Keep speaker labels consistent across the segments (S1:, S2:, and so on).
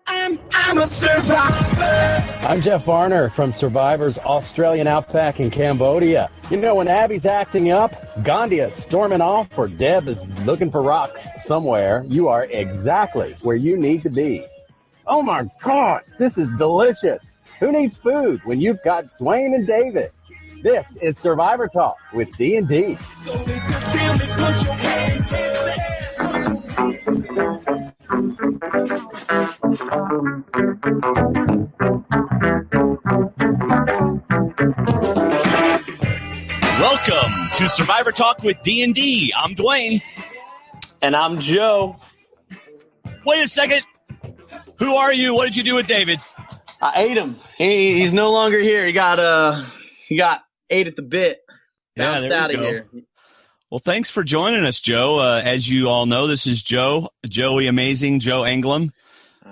S1: I'm a survivor.
S2: I'm Jeff Varner from Survivor's Australian Outback in Cambodia. You know, when Abby's acting up, Gandhi is storming off, or Deb is looking for rocks somewhere, you are exactly where you need to be. Oh my God, this is delicious. Who needs food when you've got Dwaine and David? This is Survivor Talk with D&D.
S1: So if you feel me, put your hands in it.
S3: Welcome to Survivor Talk with D&D. I'm Dwaine.
S4: And I'm Joe.
S3: Wait a second. Who are you? What did you do with David?
S4: I ate him. He's no longer here. He got ate at the bit. Bounced out of here.
S3: Well, thanks for joining us, Joe. As you all know, this is Joey Amazing, Joe Anglim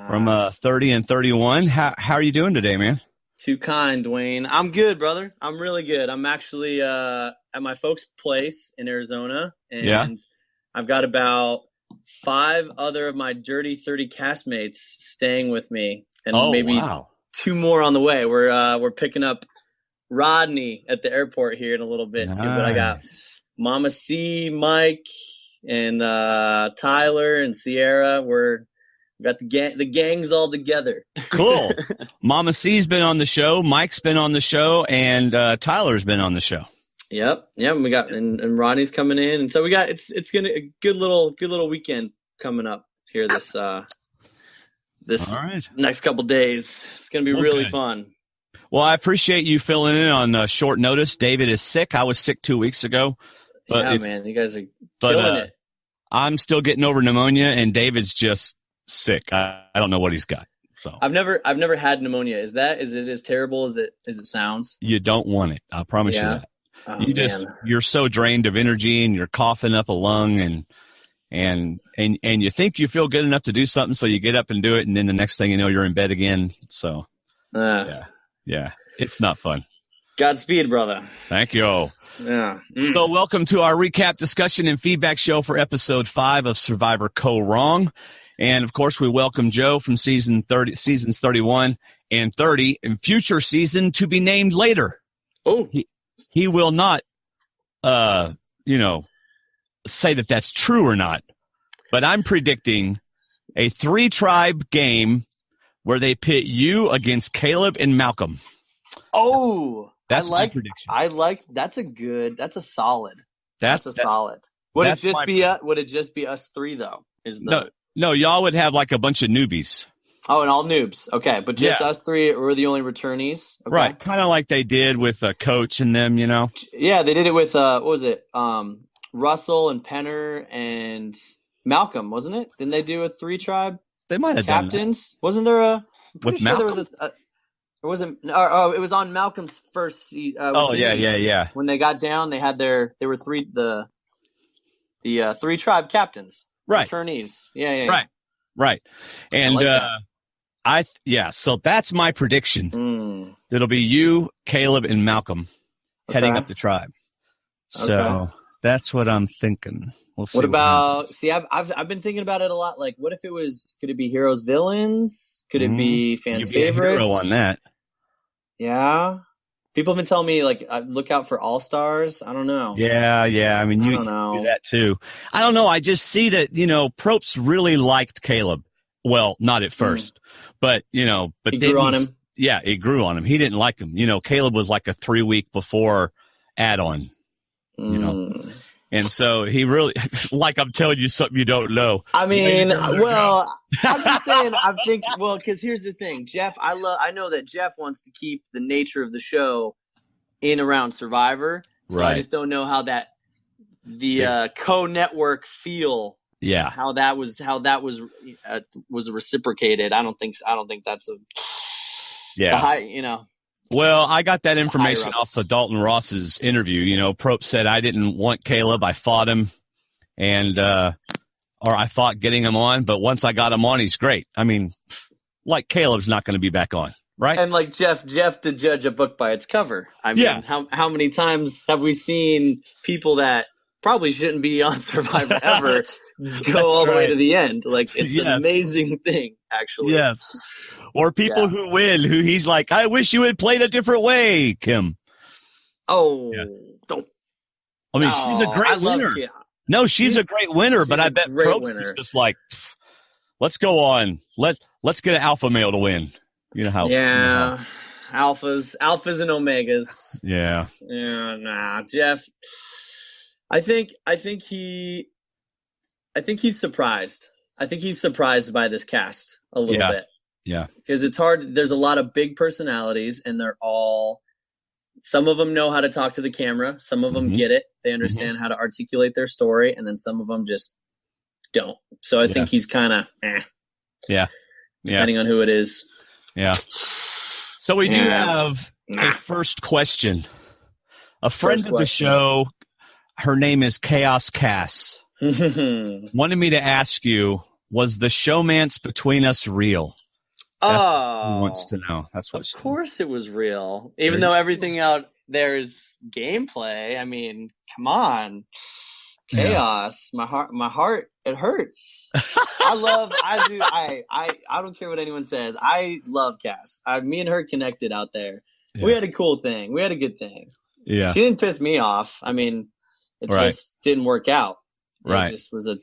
S3: from 30 and 31. How are you doing today, man?
S4: Too kind, Dwaine. I'm good, brother. I'm really good. I'm actually at my folks' place in Arizona, and I've got about 5 other of my Dirty 30 castmates staying with me, and maybe 2 more on the way. We're picking up Rodney at the airport here in a little bit too. But I got Mama C, Mike, and Tyler and Sierra. We got the gangs all together.
S3: Cool. Mama C's been on the show, Mike's been on the show, and Tyler's been on the show. Yep.
S4: We got and Rodney's coming in, and so we got it's gonna a good little weekend coming up here this next couple days. It's gonna be really fun.
S3: Well, I appreciate you filling in on short notice. David is sick. I was sick 2 weeks ago. But
S4: man, you guys are killing it.
S3: I'm still getting over pneumonia, and David's just sick. I don't know what he's got. So
S4: I've never had pneumonia. Is it as terrible as it sounds?
S3: You don't want it. I promise you that. You're so drained of energy, and you're coughing up a lung, and you think you feel good enough to do something, so you get up and do it, and then the next thing you know, you're in bed again. So yeah, it's not fun.
S4: Godspeed, brother.
S3: Thank you.
S4: Yeah.
S3: So welcome to our recap, discussion, and feedback show for episode 5 of Survivor Rōng. And, of course, we welcome Joe from seasons 31 and 30, and future season to be named later.
S4: Oh.
S3: He will not, say that that's true or not. But I'm predicting a 3-tribe game where they pit you against Caleb and Malcolm.
S4: Oh.
S3: That's my prediction.
S4: That's a solid. That's a solid. Would it just be us 3 though?
S3: No, y'all would have like a bunch of newbies.
S4: Oh, and all noobs. Okay, but just us 3 were the only returnees. Okay.
S3: Right, kind of like they did with Coach and them, you know.
S4: Yeah, they did it with what was it? Russell and Penner and Malcolm, wasn't it? Didn't they do a 3-tribe?
S3: They might have
S4: captains.
S3: Done that.
S4: Wasn't there a?
S3: With Malcolm?
S4: There was it wasn't. It was on Malcolm's first season.
S3: Yeah.
S4: When they got down, they were 3 the 3-tribe captains.
S3: Right.
S4: Attorneys. Yeah.
S3: Right. And so that's my prediction. It'll be you, Caleb, and Malcolm heading up the tribe. So that's what I'm thinking. We'll see.
S4: What about? See, I've been thinking about it a lot. Like, what if it was? Could it be heroes, villains? Could it be fans' favorites?
S3: Hero on that.
S4: Yeah. People have been telling me, like, look out for all-stars. I don't know.
S3: Yeah. I mean, you do that too. I don't know. I just see that, Probst really liked Caleb. Well, not at first, but he grew on him. Yeah, it grew on him. He didn't like him. Caleb was like a 3-week before add-on, And so he really, like I'm telling you something you don't know.
S4: I mean, well, I'm just saying, because here's the thing. Jeff, I know that Jeff wants to keep the nature of the show in around Survivor. So right. I just don't know how the co-network feel.
S3: Yeah.
S4: How that was reciprocated. I don't think that's the high,
S3: Well, I got that information off of Dalton Ross's interview. Probst said, I didn't want Caleb. I fought him or I fought getting him on. But once I got him on, he's great. I mean, like Caleb's not going to be back on, right?
S4: And like Jeff to judge a book by its cover. I mean, how many times have we seen people that probably shouldn't be on Survivor ever go all the way to the end. Like, it's an amazing thing, actually.
S3: Yes. Or people who win, who he's like, I wish you had played a different way, Kim.
S4: Oh, don't.
S3: I mean, she's a great winner. No, she's a great winner, but I bet Probst is just like, let's go on. Let's get an alpha male to win. You know how?
S4: Yeah. Alphas and omegas.
S3: Yeah.
S4: Yeah, nah, Jeff. I think he's surprised. I think he's surprised by this cast a little bit.
S3: Yeah.
S4: Because it's hard. There's a lot of big personalities, and some of them know how to talk to the camera. Some of them get it. They understand how to articulate their story, and then some of them just don't. So I think he's kind of depending on who it is.
S3: Yeah. So we do have a first question. A friend of the show, her name is Chaos Cass, wanted me to ask you, was the showmance between us real? That's what he wants to know. That's what.
S4: Of course it was real. Even though everything out there is gameplay. I mean, come on. Chaos. My heart, it hurts. I don't care what anyone says. I love Cass. Me and her connected out there. Yeah. We had a cool thing. We had a good thing.
S3: Yeah.
S4: She didn't piss me off. I mean, it just didn't work out. It just was a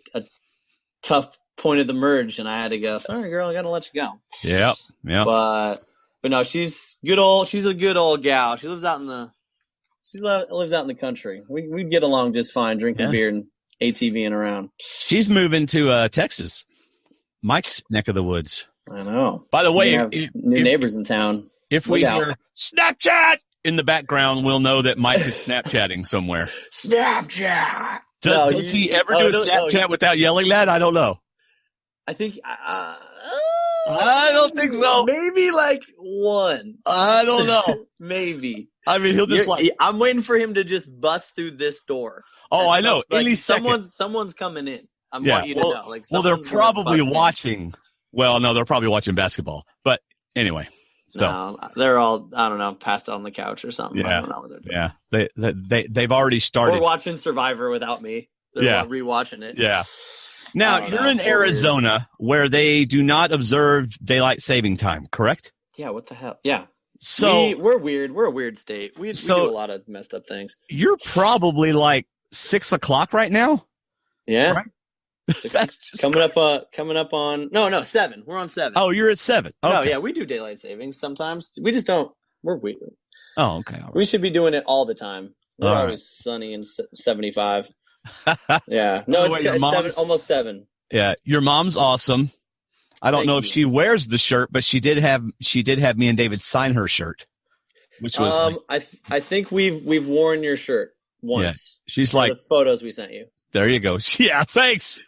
S4: tough point of the merge, and I had to go, sorry, girl, I got to let you go.
S3: Yeah. Yeah.
S4: But no, she's a good old gal. She lives out in the country. We'd get along just fine, drinking beer and ATVing around.
S3: She's moving to Texas, Mike's neck of the woods.
S4: I know.
S3: By the way,
S4: new neighbors in town.
S3: If we hear Snapchat in the background, we'll know that Mike is Snapchatting somewhere.
S4: Snapchat.
S3: Does he ever do a Snapchat without yelling that? I don't know.
S4: I think
S3: I don't think so.
S4: Maybe like one.
S3: I don't know.
S4: Maybe.
S3: I mean, he'll just
S4: I'm waiting for him to just bust through this door.
S3: Oh, I know.
S4: Like, someone's coming in. I want you to know. Like,
S3: they're probably watching. Well, no, they're probably watching basketball. But anyway, so
S4: they're all, I don't know, passed out on the couch or something.
S3: Yeah.
S4: I don't know what they're
S3: doing. Yeah, they've already started.
S4: We're watching Survivor without me. They're rewatching it.
S3: Yeah. Now, you're in Arizona where they do not observe daylight saving time, correct?
S4: Yeah, what the hell? Yeah.
S3: So
S4: we're weird. We're a weird state. We do a lot of messed up things.
S3: You're probably like 6 o'clock right now?
S4: Yeah.
S3: Right?
S4: That's just coming up on no 7. We're on 7.
S3: Oh, you're at 7. Okay.
S4: No, yeah, we do daylight savings sometimes. We just don't. We're weird.
S3: Oh, okay. All right.
S4: We should be doing it all the time. We're always sunny and 75. Yeah. No, it's 7, almost 7.
S3: Yeah, your mom's awesome. I don't know if she wears the shirt, but she did have me and David sign her shirt, which was
S4: I think we've worn your shirt once.
S3: Yeah. She's like
S4: the photos we sent you.
S3: There you go. Yeah, thanks.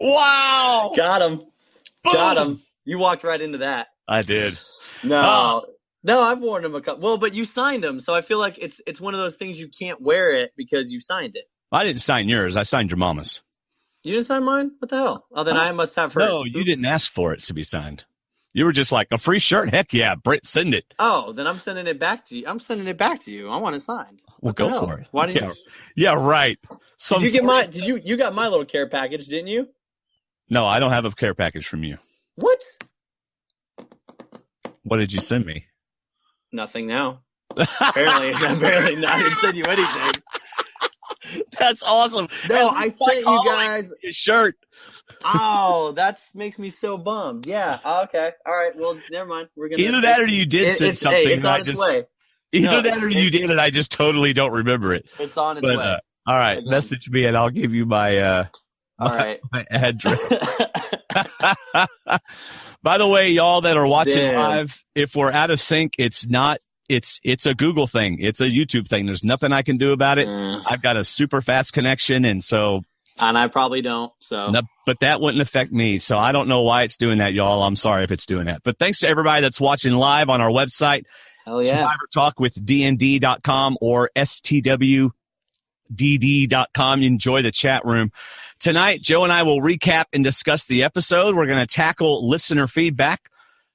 S3: Wow.
S4: Got him. Boom. Got him. You walked right into that.
S3: I did.
S4: No, I've worn them a couple. Well, but you signed them, so I feel like it's one of those things you can't wear it because you signed it.
S3: I didn't sign yours. I signed your mama's.
S4: You didn't sign mine? What the hell? Oh, then I must have hers.
S3: No, you didn't ask for it to be signed. You were just like, a free shirt? Heck yeah, Britt, send it.
S4: Oh, then I'm sending it back to you. I want it signed.
S3: Well, go for it.
S4: Why didn't you?
S3: Yeah, right.
S4: Did you get you got my little care package, didn't you?
S3: No, I don't have a care package from you.
S4: What?
S3: What did you send me?
S4: Nothing now. Apparently not. I didn't send you anything.
S3: That's awesome.
S4: No, I sent you guys
S3: a shirt.
S4: Oh, that makes me so bummed. Yeah. Okay. All right. Well, never mind. We're gonna
S3: either that or you did send something.
S4: It's on its way.
S3: Either that or you did, and I just totally don't remember it.
S4: It's on its way.
S3: All right, message me, and I'll give you my my address. By the way, y'all that are watching live, if we're out of sync, it's not. It's a Google thing. It's a YouTube thing. There's nothing I can do about it. I've got a super fast connection, and
S4: I probably don't. So,
S3: but that wouldn't affect me. So I don't know why it's doing that, y'all. I'm sorry if it's doing that. But thanks to everybody that's watching live on our website, SurvivorTalkWithDND.com or STWDD.com. Enjoy the chat room. Tonight, Joe and I will recap and discuss the episode. We're going to tackle listener feedback,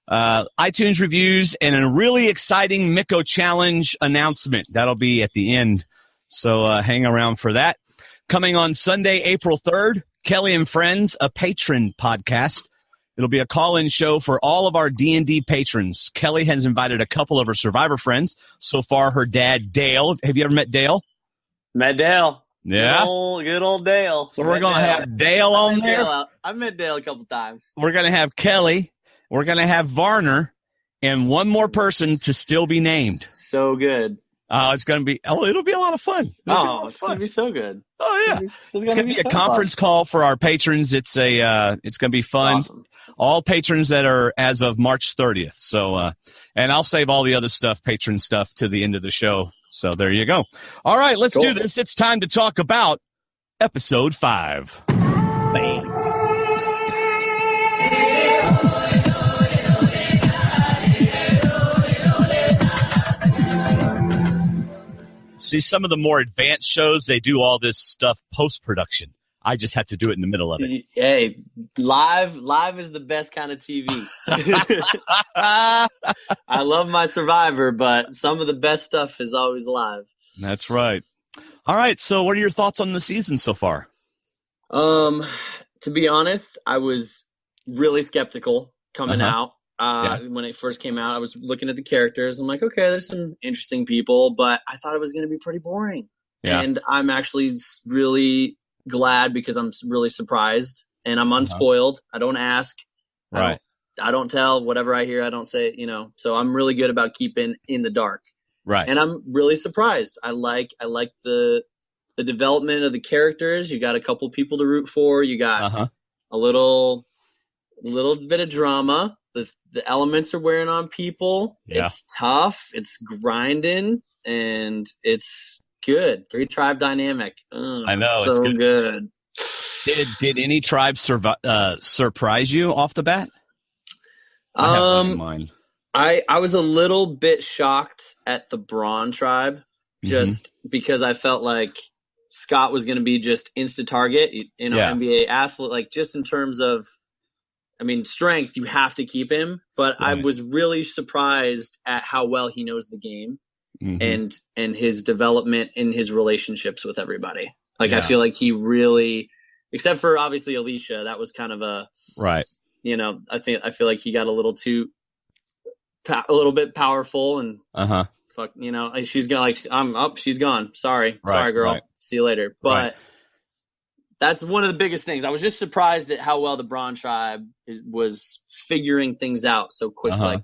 S3: iTunes reviews, and a really exciting Miko Challenge announcement. That'll be at the end. So hang around for that. Coming on Sunday, April 3rd, Kelly and Friends, a patron podcast. It'll be a call-in show for all of our D&D patrons. Kelly has invited a couple of her Survivor friends. So far, her dad, Dale. Have you ever met Dale?
S4: Met Dale.
S3: Yeah.
S4: Good old Dale.
S3: So we're going to have Dale on there.
S4: I've met Dale a couple times.
S3: We're going to have Kelly. We're going to have Varner. And one more person to still be named.
S4: So good.
S3: It's going to be, it'll be a lot of fun.
S4: It's going to be so good.
S3: Oh, yeah. It's going to be a conference call for our patrons. It's going to be fun.
S4: Awesome.
S3: All patrons that are as of March 30th. So, and I'll save all the other stuff, patron stuff, to the end of the show. So there you go. All right, let's do this. It's time to talk about episode 5.
S4: Bam.
S3: See, some of the more advanced shows, they do all this stuff post-production. I just have to do it in the middle of it.
S4: Hey, live is the best kind of TV. I love my Survivor, but some of the best stuff is always live.
S3: That's right. All right, so what are your thoughts on the season so far?
S4: To be honest, I was really skeptical coming out. When it first came out, I was looking at the characters. I'm like, okay, there's some interesting people, but I thought it was going to be pretty boring. Yeah. And I'm actually really glad because I'm really surprised and I'm unspoiled. I don't ask.
S3: Right.
S4: I don't tell. Whatever I hear, I don't say, so I'm really good about keeping in the dark.
S3: Right.
S4: And I'm really surprised. I like the development of the characters. You got a couple people to root for. You got a little bit of drama. The elements are wearing on people. Yeah. It's tough. It's grinding, and it's good. 3-tribe dynamic.
S3: I know.
S4: So
S3: it's
S4: good.
S3: Did any tribe surprise you off the bat? I have one in mind.
S4: I was a little bit shocked at the Brawn tribe, just because I felt like Scott was going to be just insta target, NBA athlete, like just in terms of, strength, you have to keep him. But I was really surprised at how well he knows the game and his development in his relationships with everybody. Like, I feel like he really, except for obviously Alicia, that was kind of a, I feel like he got a little bit powerful and fuck, she's gone, like, I'm up, she's gone. Sorry, girl. Right. See you later. But that's one of the biggest things. I was just surprised at how well the Brawn tribe was figuring things out so quickly.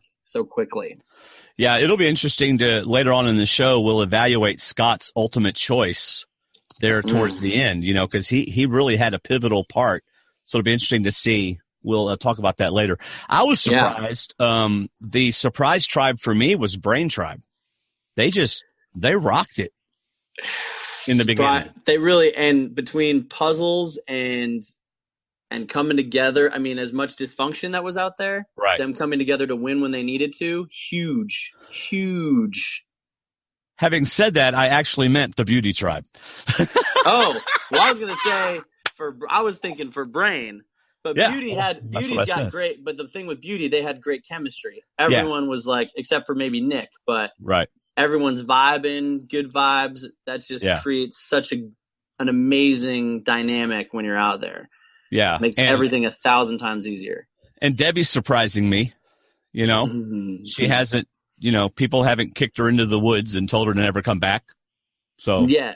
S3: Yeah, it'll be interesting to later on in the show. We'll evaluate Scott's ultimate choice there towards the end. Because he really had a pivotal part. So it'll be interesting to see. We'll talk about that later. I was surprised. The surprise tribe for me was Brain Tribe. They rocked it in the beginning.
S4: They really, and between puzzles and coming together, as much dysfunction that was out there, them coming together to win when they needed to, huge.
S3: Having said that, I actually meant the Beauty Tribe.
S4: I was going to say, I was thinking for Brain, but Beauty's got great, but the thing with Beauty, they had great chemistry. Everyone was like, except for maybe Nick, but everyone's vibing, good vibes. That just creates such an amazing dynamic when you're out there. Yeah. Makes everything 1,000 times easier.
S3: And Debbie's surprising me. She hasn't, people haven't kicked her into the woods and told her to never come back. So
S4: yeah.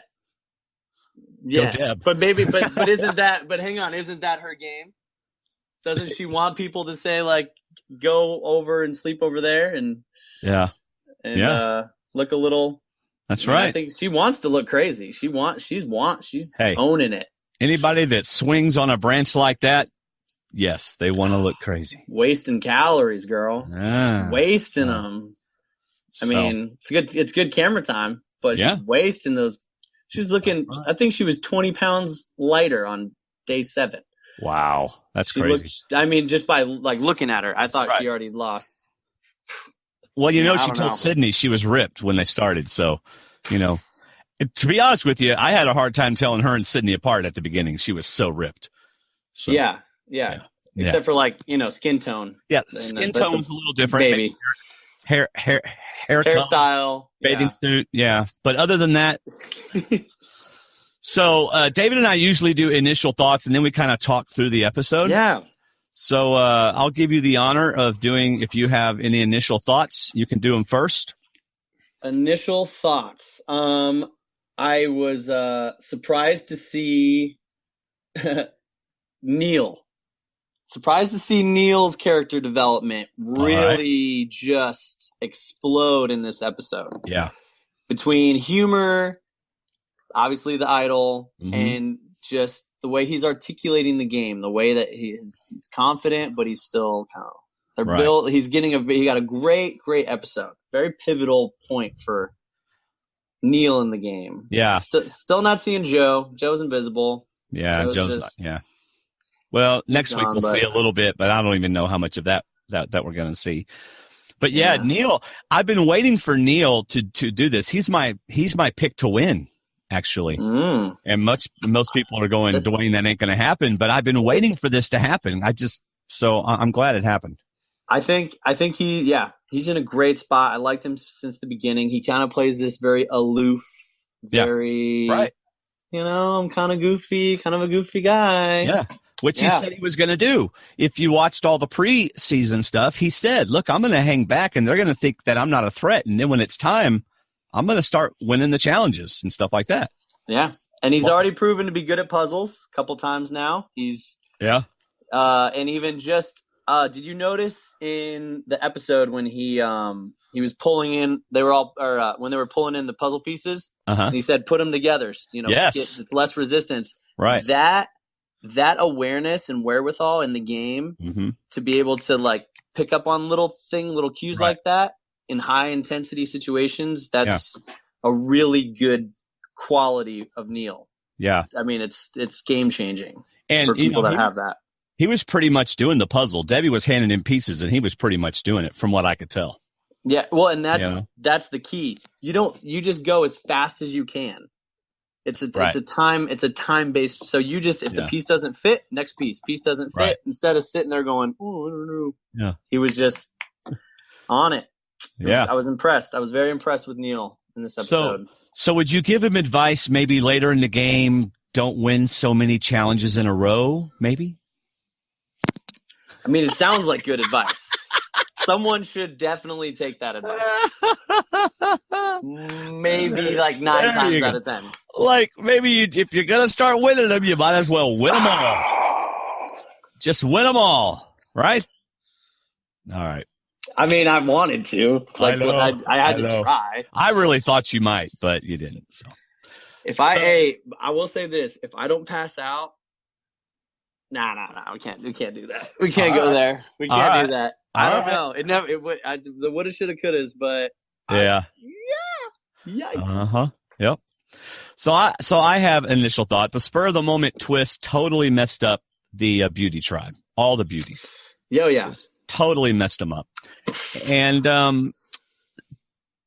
S3: Go Deb.
S4: But isn't that her game? Doesn't she want people to say, like, go over and sleep over there and look a little?
S3: That's right.
S4: I think she wants to look crazy. She's owning it.
S3: Anybody that swings on a branch like that, yes, they want to look crazy.
S4: Wasting calories, girl. Wasting them. It's good camera time, but she's wasting those. She's looking. I think she was 20 pounds lighter on day 7.
S3: Wow, that's crazy.
S4: Just by looking at her, I thought she already lost.
S3: Well, she told Sydney she was ripped when they started. So, to be honest with you, I had a hard time telling her and Sydney apart at the beginning. She was so ripped. So,
S4: yeah. Except for skin tone.
S3: Yeah, skin tone's a little different.
S4: Baby.
S3: Hairstyle,
S4: bathing
S3: suit. Yeah, but other than that, So David and I usually do initial thoughts, and then we kind of talk through the episode.
S4: Yeah.
S3: So I'll give you the honor of doing, if you have any initial thoughts, you can do them first.
S4: Initial thoughts. I was surprised to see Neil. Surprised to see Neil's character development really just explode in this episode.
S3: Yeah.
S4: Between humor, obviously the idol, and just the way he's articulating the game, the way that he's confident, but he's still kind of built. He got a great episode. Very pivotal point for Neil in the game.
S3: Yeah.
S4: Still not seeing Joe. Joe's invisible.
S3: Yeah, Joe's not. Yeah. Well, next week we'll see a little bit, but I don't even know how much of that we're going to see. But yeah, Neil, I've been waiting for Neil to do this. He's my pick to win, actually. And most people are going, Dwaine, that ain't going to happen. But I've been waiting for this to happen. So I'm glad it happened.
S4: I think he's in a great spot. I liked him since the beginning. He kind of plays this very aloof, right. I'm kind of a goofy guy.
S3: Yeah. Which he said he was going to do. If you watched all the preseason stuff, he said, look, I'm going to hang back and they're going to think that I'm not a threat. And then when it's time, I'm going to start winning the challenges and stuff like that.
S4: Yeah. And he's already proven to be good at puzzles a couple times now. And even just, did you notice in the episode when he was pulling in, when they were pulling in the puzzle pieces, and he said, put them together, get less resistance.
S3: Right.
S4: That awareness and wherewithal in the game to be able to pick up on little cues like that in high intensity situations, that's a really good quality of Neil.
S3: Yeah.
S4: I mean, it's game changing
S3: for
S4: people that have that.
S3: He was pretty much doing the puzzle. Debbie was handing him pieces and he was pretty much doing it from what I could tell.
S4: Yeah. Well, and that's the key. You just go as fast as you can. It's a time based. So you just, if the piece doesn't fit, next piece doesn't fit, instead of sitting there going, oh, I don't know.
S3: Yeah.
S4: He was just on it. I was impressed. I was very impressed with Neil in this episode.
S3: So would you give him advice maybe later in the game? Don't win so many challenges in a row, maybe?
S4: I mean, it sounds like good advice. Someone should definitely take that advice. Maybe 9 times out of 10.
S3: Maybe if you're going to start winning them, you might as well win them all. Just win them all, right? All right.
S4: I mean, I wanted to. I had to try.
S3: I really thought you might, but you didn't. So,
S4: I will say this: if I don't pass out, no, we can't do that. We can't go there. We can't do that. I don't know. It never. The woulda, shoulda, couldas, but
S3: yeah.
S4: Yikes.
S3: Yep. So I have initial thought. The spur of the moment twist totally messed up the beauty tribe. All the beauties.
S4: Yeah.
S3: Totally messed them up. And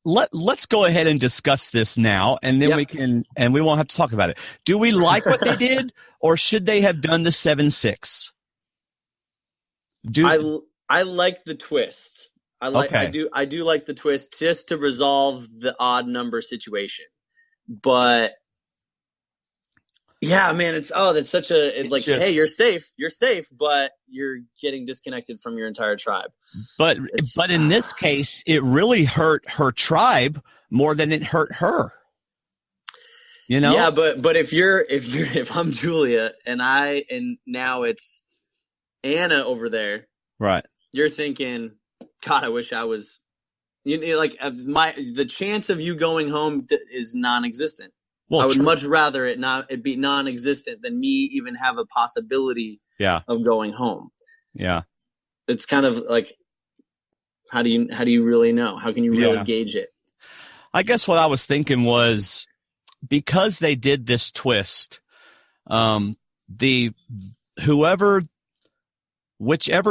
S3: let's go ahead and discuss this now, and then we won't have to talk about it. Do we like what they did, or should they have done the 7-6?
S4: I like the twist. I do like the twist just to resolve the odd number situation. But yeah, man, that's such a hey, you're safe, but you're getting disconnected from your entire tribe.
S3: But in this case, it really hurt her tribe more than it hurt her.
S4: Yeah, but if I'm Julia and now it's Anna over there,
S3: right?
S4: You're thinking, God, I wish I was. The chance of you going home is non-existent. Well, I would much rather it be non-existent than me even have a possibility of going home.
S3: Yeah.
S4: It's kind of like, how do you really know? How can you really gauge it?
S3: I guess what I was thinking was, because they did this twist, whichever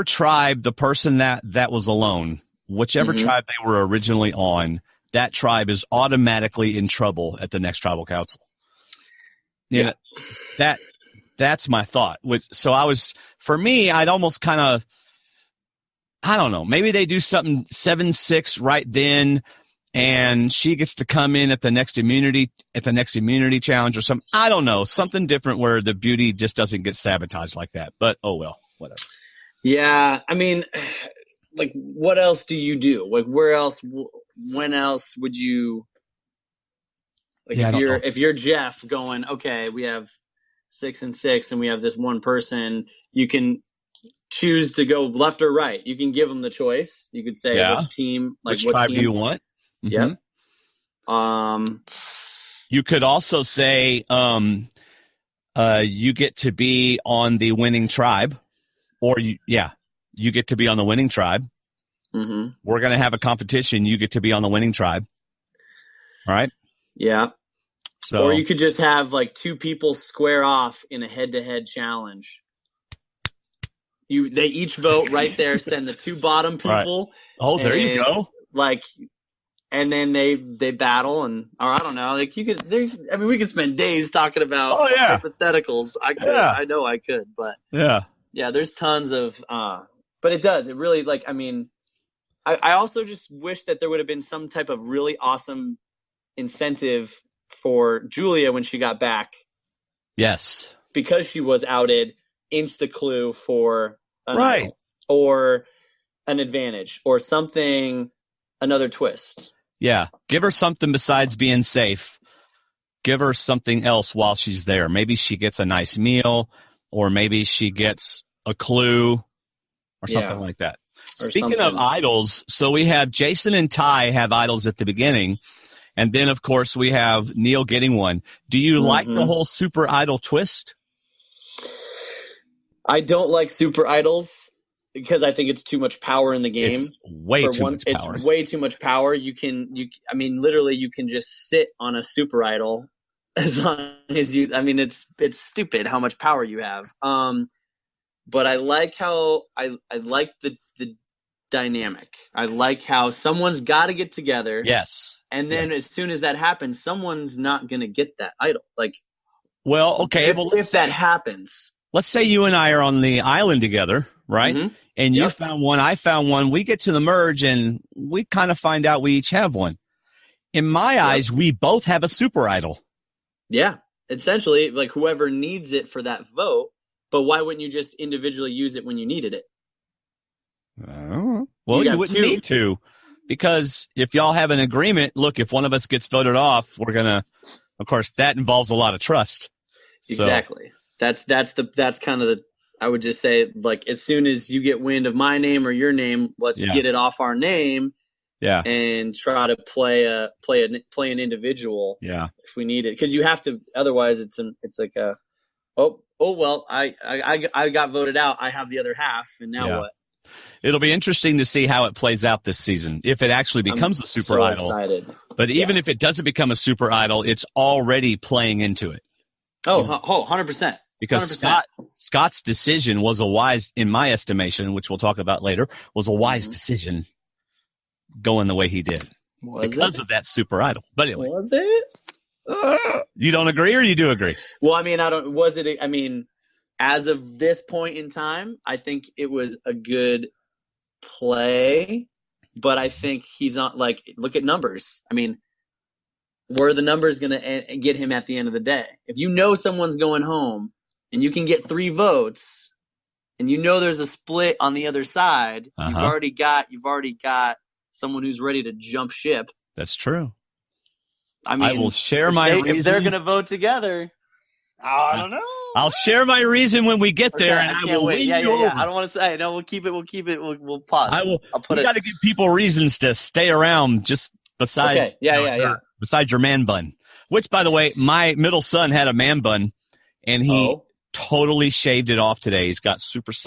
S3: tribe, the person that was alone, whichever tribe they were originally on, that tribe is automatically in trouble at the next tribal council. That's my thought. For me, I'd almost kind of, I don't know, maybe they do something 7-6 right then, and she gets to come in at the next immunity challenge or something. I don't know, something different where the beauty just doesn't get sabotaged like that. But oh well, whatever.
S4: Yeah, I mean, like, what else do you do? Like, where else? When else would you? Like, if you're Jeff going, okay, we have 6 and 6, and we have this one person, you can choose to go left or right. You can give them the choice. You could say which team, like
S3: which
S4: what
S3: tribe
S4: team
S3: do you want.
S4: Yep.
S3: You could also say you get to be on the winning tribe, or you get to be on the winning tribe.
S4: Mm-hmm.
S3: We're going to have a competition. You get to be on the winning tribe. All right.
S4: Yeah.
S3: So,
S4: or you could just have like 2 people square off in a head-to-head challenge. They each vote right there. Send the 2 bottom people.
S3: Right. Oh, there you go.
S4: Like, and then they battle, or I don't know. Like we could spend days talking about hypotheticals. I know I could, but yeah. There's tons of, but it does. It really like. I mean, I also just wish that there would have been some type of really awesome incentive for Julia when she got back.
S3: Yes,
S4: because she was outed. Insta-clue for an
S3: right
S4: idol, or an advantage or something, another twist.
S3: Yeah, give her something besides being safe. Give her something else while she's there. Maybe she gets a nice meal, or maybe she gets a clue or something like that. Speaking of idols, so we have Jason and Ty have idols at the beginning, and then of course we have Neil getting one. Do you like the whole super idol twist?
S4: I don't like super idols because I think it's too much power in the game.
S3: It's way too much power.
S4: It's way too much power. Literally you can just sit on a super idol as long as it's stupid how much power you have. But I like how I like the dynamic. I like how someone's got to get together.
S3: Yes.
S4: And then as soon as that happens, someone's not going to get that idol. Like,
S3: well, okay.
S4: If that happens.
S3: Let's say you and I are on the island together, right?
S4: Mm-hmm.
S3: And you found one, I found one. We get to the merge, and we kind of find out we each have one. In my eyes, we both have a super idol.
S4: Yeah. Essentially, like whoever needs it for that vote. But why wouldn't you just individually use it when you needed it?
S3: Well, you wouldn't need to. Because if y'all have an agreement, look, if one of us gets voted off, we're going to, of course, that involves a lot of trust.
S4: Exactly. So, that's kind of the, I would just say, like, as soon as you get wind of my name or your name, let's get it off our name.
S3: Yeah.
S4: And try to play an individual.
S3: Yeah.
S4: If we need it, because you have to. Otherwise, it's like a, well, I got voted out. I have the other half, and now what?
S3: It'll be interesting to see how it plays out this season. If it actually becomes a super idol.
S4: Excited.
S3: But even if it doesn't become a super idol, it's already playing into it.
S4: Oh, 100%.
S3: Because 100%. Scott's decision was a wise, in my estimation, which we'll talk about later, was a wise decision going the way he did. Because of that super idol. But anyway.
S4: Was it?
S3: You don't agree, or you do agree?
S4: Well, I mean, as of this point in time, I think it was a good play, but I think he's not, like, look at numbers. I mean, where are the numbers going to get him at the end of the day? If you know someone's going home and you can get 3 votes and you know there's a split on the other side, you've already got someone who's ready to jump ship.
S3: That's true.
S4: I mean,
S3: I will share my reason.
S4: If they're going to vote together, I don't know.
S3: I'll share my reason when we get there, and I will win you over.
S4: I don't want to say. No, we'll keep it. We'll pause.
S3: We got to give people reasons to stay around just besides.
S4: Okay.
S3: Besides your man bun, which, by the way, my middle son had a man bun, and he totally shaved it off today. He's got super. He's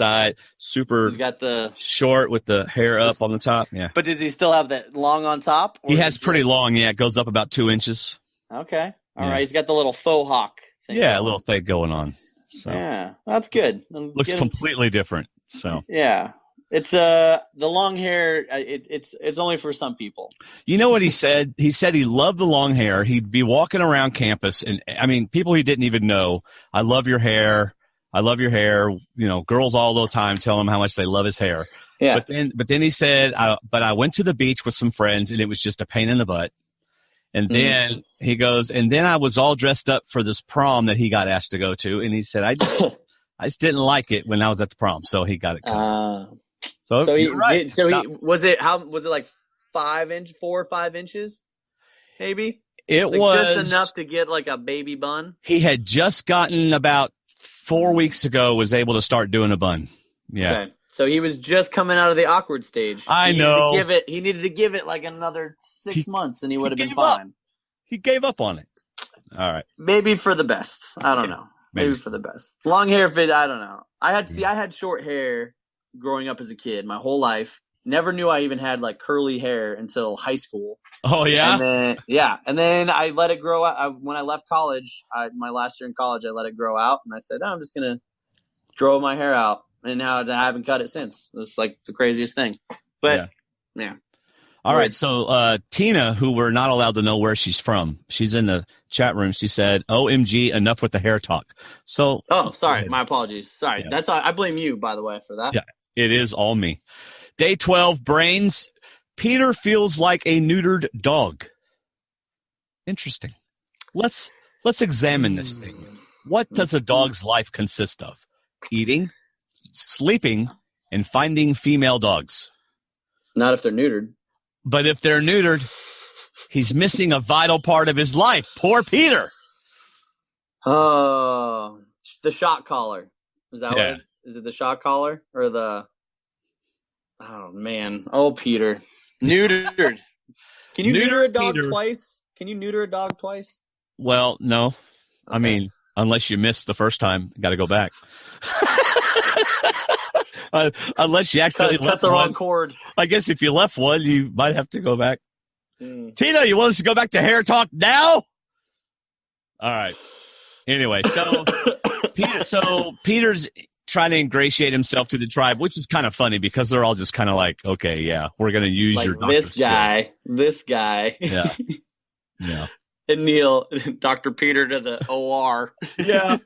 S3: got the short with the hair up on the top. Yeah.
S4: But does he still have that long on top?
S3: He has pretty long. Yeah, it goes up about 2 inches.
S4: Okay. All right. He's got the little faux hawk thing.
S3: Yeah, a little thing going on. So
S4: yeah, that's good.
S3: Looks completely different. So
S4: yeah. It's the long hair. It's only for some people.
S3: You know what he said? He said he loved the long hair. He'd be walking around campus, and I mean, people he didn't even know. I love your hair. I love your hair. You know, girls all the time tell him how much they love his hair.
S4: Yeah.
S3: But then he said, but I went to the beach with some friends and it was just a pain in the butt. And then he goes, and then I was all dressed up for this prom that he got asked to go to. And he said, I just didn't like it when I was at the prom. So he got it cut. So you're right.
S4: Was it like 4 or 5 inches? Maybe
S3: it
S4: like
S3: was
S4: just enough to get like a baby bun.
S3: He had just gotten about 4 weeks ago, was able to start doing a bun. Yeah.
S4: Okay. So he was just coming out of the awkward stage.
S3: I know.
S4: He needed to give it like another 6 months and he would have been fine.
S3: He gave up on it. All right.
S4: Maybe for the best. I don't know. Maybe for the best. Long hair fit, I don't know. I had short hair growing up as a kid my whole life. Never knew I even had like curly hair until high school.
S3: Oh yeah?
S4: And then I let it grow out. When I left college, my last year in college, I let it grow out and I said, I'm just going to grow my hair out. And now I haven't cut it since. It's like the craziest thing. But yeah.
S3: All right. So Tina, who we're not allowed to know where she's from, she's in the chat room. She said, OMG, enough with the hair talk. So.
S4: Oh, sorry. My apologies. Sorry. Yeah. That's all. I blame you, by the way, for that.
S3: Yeah, it is all me. Day 12, brains. Peter feels like a neutered dog. Interesting. Let's examine this thing. What does a dog's life consist of? Eating, sleeping, and finding female dogs.
S4: Not if they're neutered.
S3: But if they're neutered, he's missing a vital part of his life. Poor Peter.
S4: Oh, the shock collar. Is that what is it? The shock collar or the? Oh man. Oh, Peter. Neutered. Can you neuter a dog twice? Can you neuter a dog twice?
S3: Well, no. Okay. I mean, unless you missed the first time, got to go back. Unless you actually
S4: cut the wrong cord.
S3: I guess if you left one, you might have to go back. Tina, you want us to go back to hair talk now? All right. Anyway, Peter's trying to ingratiate himself to the tribe, which is kind of funny because they're all just kind of like, okay, yeah, we're going to use like your
S4: this guy.
S3: Yeah. Yeah.
S4: And Neil, Dr. Peter to the OR.
S3: Yeah.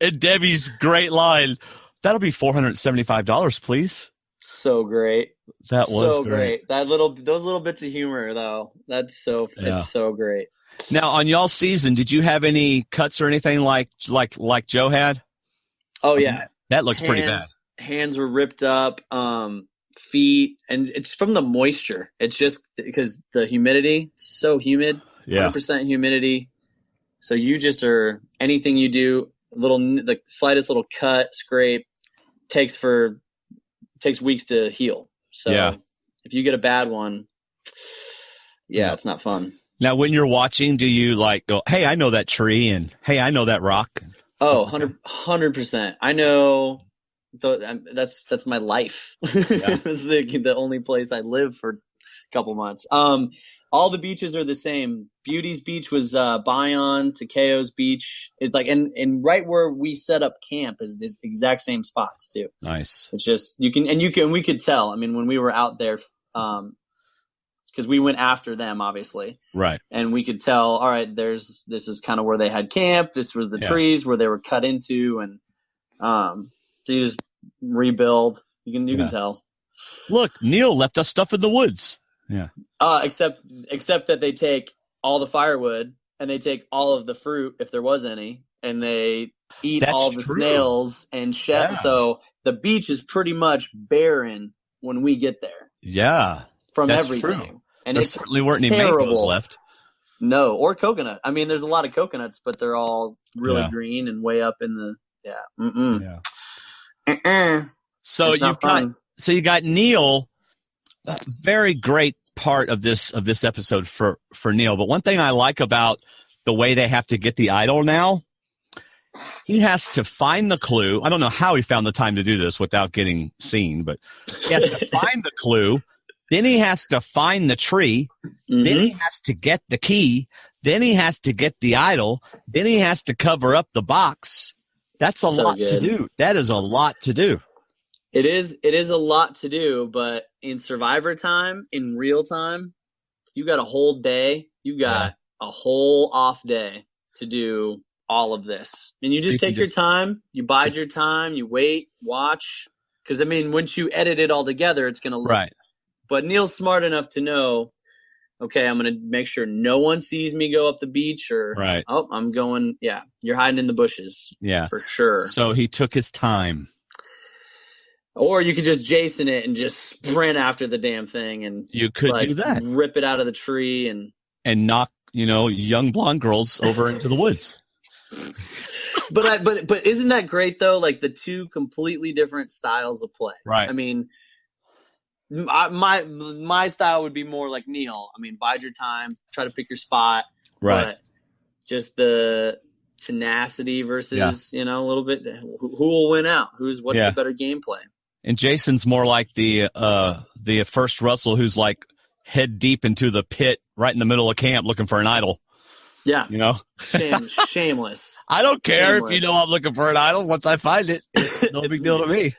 S3: And Debbie's great line. That'll be $475, please.
S4: So great.
S3: That was so great.
S4: Those little bits of humor, though. It's so great.
S3: Now, on y'all's season, did you have any cuts or anything like Joe had?
S4: Oh yeah,
S3: that looks pretty bad.
S4: Hands were ripped up. Feet, and it's from the moisture. It's just because the humidity, so humid. 100% humidity. So you just are anything you do. The slightest little cut, scrape takes weeks to heal. So if you get a bad one, it's not fun.
S3: Now, when you're watching, do you like go, hey, I know that tree, and hey, I know that rock?
S4: Oh, 100%. I know. That's my life. Yeah. It's the only place I live for a couple months. All the beaches are the same. Beauty's Beach was Bayon to Kaôh's beach. It's like and right where we set up camp is the exact same spots too.
S3: Nice.
S4: It's just we could tell. I mean, when we were out there, because we went after them, obviously. Right. And we could tell. All right, this is kind of where they had camp. This was the trees where they were cut into, and so you just rebuild. You can tell.
S3: Look, Neil left us stuff in the woods. Yeah.
S4: Except that they take all the firewood and they take all of the fruit, if there was any, and they eat all the snails and shit. Yeah. So the beach is pretty much barren when we get there.
S3: Yeah.
S4: From everything. True. And
S3: there certainly weren't any mangoes left.
S4: No, or coconut. I mean, there's a lot of coconuts, but they're all really green and way up in the So
S3: you got Neil. Very great part of this episode for Neil. But one thing I like about the way they have to get the idol now, he has to find the clue. I don't know how he found the time to do this without getting seen, but he has to find the clue. Then he has to find the tree. Mm-hmm. Then he has to get the key. Then he has to get the idol. Then he has to cover up the box. That's a lot to do. That is a lot to do.
S4: It is a lot to do, but in Survivor time, in real time, you got a whole day. You got a whole off day to do all of this. And you just take your time, you bide your time, you wait, watch. Because, I mean, once you edit it all together, it's going to look.
S3: Right.
S4: But Neil's smart enough to know, okay, I'm going to make sure no one sees me go up the beach or, oh, I'm going, you're hiding in the bushes.
S3: Yeah.
S4: For sure.
S3: So he took his time.
S4: Or you could just Jason it and just sprint after the damn thing and
S3: you could do that.
S4: Rip it out of the tree and
S3: knock, young blonde girls over into the woods.
S4: But isn't that great though? Like the two completely different styles of play.
S3: Right.
S4: I mean, my style would be more like Neil. I mean, bide your time, try to pick your spot.
S3: Right.
S4: But just the tenacity versus a little bit. Who will win out? What's the better gameplay? And
S3: Jason's more like the first Russell who's like head deep into the pit right in the middle of camp looking for an idol.
S4: Yeah.
S3: Shameless. I don't care if I'm looking for an idol. Once I find it, it's no big deal to me.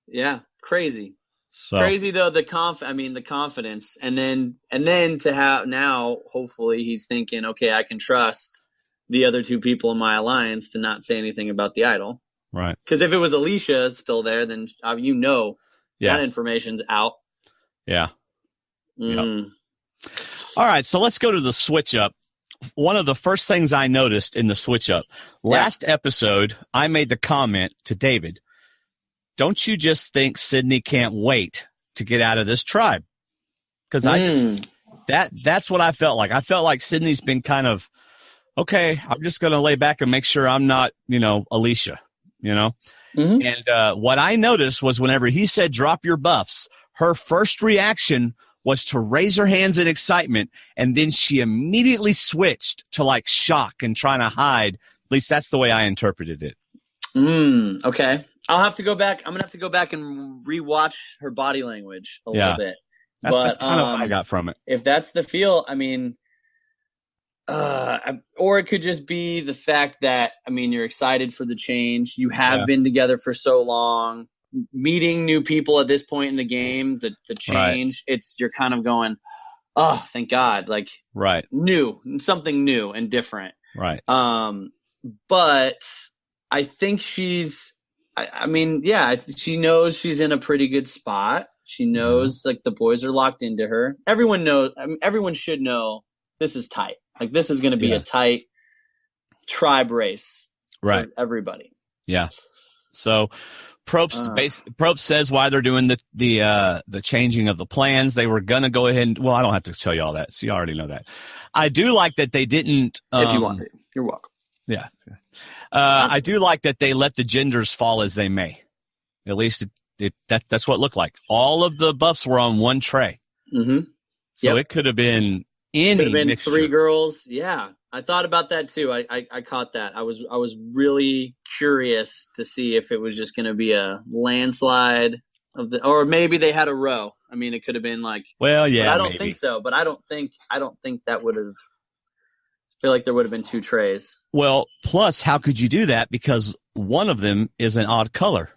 S4: Yeah. Crazy. So. Crazy though, the confidence. And then to have now, hopefully he's thinking, okay, I can trust the other two people in my alliance to not say anything about the idol.
S3: Right.
S4: Because if it was Alicia still there, then that information's out.
S3: Yeah. Yep. All right, so let's go to the switch up. One of the first things I noticed in the switch up, last episode, I made the comment to David, don't you just think Sydney can't wait to get out of this tribe? Because that's what I felt like. I felt like Sydney's been kind of, okay, I'm just going to lay back and make sure I'm not, Alicia. And what I noticed was whenever he said drop your buffs, her first reaction was to raise her hands in excitement, and then she immediately switched to like shock and trying to hide. At least that's the way I interpreted it.
S4: Okay. I'll have to go back. I'm gonna have to go back and rewatch her body language a little bit.
S3: That's kind of what I got from it.
S4: If that's the feel, I mean, or it could just be the fact that, I mean, you're excited for the change. You have been together for so long, meeting new people at this point in the game, the change, you're kind of going, oh, thank God. Like, something new and different.
S3: Right.
S4: But I think she knows she's in a pretty good spot. She knows like the boys are locked into her. Everyone knows, everyone should know this is tight. Like this is going to be a tight tribe race for everybody.
S3: Yeah. So Probst says why they're doing the changing of the plans. They were going to go ahead and, I don't have to tell you all that. So you already know that. I do like that they didn't.
S4: If you want to, you're welcome.
S3: Yeah. I do like that they let the genders fall as they may. At least that's what it looked like. All of the buffs were on one tray.
S4: Mm-hmm.
S3: So it could have been any
S4: could have been
S3: mixture.
S4: 3 girls. Yeah. I thought about that too. I caught that. I was really curious to see if it was just going to be a landslide or maybe they had a row. I mean, it could have been like,
S3: but I
S4: don't think so. But I don't think that would have. I feel like there would have been 2 trays.
S3: Well, plus, how could you do that? Because one of them is an odd color,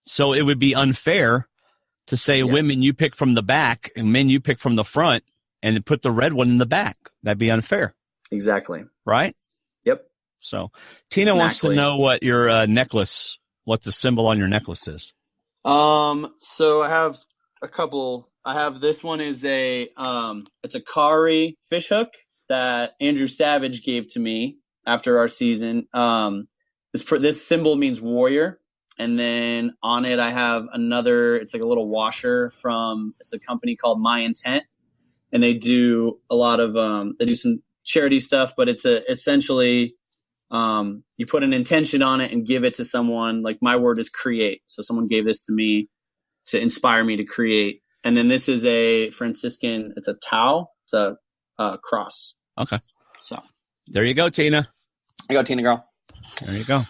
S3: so it would be unfair to say women you pick from the back and men you pick from the front, and then put the red one in the back. That'd be unfair.
S4: Exactly.
S3: Right?
S4: Yep.
S3: So Tina wants to know what your necklace, what the symbol on your necklace is.
S4: So I have a couple. I have this one is it's a Kaôh fish hook that Andrew Savage gave to me after our season. This symbol means warrior. And then on it, I have another, it's like a little washer it's a company called My Intent. And they do a lot of, they do some charity stuff, but it's essentially, you put an intention on it and give it to someone. Like my word is create. So someone gave this to me to inspire me to create. And then this is a Franciscan, it's a tau, it's a cross.
S3: Okay.
S4: So
S3: there you go, Tina.
S4: There you go, Tina girl.
S3: There you go.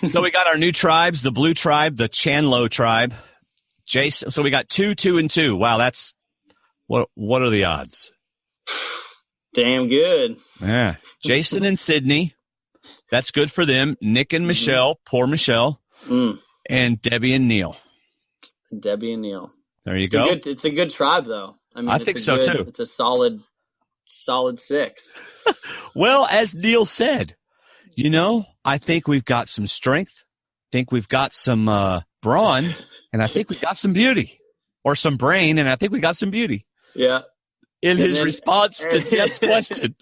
S3: So we got our new tribes, the Blue tribe, the Chanlo tribe. Jason. So we got 2, 2, and 2. Wow, that's what are the odds?
S4: Damn good.
S3: Yeah. Jason and Sydney. That's good for them. Nick and Michelle, poor Michelle. And Debbie and Neil.
S4: Debbie and Neil.
S3: There you go.
S4: It's a good tribe though. I mean,
S3: I think so too.
S4: It's a solid 6.
S3: Well, as Neil said, I think we've got some strength. I think we've got some brawn, and I think we got some beauty. Or some brain, and I think we got some beauty.
S4: Yeah.
S3: In his response to Jeff's question.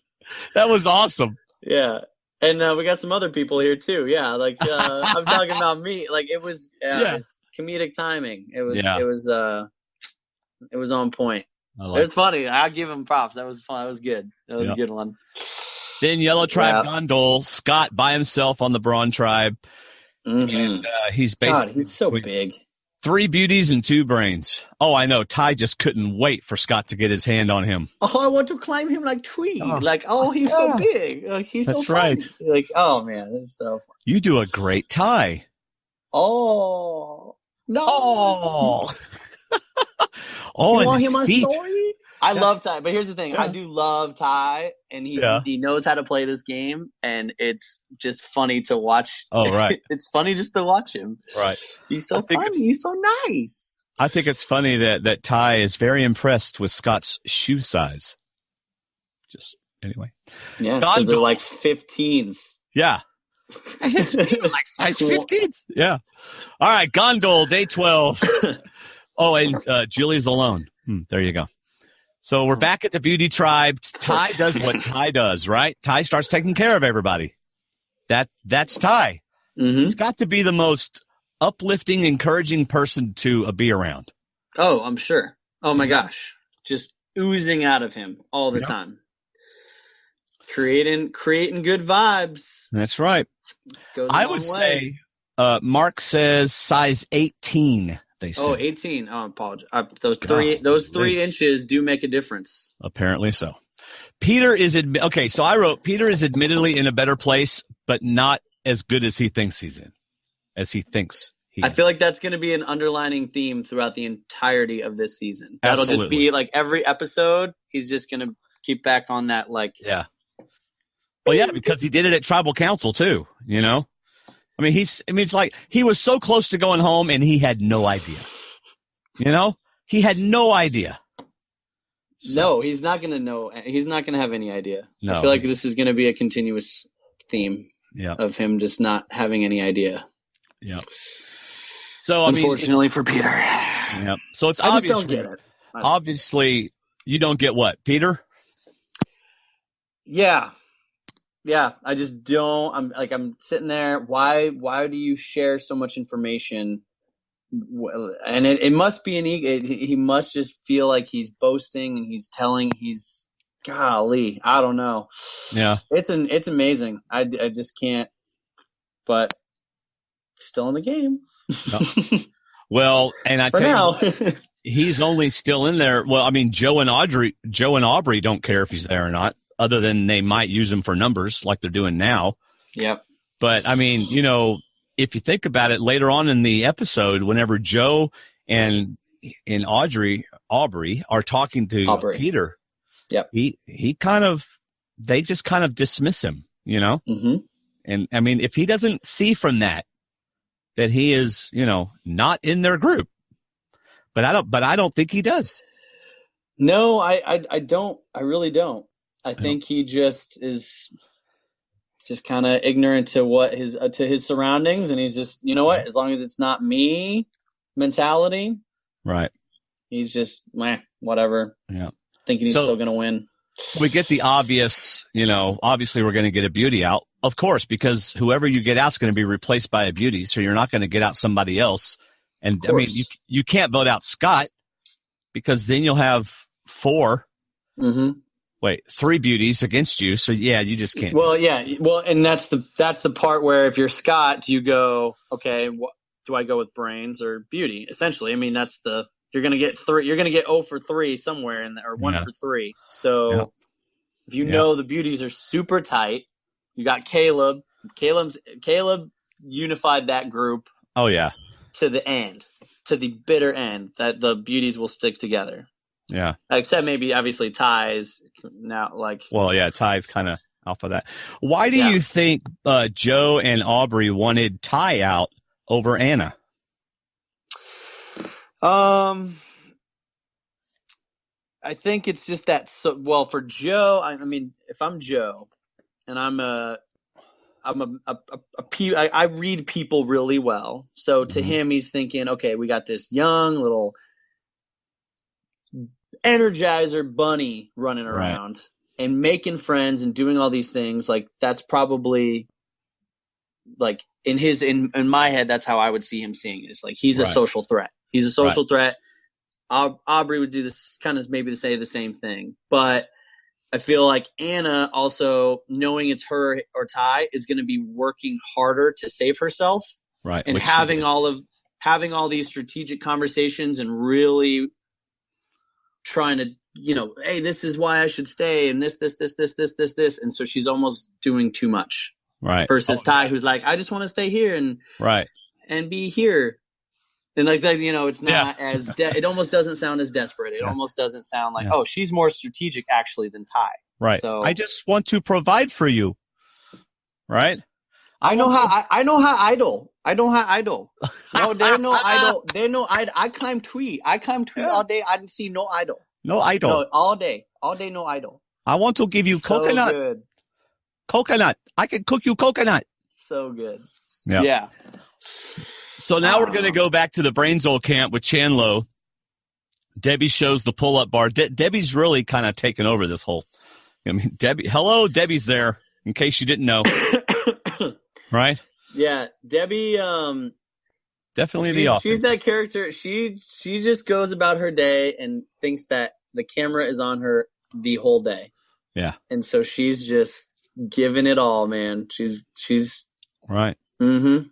S3: That was awesome.
S4: Yeah. And we got some other people here too. Yeah. Like I'm talking about me. Like it was it's comedic timing. It was on point. It was funny. I'll give him props. That was fun. That was good. That was a good one.
S3: Then Yellow Tribe Gondol, Scott by himself on the Brawn Tribe.
S4: Mm-hmm.
S3: And he's basically
S4: he's so big.
S3: 3 beauties and 2 brains. Oh, I know. Ty just couldn't wait for Scott to get his hand on him.
S4: Oh, I want to climb him like tree. He's so big. He's
S3: That's
S4: so funny.
S3: right.
S4: Like, oh man, it's so fun.
S3: You do a great Ty.
S4: Oh no.
S3: Oh.
S4: You want to hear my
S3: feet.
S4: story? I love Ty, but here's the thing. I do love Ty, and he knows how to play this game, and it's just funny to watch.
S3: Oh, right.
S4: It's funny just to watch him.
S3: Right.
S4: He's so funny. He's so nice.
S3: I think it's funny that Ty is very impressed with Scott's shoe size. Just, anyway.
S4: Yeah, because they're like 15s.
S3: Yeah. His feet are like size 15s. Yeah. All right, Gondol, day 12. And Julie's alone. There you go. So we're back at the beauty tribe. Ty does what Ty does, right? Ty starts taking care of everybody. That's Ty.
S4: Mm-hmm.
S3: He's got to be the most uplifting, encouraging person to be around.
S4: Oh, I'm sure. Oh my gosh. Just oozing out of him all the time. Creating good vibes.
S3: That's right. I would say Mark says size 18. They say.
S4: 18. Oh, I apologize. Those 3 inches do make a difference.
S3: Apparently so. Peter is okay. So I wrote Peter is admittedly in a better place, but not as good as he thinks he's in. As he thinks he.
S4: I feel like that's going to be an underlining theme throughout the entirety of this season. That'll just be like every episode. He's just going to keep back on that.
S3: Yeah. Well, yeah, because he did it at Tribal Council too. I mean, it's like he was so close to going home and he had no idea. He had no idea. So,
S4: no, he's not going to know. He's not going to have any idea.
S3: No.
S4: I feel like this is going to be a continuous theme of him just not having any idea.
S3: Yeah. So,
S4: unfortunately for Peter.
S3: Yeah. So it's
S4: I
S3: obvious.
S4: just don't get it.
S3: Obviously, you don't get what, Peter?
S4: Yeah. Yeah, I just don't. I'm sitting there. Why do you share so much information? And it must be an ego. He must just feel like he's boasting and he's golly. I don't know.
S3: Yeah,
S4: it's amazing. I just can't. But still in the game.
S3: No. Well, and I tell you, he's only still in there. Well, I mean, Joe and Aubrey don't care if he's there or not. Other than they might use them for numbers like they're doing now.
S4: Yep.
S3: But, I mean, if you think about it later on in the episode, whenever Joe and Aubrey are talking to Peter,
S4: yep.
S3: they just kind of dismiss him,
S4: Mm-hmm.
S3: And, I mean, if he doesn't see from that he is, not in their group. But I don't think he does.
S4: No, I don't. I really don't. I think he just is just kind of ignorant to his surroundings, and he's just, what? As long as it's not me mentality,
S3: right?
S4: He's just whatever.
S3: Yeah,
S4: thinking he's still going to win.
S3: We get the obvious, obviously we're going to get a beauty out, of course, because whoever you get out is going to be replaced by a beauty, so you're not going to get out somebody else. And I mean, you can't vote out Scott because then you'll have 4.
S4: Mm-hmm.
S3: Wait, 3 beauties against you, so you just can't.
S4: Well, and that's the part where if you're Scott, do you go, okay, do I go with brains or beauty? Essentially, I mean you're gonna get 3. You're gonna get 0 for 3 somewhere in there, or 1 for 3. So if you know the beauties are super tight, you got Caleb. Caleb unified that group.
S3: Oh yeah,
S4: to the end, to the bitter end, that the beauties will stick together.
S3: Yeah.
S4: Except maybe obviously Ty's now
S3: Well, yeah, Ty's kind of off of that. Why do you think Joe and Aubrey wanted Ty out over Anna?
S4: I think it's just that. So, well, for Joe, I mean, if I'm Joe and I'm I read people really well. So to him, he's thinking, okay, we got this young little Energizer bunny running around and making friends and doing all these things. Like that's probably like in my head, that's how I would see him seeing it. It's like he's a social threat. He's a social threat. Aubrey would do this kind of maybe to say the same thing, but I feel like Anna also knowing it's her or Ty is going to be working harder to save herself, and having all these strategic conversations and really trying to, hey, this is why I should stay, and this, and so she's almost doing too much, versus Ty, who's like, I just want to stay here and be here. And it's not as it almost doesn't sound as desperate. It almost doesn't sound like, oh, she's more strategic actually than Ty.
S3: Right.
S4: So
S3: I just want to provide for you. Right.
S4: I know how idle. No, there's no idle. There's no idle. I climb tree all day. I didn't see no idle.
S3: No idle.
S4: No, all day, no idle.
S3: I want to give you coconut.
S4: Good.
S3: Coconut. I can cook you coconut.
S4: So good.
S3: Yeah. So now we're going to go back to the Brainsoul camp with Chandlo. Debbie shows the pull-up bar. Debbie's really kind of taken over this whole. I mean, Debbie's there. In case you didn't know, right?
S4: Yeah, Debbie.
S3: Definitely the office.
S4: She's that character. She just goes about her day and thinks that the camera is on her the whole day.
S3: Yeah,
S4: and so she's just giving it all, man. She's
S3: right.
S4: Mm-hmm.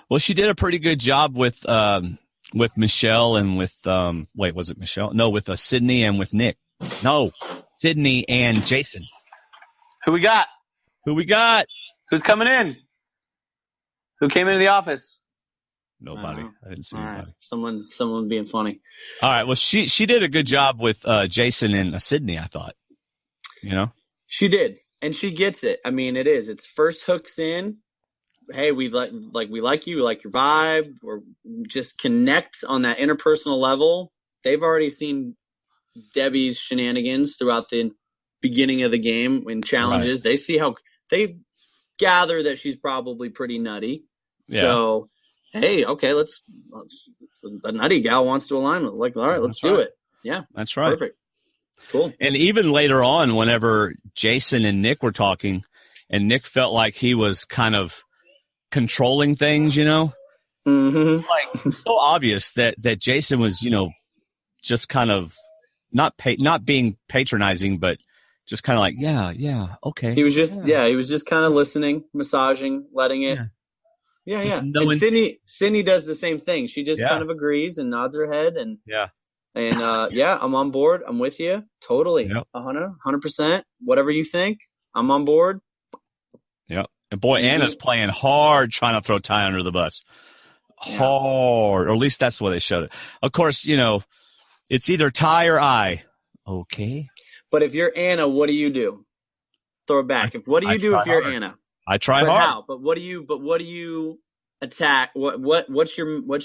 S3: Well, she did a pretty good job with Michelle and with was it Michelle? No, with Sydney and with Nick. No, Sydney and Jason.
S4: Who we got?
S3: Who's
S4: coming in? Who came into the office?
S3: Nobody. I didn't see anybody.
S4: Right. Someone being funny.
S3: All right. Well, she did a good job with Jason and Sydney, I thought. She
S4: did, and she gets it. I mean, it's first hooks in. Hey, we like you, we like your vibe, or just connect on that interpersonal level. They've already seen Debbie's shenanigans throughout the beginning of the game in challenges. They see how they gather that she's probably pretty nutty. Yeah. So, hey, okay, let's the nutty gal wants to align with. Like, all right, let's do it. Yeah,
S3: that's right.
S4: Perfect. Cool.
S3: And even later on, whenever Jason and Nick were talking, and Nick felt like he was kind of controlling things,
S4: Mm-hmm.
S3: like so obvious that Jason was, just kind of not being patronizing, but just kind of like, yeah, okay.
S4: He was just, he was just kind of listening, massaging, letting it. Yeah. And Sydney does the same thing. She just kind of agrees and nods her head and I'm on board. I'm with you. Totally. 100%. Whatever you think, I'm on board.
S3: Yep. And boy, Anna's playing hard trying to throw Ty under the bus. Hard. Or at least that's the way they showed it. Of course, it's either Ty or I. Okay.
S4: But if you're Anna, what do you do? Throw it back. What do you do if you're Anna?
S3: I try hard.
S4: How? But what do you attack? What's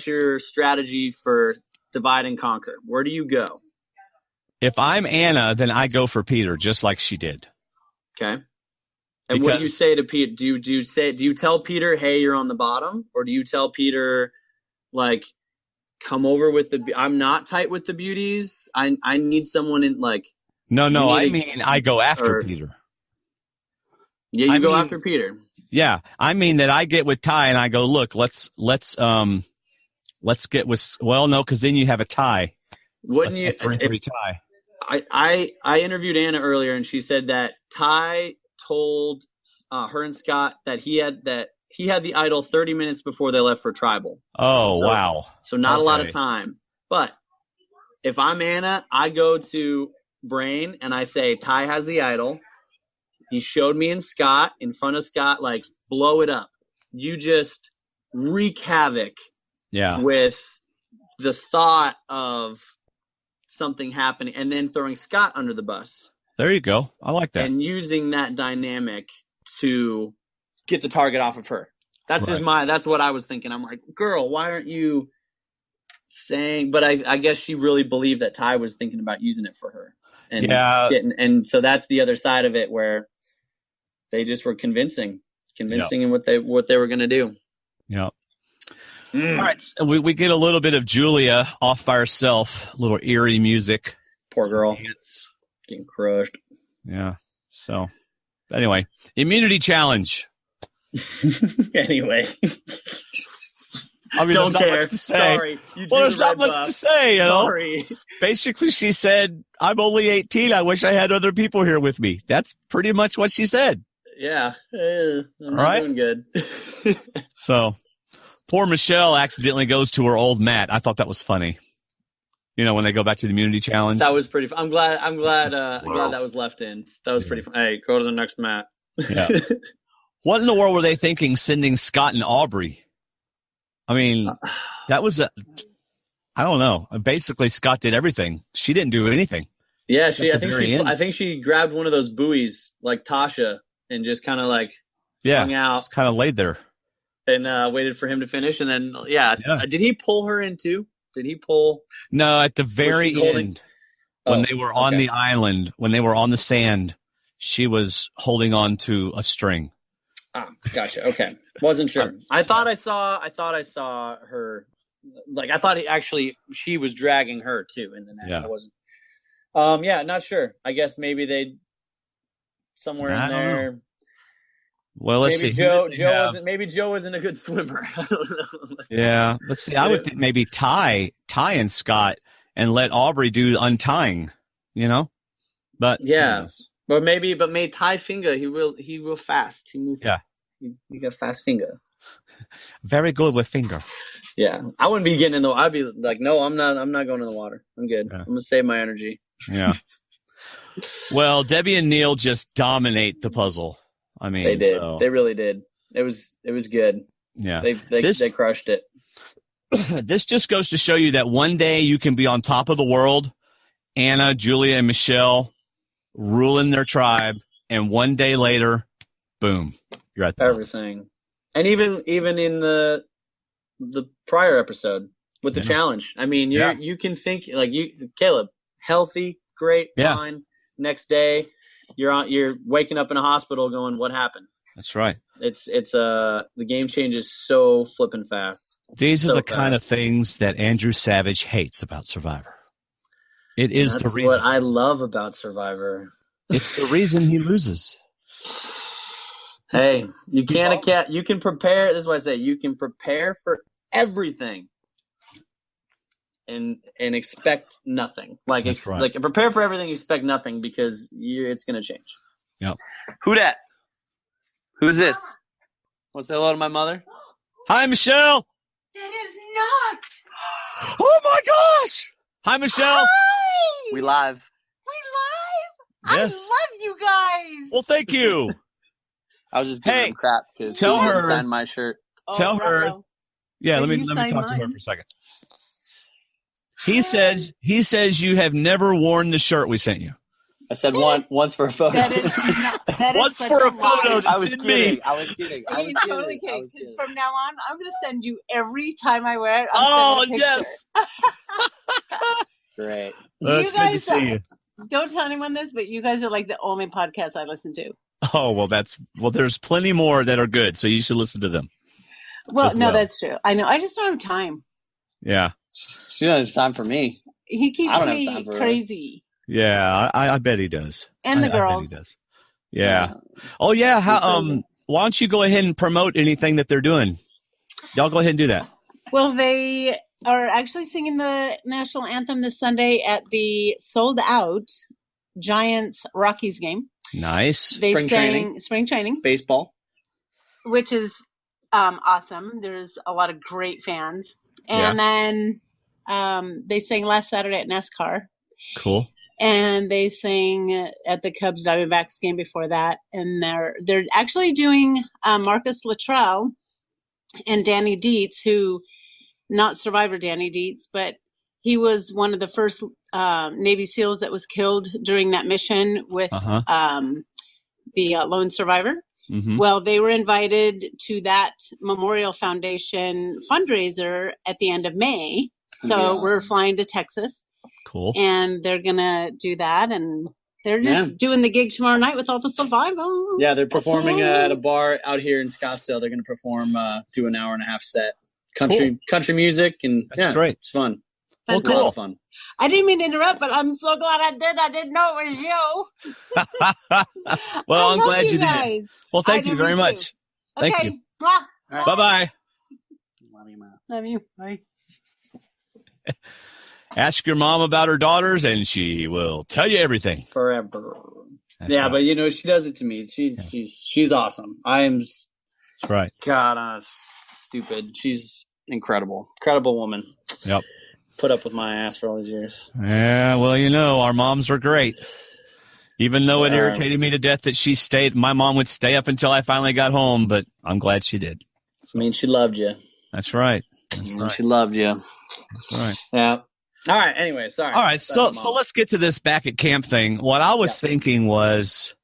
S4: your strategy for divide and conquer? Where do you go?
S3: If I'm Anna, then I go for Peter, just like she did.
S4: Okay. And what do you say to Peter? Do you tell Peter, hey, you're on the bottom? Or do you tell Peter, like, come over with I'm not tight with the beauties. I need someone in, like.
S3: No, I go after Peter.
S4: Yeah, you go after Peter.
S3: Yeah. I mean that I get with Ty and I go, look, let's get with, well, no, because then you have a tie.
S4: Wouldn't you?
S3: 3-3 tie.
S4: I interviewed Anna earlier and she said that Ty told her and Scott that he had the idol 30 minutes before they left for tribal.
S3: Oh, wow.
S4: So not a lot of time. But if I'm Anna, I go to Brawn and I say, Ty has the idol. He showed me in front of Scott, like, blow it up. You just wreak havoc with the thought of something happening and then throwing Scott under the bus.
S3: There you go. I like that.
S4: And using that dynamic to get the target off of her. That's that's what I was thinking. I'm like, girl, why aren't you saying, but I guess she really believed that Ty was thinking about using it for her. And and so that's the other side of it where they just were convincing convincing in what they were going to do.
S3: Yeah. All right, so we get a little bit of Julia off by herself, a little eerie music.
S4: Poor girl. Getting crushed.
S3: Yeah. So, anyway, immunity challenge.
S4: Anyway.
S3: I mean,
S4: don't
S3: there's
S4: care.
S3: Not much to say.
S4: Sorry.
S3: There's not much to say, you know.
S4: Sorry.
S3: Basically, she said, I'm only 18. I wish I had other people here with me. That's pretty much what she said.
S4: Yeah. I'm not doing good.
S3: So, poor Michelle accidentally goes to her old mat. I thought that was funny. You know, when they go back to the immunity challenge.
S4: That was pretty fun. I'm glad that was left in. That was pretty fun. Hey, go to the next mat.
S3: Yeah. What in the world were they thinking sending Scott and Aubrey? I mean, that was I don't know. Basically, Scott did everything. She didn't do anything.
S4: Yeah, I think she grabbed one of those buoys like Tasha and just kind of like hung out.
S3: Just kind of laid there.
S4: And waited for him to finish. And then, did he pull her in too? Did he pull?
S3: No, at the very end, when they were on the island, when they were on the sand, she was holding on to a string.
S4: Ah, gotcha. Okay. Wasn't sure. I thought I saw her. Like, I thought she was dragging her too in the net.
S3: Yeah.
S4: I wasn't. Not sure. I guess maybe they somewhere in there.
S3: Know. Well, let's see.
S4: Maybe Joe wasn't a good swimmer. I don't know.
S3: Yeah. Let's see. I would think maybe tie and Scott and let Aubrey do untying, you know? But
S4: yeah. But may tie finger. He will fast. He moves.
S3: Yeah.
S4: He got fast finger.
S3: Very good with finger.
S4: Yeah. I wouldn't be getting in the I'd be like, no, I'm not going in the water. I'm good. Yeah. I'm gonna save my energy.
S3: Yeah. Well, Debbie and Neil just dominate the puzzle. I mean,
S4: they did. So. They really did. It was good.
S3: Yeah.
S4: They crushed it.
S3: This just goes to show you that one day you can be on top of the world, Anna, Julia, and Michelle ruling their tribe, and one day later, boom, you're at the
S4: everything. Top. And even in the prior episode with the challenge, I mean, you can think like Caleb, healthy, great, fine. Next day, you're waking up in a hospital going, what happened?
S3: That's right.
S4: It's the game changes so flipping fast.
S3: These are the kind of things that Andrew Savage hates about Survivor. It is the reason.
S4: What I love about Survivor.
S3: It's the reason he loses.
S4: Hey, you can prepare. This is why I say you can prepare for everything and expect nothing. Like prepare for everything, expect nothing, because it's going to change.
S3: Yep.
S4: Who dat? Who's this? Want to say hello to my mother?
S3: Hi, Michelle.
S5: That is not.
S3: Oh my gosh. Hi, Michelle.
S5: Hi.
S4: We live.
S3: Yes.
S5: I love you guys.
S3: Well, thank you.
S4: I was just giving him crap because
S3: tell her
S4: signed my shirt.
S3: Tell her. Yeah, let me talk to her for a second. He says you have never worn the shirt we sent you.
S4: I said once for a photo.
S5: That is
S3: once for a photo to send me.
S4: I was kidding.
S5: He's totally kidding. Because from now on, I'm going to send you every time I wear it.
S3: Oh, yes.
S4: Great.
S3: Well, it's good to see you.
S5: Don't tell anyone this, but you guys are like the only podcast I listen to.
S3: Oh, well, there's plenty more that are good, so you should listen to them.
S5: Well, no, that's true. I know. I just don't have time.
S3: Yeah.
S4: She doesn't have time for me.
S5: He keeps me crazy.
S3: Yeah, I bet he does.
S5: And the girls.
S3: I bet he does. Yeah. Oh, yeah. Why don't you go ahead and promote anything that they're doing? Y'all go ahead and do that.
S5: Well, they are actually singing the national anthem this Sunday at the sold-out Giants-Rockies game.
S3: Nice.
S5: They spring training.
S4: Baseball.
S5: Which is awesome. There's a lot of great fans. And then they sang last Saturday at NASCAR.
S3: Cool.
S5: And they sang at the Cubs Diamondbacks game before that. And they're actually doing Marcus Luttrell and Danny Dietz, who, not Survivor Danny Dietz, but he was one of the first Navy SEALs that was killed during that mission with the lone survivor.
S3: Mm-hmm.
S5: Well, they were invited to that Memorial Foundation fundraiser at the end of May. So we're flying to Texas.
S3: Cool.
S5: And they're going to do that. And They're just doing the gig tomorrow night with all the survivors.
S4: Yeah, they're performing at a bar out here in Scottsdale. They're going to perform, do an hour and a half set. Country music, and
S3: that's great.
S4: It's fun.
S3: Well, cool.
S4: A lot of fun.
S5: I didn't mean to interrupt, but I'm so glad I did. I didn't know it was you.
S3: Well, I'm glad you
S5: guys.
S3: did. Well, thank you very much.
S5: Okay.
S3: Thank you.
S5: Right.
S3: Bye-bye.
S5: Love you. Bye.
S3: Ask your mom about her daughters, and she will tell you everything.
S4: Forever.
S3: That's right.
S4: But she does it to me. She's awesome.
S3: That's right.
S4: God, stupid. She's incredible woman.
S3: Yep.
S4: Put up with my ass for all these years.
S3: Yeah, well, our moms were great. Even though it irritated me to death that my mom would stay up until I finally got home, but I'm glad she did.
S4: I mean, she loved you.
S3: That's right.
S4: She loved you.
S3: That's right.
S4: Yeah. All right. Anyway, sorry.
S3: All right. So let's get to this back at camp thing. What I was thinking was,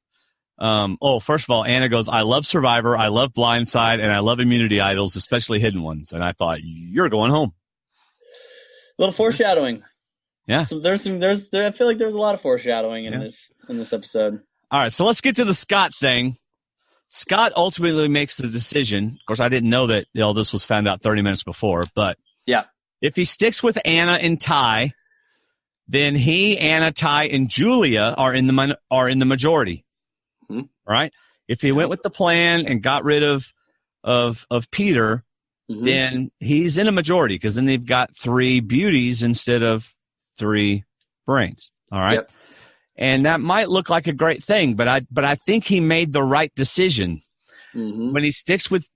S3: first of all, Anna goes, I love Survivor, I love Blindside, and I love Immunity Idols, especially hidden ones. And I thought, you're going home.
S4: A little foreshadowing.
S3: Yeah.
S4: So I feel like there was a lot of foreshadowing in this episode.
S3: All right. So let's get to the Scott thing. Scott ultimately makes the decision. Of course, I didn't know that this was found out 30 minutes before, but
S4: yeah.
S3: If he sticks with Anna and Ty, then he, Anna, Ty, and Julia are in the majority.
S4: Mm-hmm.
S3: Right? If he went with the plan and got rid of Peter,
S4: mm-hmm.
S3: then he's in a majority because then they've got 3 beauties instead of 3 brains. All right.
S4: Yep.
S3: And that might look like a great thing, but I think he made the right decision.
S4: Mm-hmm.
S3: When he sticks with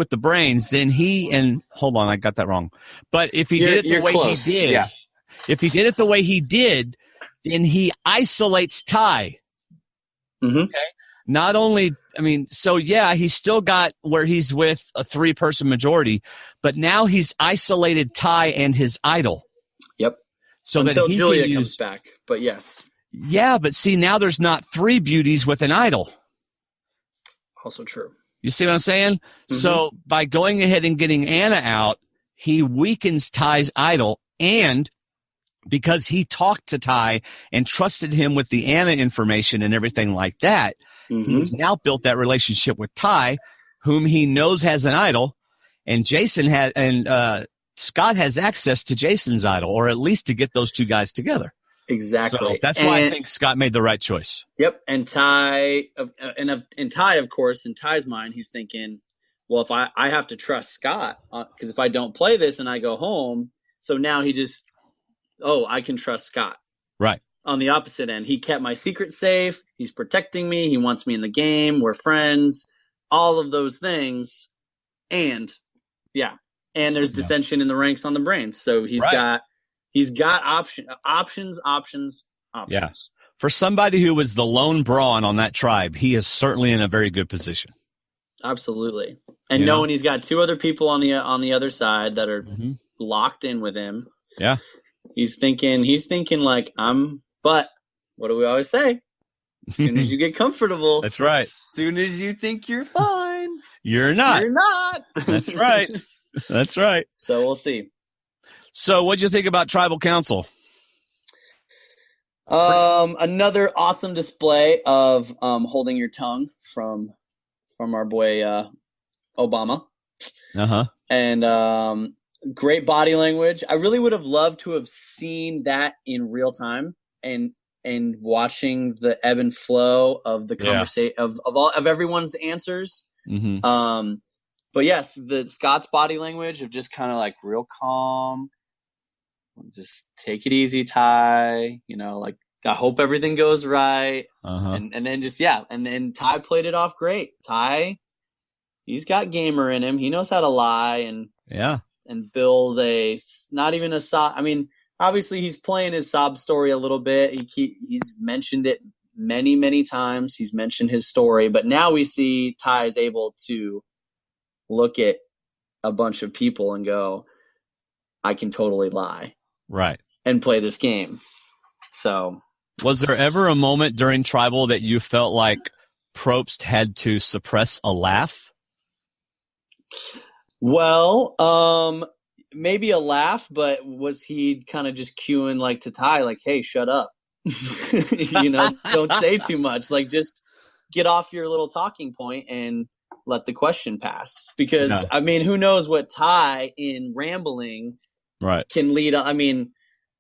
S3: the brains, then hold on, I got that wrong. But if he did it the way
S4: close.
S3: He did, if he did it the way he did, then he isolates Ty.
S4: Mm-hmm.
S3: Okay. Not only, he's still got where he's with a 3-person majority, but now he's isolated Ty and his idol.
S4: Yep.
S3: So
S4: until
S3: that
S4: Julia comes back, but yes.
S3: Yeah, but see, now there's not 3 beauties with an idol.
S4: Also true.
S3: You see what I'm saying?
S4: Mm-hmm.
S3: So by going ahead and getting Anna out, he weakens Ty's idol, and because he talked to Ty and trusted him with the Anna information and everything like that,
S4: mm-hmm.
S3: he's now built that relationship with Ty, whom he knows has an idol, and Scott has access to Jason's idol, or at least to get those 2 guys together.
S4: Exactly.
S3: So that's why I think Scott made the right choice.
S4: Yep. And Ty, of course, in Ty's mind, he's thinking, well, if I have to trust Scott, because if I don't play this and I go home, so now I can trust Scott.
S3: Right.
S4: On the opposite end, he kept my secret safe. He's protecting me. He wants me in the game. We're friends. All of those things. And there's dissension in the ranks on the brains. So he's got options.
S3: Yeah. For somebody who was the lone Brawn on that tribe, he is certainly in a very good position.
S4: Absolutely. And knowing he's got 2 other people on the other side that are mm-hmm. locked in with him.
S3: Yeah.
S4: He's thinking like, but what do we always say? As soon as you get comfortable.
S3: That's right.
S4: As soon as you think you're fine.
S3: You're not. That's right. That's right.
S4: So we'll see.
S3: So what'd you think about Tribal Council?
S4: Another awesome display of holding your tongue from our boy Obama.
S3: Uh-huh.
S4: And great body language. I really would have loved to have seen that in real time and watching the ebb and flow of the conversation of everyone's answers.
S3: Mm-hmm.
S4: But yes, the Scott's body language of just kind of like real calm. Just take it easy, Ty. Like I hope everything goes right.
S3: Uh-huh.
S4: And then and then Ty played it off great. Ty, he's got gamer in him. He knows how to lie and build not even a sob. I mean, obviously he's playing his sob story a little bit. He's mentioned it many, many times. He's mentioned his story, but now we see Ty is able to look at a bunch of people and go, I can totally lie.
S3: Right.
S4: And play this game. So.
S3: Was there ever a moment during Tribal that you felt like Probst had to suppress a laugh?
S4: Well, maybe a laugh, but was he kind of just cueing like to Ty, like, hey, shut up. Don't say too much. Like, just get off your little talking point and let the question pass. Because, who knows what Ty in rambling can lead.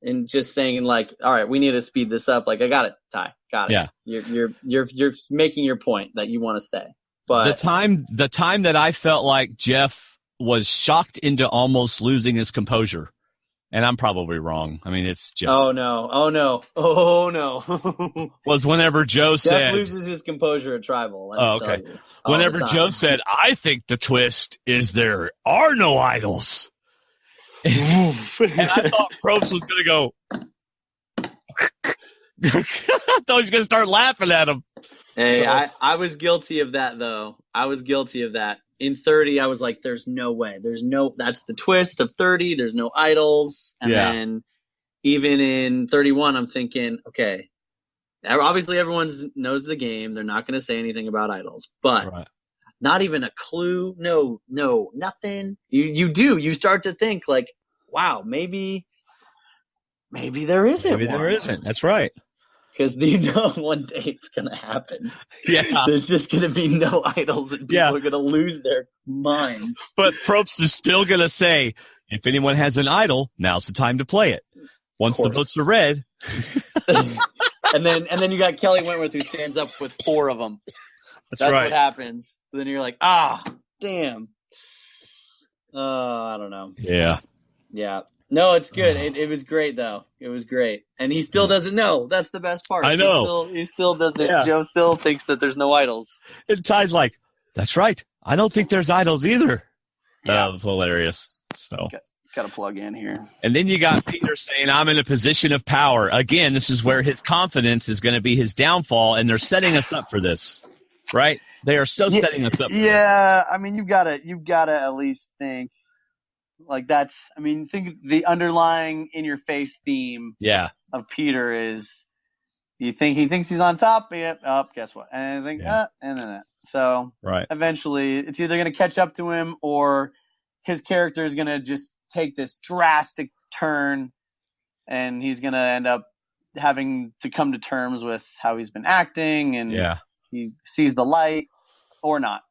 S4: And just saying like, all right, we need to speed this up. Like, I got it, Ty. Got it.
S3: Yeah.
S4: You're making your point that you want to stay. But
S3: the time that I felt like Jeff was shocked into almost losing his composure, and I'm probably wrong. I mean, it's Jeff.
S4: Oh no.
S3: Was whenever Joe said
S4: Jeff loses his composure at Tribal.
S3: Okay. Whenever Joe said, I think the twist is there are no idols. And I thought Probst was going to go. I thought he was going to start laughing at him.
S4: Hey, so. I was guilty of that, though. I was guilty of that. In 30, I was like, there's no way. That's the twist of 30. There's no idols. And then even in 31, I'm thinking, okay, obviously everyone knows the game. They're not going to say anything about idols. But not even a clue. No, nothing. You start to think like, wow, maybe there isn't
S3: Maybe
S4: one.
S3: there isn't. That's right.
S4: Because one day it's going to happen.
S3: Yeah.
S4: There's just going to be no idols and people are going to lose their minds.
S3: But Probst is still going to say, if anyone has an idol, now's the time to play it. Once the votes are read.
S4: and then you got Kelly Wentworth who stands up with 4 of them. That's right. What happens. Then you're like, damn. I don't know.
S3: Yeah.
S4: Yeah. No, it's good. It was great, though. It was great. And he still doesn't know. That's the best part.
S3: I know.
S4: He still doesn't. Yeah. Joe still thinks that there's no idols.
S3: And Ty's like, that's right. I don't think there's idols either. Yeah. That was hilarious. So
S4: got to plug in here.
S3: And then you got Peter saying, I'm in a position of power. Again, this is where his confidence is going to be his downfall, and they're setting us up for this, right? They are setting us up for this.
S4: I mean, you've got to at least think. Like think the underlying in your face theme of Peter is he thinks he's on top, guess what? And I think and so eventually it's either gonna catch up to him or his character is gonna just take this drastic turn and he's gonna end up having to come to terms with how he's been acting and he sees the light or not.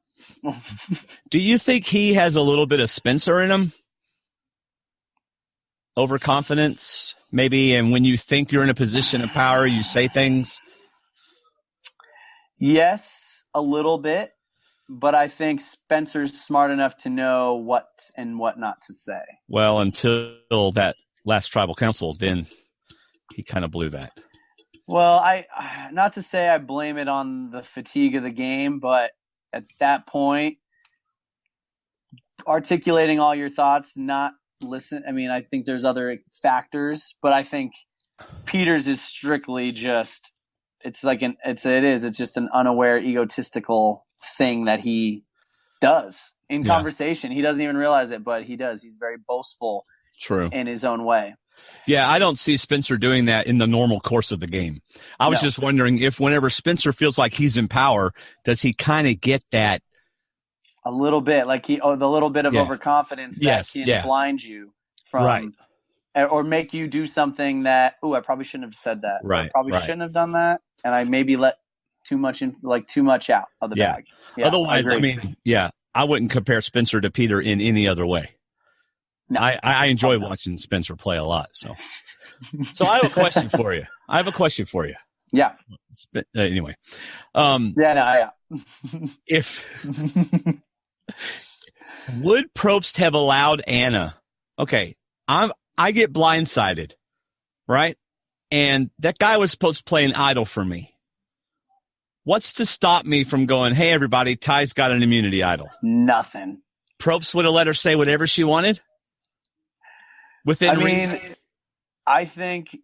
S3: Do you think he has a little bit of Spencer in him? Overconfidence, maybe, and when you think you're in a position of power, you say things?
S4: Yes, a little bit, but I think Spencer's smart enough to know what and what not to say.
S3: Well, until that last tribal council, then he kind of blew that.
S4: Well, not to say I blame it on the fatigue of the game, but at that point, articulating all your thoughts, not listen. I mean, I think there's other factors, but I think Peter's is strictly just it's just an unaware, egotistical thing that he does in conversation. He doesn't even realize it, but he does. He's very boastful in his own way.
S3: Yeah, I don't see Spencer doing that in the normal course of the game. I was just wondering if whenever Spencer feels like he's in power, does he kind of get that
S4: a little bit, like the little bit of overconfidence that can blind you from, or make you do something that, I probably shouldn't have said that.
S3: Right.
S4: I probably shouldn't have done that, and I maybe let too much out of the bag. Yeah,
S3: otherwise, I wouldn't compare Spencer to Peter in any other way. No. I enjoy watching Spencer play a lot. So I have a question for you.
S4: Yeah.
S3: Anyway. If would Probst have allowed Anna? Okay, I get blindsided, right? And that guy was supposed to play an idol for me. What's to stop me from going, hey, everybody, Ty's got an immunity idol?
S4: Nothing.
S3: Probst would have let her say whatever she wanted? Within reason?
S4: I think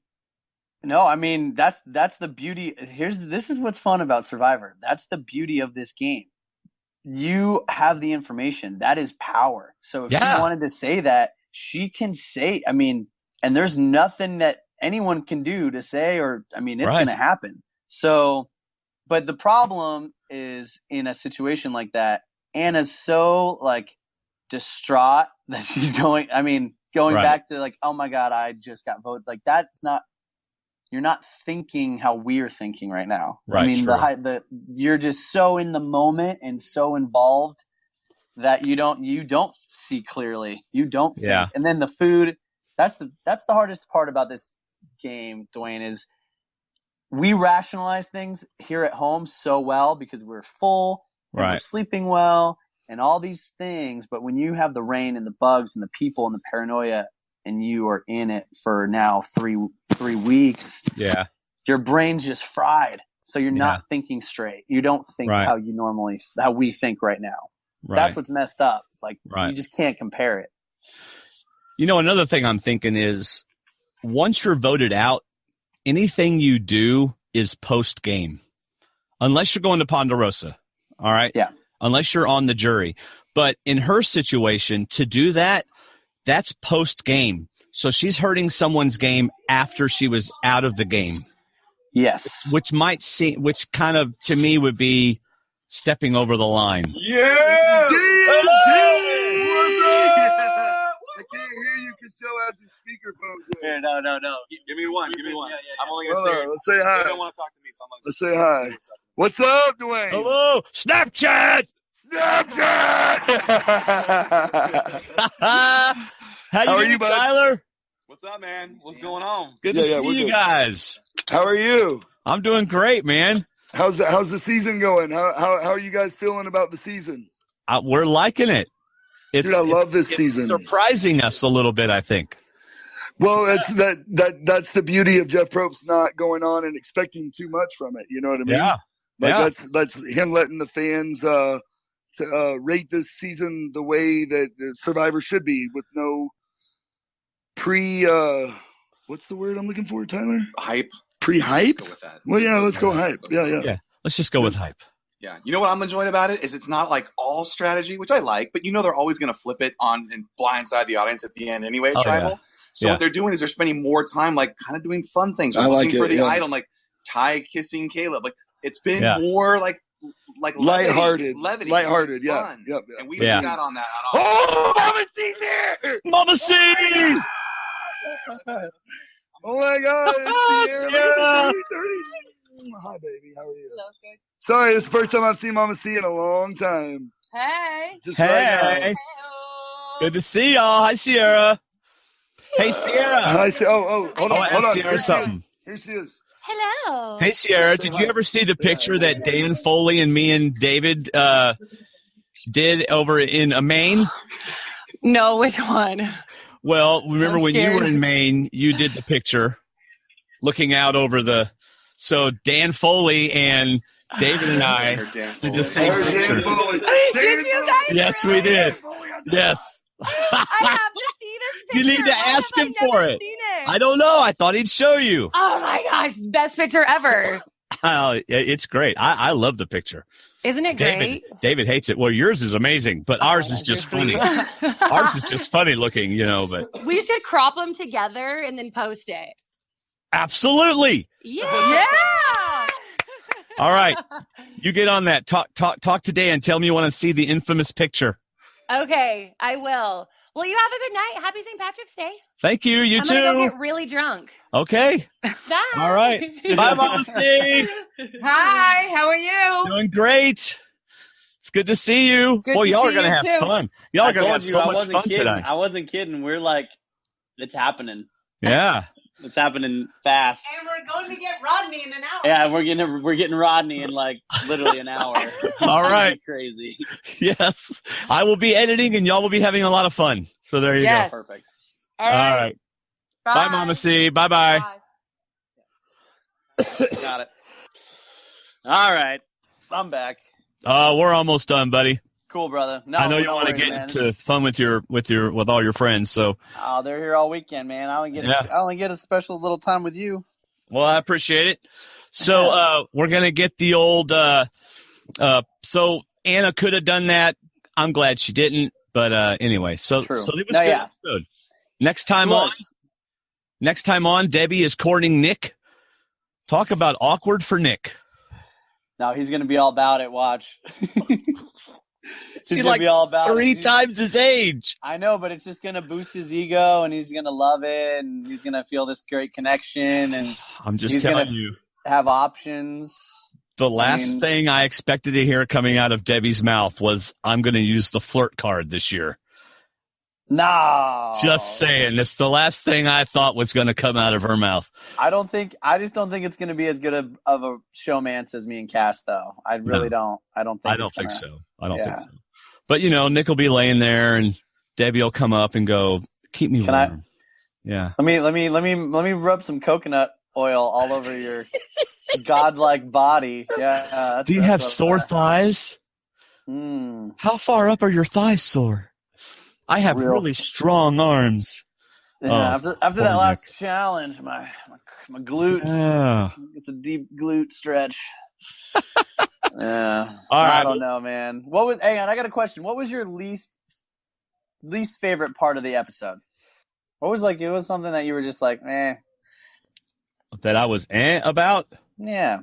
S4: no. I mean, that's the beauty. This is what's fun about Survivor. That's the beauty of this game. You have the information. That is power. So if she wanted to say that, she can say. I mean, and there's nothing that anyone can do to say, or I mean, it's going to happen. So, but the problem is in a situation like that, Anna's so distraught that she's going. I mean, going back to like, oh my God, I just got voted. Like you're not thinking how we're thinking right now.
S3: Right,
S4: I mean, you're just so in the moment and so involved that you don't see clearly. You don't think.
S3: Yeah.
S4: And then the food, that's the hardest part about this game, Dwaine, is we rationalize things here at home so well because we're full and we're sleeping well and all these things. But when you have the rain and the bugs and the people and the paranoia and you are in it for now 3 weeks, your brain's just fried. So you're not thinking straight. You don't think how we think right now. Right. That's what's messed up. Like you just can't compare it.
S3: You know, another thing I'm thinking is once you're voted out, anything you do is post game, unless you're going to Ponderosa. All right.
S4: Yeah.
S3: Unless you're on the jury. But in her situation, to do that, that's post game. So she's hurting someone's game after she was out of the game.
S4: Yes.
S3: Which kind of to me would be stepping over the line.
S6: Yeah. I can't hear you because Joe has his speakerphones in.
S4: Here, no.
S6: Give me one.
S4: Yeah.
S6: I'm only going to say let's say hi.
S4: They don't want to talk to me, so I'm going to
S6: let's say hi. What's up, Dwaine?
S3: Hello. Snapchat. How are you, Tyler?
S7: What's up, man? What's going on?
S3: Good to see you guys.
S6: How are you?
S3: I'm doing great, man.
S6: How's the season going? How are you guys feeling about the season?
S3: We're liking it.
S6: Dude, I love this season.
S3: Surprising us a little bit, I think.
S6: Well, that's the beauty of Jeff Probst not going on and expecting too much from it. You know what I mean?
S3: Yeah.
S6: That's him letting the fans rate this season the way that Survivor should be, with no what's the word I'm looking for, Tyler?
S7: Hype.
S6: Pre-hype?
S7: Let's go with that.
S6: Well, yeah, let's go hype. Yeah.
S3: Let's just go with hype.
S7: Yeah. You know what I'm enjoying about it is it's not like all strategy, which I like, but they're always going to flip it on and blindside the audience at the end anyway, Tribal. Yeah. So what they're doing is they're spending more time like kind of doing fun things. Or looking for the item, like Ty kissing Caleb. Like it's been more like
S6: lighthearted,
S7: fun.
S6: Yep.
S7: And we missed out on that.
S6: Oh, Mama C's here!
S3: Mama C!
S6: Oh my God!
S3: Sierra!
S6: Hi, baby. How are you?
S8: Hello, good.
S6: Sorry, it's the first time I've seen Mama C in a long time.
S8: Hey.
S6: Just right now.
S3: Hey. Good to see y'all. Hi, Sierra. Hey, Sierra.
S6: Hi, hold on.
S3: Sierra something.
S6: Here she is.
S8: Hello.
S3: Hey, Sierra. Did you ever see the picture that Dan Foley and me and David did over in Maine?
S8: No, which one?
S3: Well, remember when you were in Maine, you did the picture looking out over so Dan Foley and David and I did the same picture.
S8: Did you guys?
S3: Yes, we did. Yes.
S8: I have to see this picture.
S3: You need to ask him for it. I don't know. I thought he'd show you.
S8: Oh my gosh, best picture ever.
S3: It's great. I love the picture.
S8: Isn't it great?
S3: David hates it. Well, yours is amazing, but ours is just funny. Ours is just funny looking, but
S8: we should crop them together and then post it.
S3: Absolutely.
S8: Yeah.
S3: All right. You get on that. Talk today and tell me you want to see the infamous picture.
S8: Okay, I will. Well, you have a good night. Happy St. Patrick's Day.
S3: Thank you. You too.
S8: I'm going to go get really drunk.
S3: Okay.
S8: Bye.
S3: All right. Bye, Mama C.
S8: Hi. How are you?
S3: Doing great. It's good to see you. Well, y'all are going to have fun. Y'all are going to have so much fun tonight.
S4: I wasn't kidding. We're like, it's happening.
S3: Yeah.
S4: It's happening fast.
S5: And we're going to get Rodney in an hour.
S4: Yeah, we're getting Rodney in like literally an hour.
S3: All right.
S4: Crazy.
S3: Yes. I will be editing and y'all will be having a lot of fun. So there you go.
S4: Perfect.
S8: All right.
S3: Bye, Mama C. Bye-bye.
S4: Got it. All right. I'm back.
S3: We're almost done, buddy.
S4: Cool, brother. No,
S3: I know you want to get into fun with all your friends, so.
S4: Oh, they're here all weekend, man. I only get a special little time with you.
S3: Well, I appreciate it. So, we're gonna get the old. So Anna could have done that. I'm glad she didn't. But anyway, so it was good. Yeah. Next time on, Debbie is courting Nick. Talk about awkward for Nick.
S4: No, he's gonna be all about it. Watch.
S3: She's like be all about 3 times his age.
S4: I know, but it's just going to boost his ego, and he's going to love it, and he's going to feel this great connection, and
S3: I'm just telling you.
S4: Have options.
S3: The last thing I expected to hear coming out of Debbie's mouth was, I'm going to use the flirt card this year.
S4: No.
S3: Just saying. It's the last thing I thought was going to come out of her mouth.
S4: I just don't think it's going to be as good of a showmance as me and Cass, though. I really don't. I don't think
S3: so. But, Nick will be laying there, and Debbie will come up and go, keep me warm. Yeah.
S4: Let me rub some coconut oil all over your godlike body. Yeah.
S3: Do you have sore thighs? How far up are your thighs sore? I have really strong arms.
S4: Yeah, after that last challenge, my glutes. It's a deep glute stretch. Yeah. I don't know, man. Hang on, I got a question. What was your least favorite part of the episode? What was it was something that you were just like, eh.
S3: That I was about?
S4: Yeah.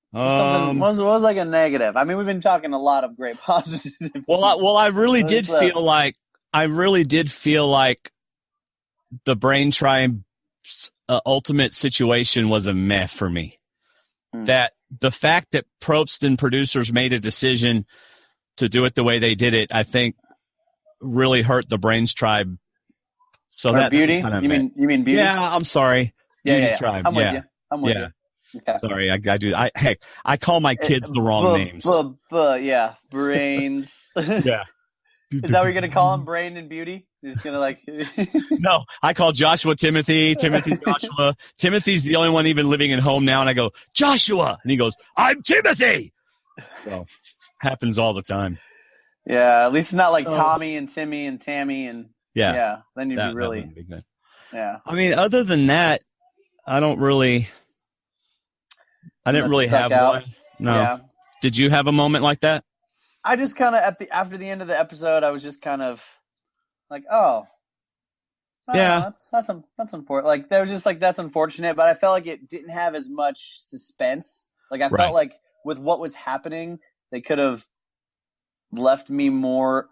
S4: What was like a negative? I mean, we've been talking a lot of great positives.
S3: Well, I really did feel like the Brain Tribe's ultimate situation was a meh for me. That the fact that Probst and producers made a decision to do it the way they did it, I think, really hurt the Brains Tribe. So that
S4: Beauty? You mean Beauty?
S3: Yeah, I'm sorry.
S4: Yeah.
S3: Tribe.
S4: I'm with you. Okay.
S3: Sorry, I call my kids the wrong names.
S4: Yeah, Brains.
S3: Yeah.
S4: Is that what you're going to call him, Brain and Beauty? You're just going to
S3: No, I call Joshua Timothy Joshua. Timothy's the only one even living at home now, and I go, Joshua! And he goes, I'm Timothy! So, happens all the time.
S4: Yeah, at least it's not like Tommy and Timmy and Tammy and...
S3: Yeah.
S4: Then you'd be really...
S3: Be good.
S4: Yeah.
S3: I mean, other than that, I didn't really have one. No. Yeah. Did you have a moment like that?
S4: I just kind of after the end of the episode, I was just kind of like, oh yeah, that's unfortunate. Like there was just like that's unfortunate, but I felt like it didn't have as much suspense. Like I felt like with what was happening, they could have left me more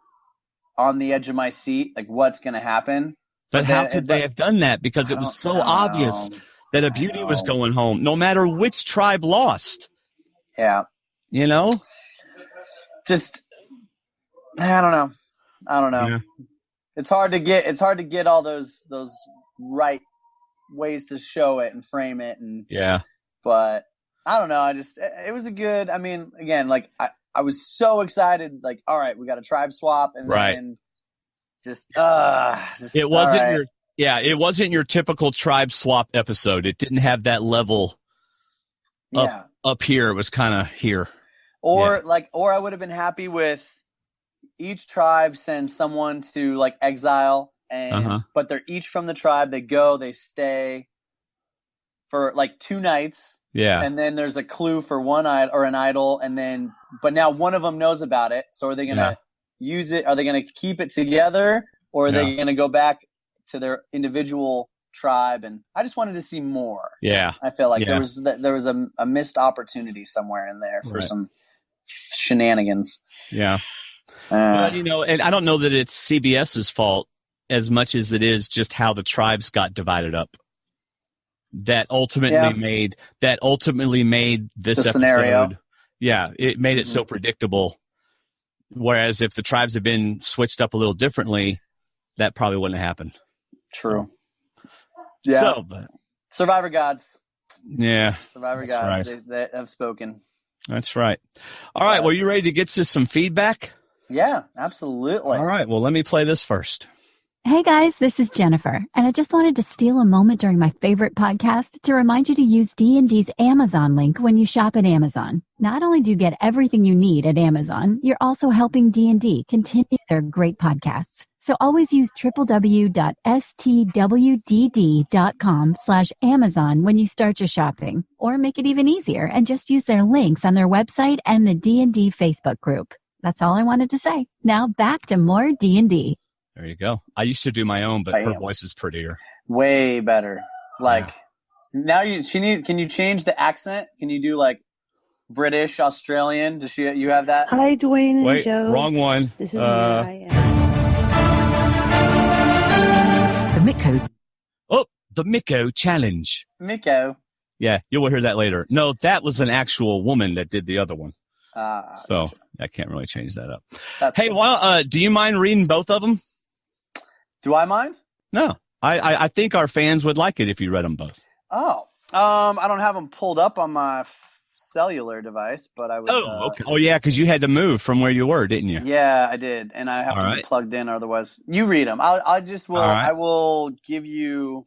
S4: on the edge of my seat, like what's going to happen.
S3: But how could they have done that? Because it was so obvious that a beauty was going home, no matter which tribe lost.
S4: Yeah. Just, I don't know. Yeah. It's hard to get all those right ways to show it and frame it. But I don't know. It was a good, I mean, again, like I was so excited, like, all right, we got a tribe swap. And then
S3: it wasn't it wasn't your typical tribe swap episode. It didn't have that level up here. It was kind of here.
S4: Or I would have been happy with each tribe sends someone to like exile but they're each from the tribe. They stay for like 2 nights.
S3: Yeah.
S4: And then there's a clue for one or an idol but now one of them knows about it. So are they going to use it? Are they going to keep it together or are they going to go back to their individual tribe? And I just wanted to see more.
S3: Yeah.
S4: I feel like there was a missed opportunity somewhere in there for some shenanigans.
S3: Yeah. But, and I don't know that it's CBS's fault as much as it is just how the tribes got divided up. That ultimately made this episode. Scenario. Yeah, it made it so predictable. Whereas if the tribes had been switched up a little differently, that probably wouldn't have happened.
S4: True. Yeah. Survivor gods.
S3: Yeah.
S4: Survivor gods. Right. They have spoken.
S3: That's right. All right. Well, you ready to get to some feedback?
S4: Yeah, absolutely.
S3: All right. Well, let me play this first.
S9: Hey guys, this is Jennifer, and I just wanted to steal a moment during my favorite podcast to remind you to use D&D's Amazon link when you shop at Amazon. Not only do you get everything you need at Amazon, you're also helping D&D continue their great podcasts. So always use www.stwdd.com/Amazon when you start your shopping, or make it even easier and just use their links on their website and the D&D Facebook group. That's all I wanted to say. Now back to more D&D.
S3: There you go. I used to do my own, but her voice is prettier.
S4: Way better. Now can you change the accent? Can you do like British, Australian. Does you have that?
S10: Hi, Dwaine and
S3: Wait,
S10: Joe.
S3: wrong one.
S10: This is where I am.
S11: The Miko.
S3: Oh, the Miko challenge.
S4: Miko.
S3: Yeah, you will hear that later. No, that was an actual woman that did the other one. So
S4: gotcha.
S3: I can't really change that up.
S4: Hey,
S3: well, do you mind reading both of them?
S4: Do I mind?
S3: No, I think our fans would like it if you read them both.
S4: Oh, I don't have them pulled up on my cellular device, but I would.
S3: Oh, okay. Oh, yeah, because you had to move from where you were, didn't you?
S4: Yeah, I did, and I have to be plugged in, otherwise you read them. I will give you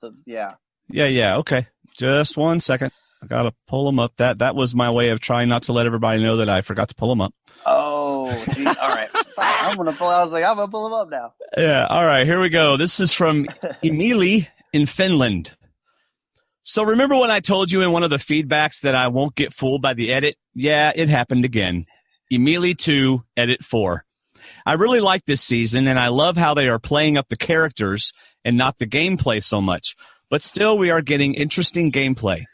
S4: the
S3: Yeah. Okay, just 1 second. I gotta pull them up. That was my way of trying not to let everybody know that I forgot to pull them up.
S4: Oh, geez. All right. I'm gonna pull. I was like, I'm gonna pull them up now.
S3: Yeah. All right. Here we go. This is from Emily in Finland. So remember when I told you in one of the feedbacks that I won't get fooled by the edit? Yeah, it happened again. Emily 2, edit 4. I really like this season, and I love how they are playing up the characters and not the gameplay so much. But still, we are getting interesting gameplay.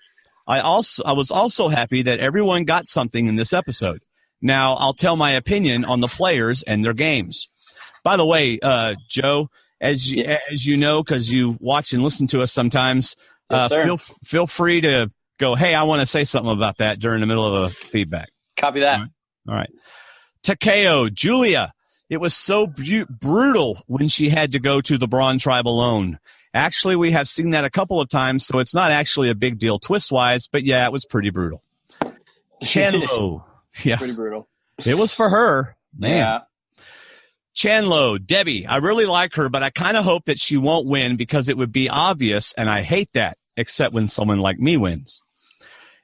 S3: I was also happy that everyone got something in this episode. Now, I'll tell my opinion on the players and their games. By the way, Joe, as you know, because you watch and listen to us sometimes, feel free to go, hey, I want to say something about that during the middle of a feedback.
S4: Copy that.
S3: All right. Takeo, Julia, it was so brutal when she had to go to the Brawn tribe alone. Actually, we have seen that a couple of times, so it's not actually a big deal twist-wise, but yeah, it was pretty brutal. Chanlo. Yeah.
S4: Pretty brutal.
S3: It was for her. Man.
S4: Yeah.
S3: Chanlo, Debbie, I really like her, but I kind of hope that she won't win because it would be obvious, and I hate that, except when someone like me wins.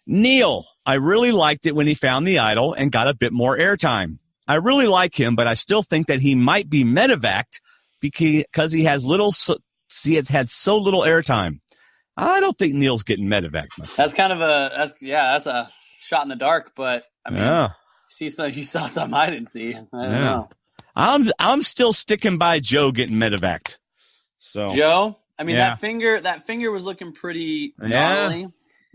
S3: Neil, I really liked it when he found the idol and got a bit more airtime. I really like him, but I still think that he might be medevaced because he has had so little airtime. I don't think Neil's getting medevaced myself.
S4: That's kind of that's a shot in the dark, but I mean, you saw something I didn't see. I don't know.
S3: I'm still sticking by Joe getting medevaced. So
S4: Joe, I mean that finger was looking pretty gnarly.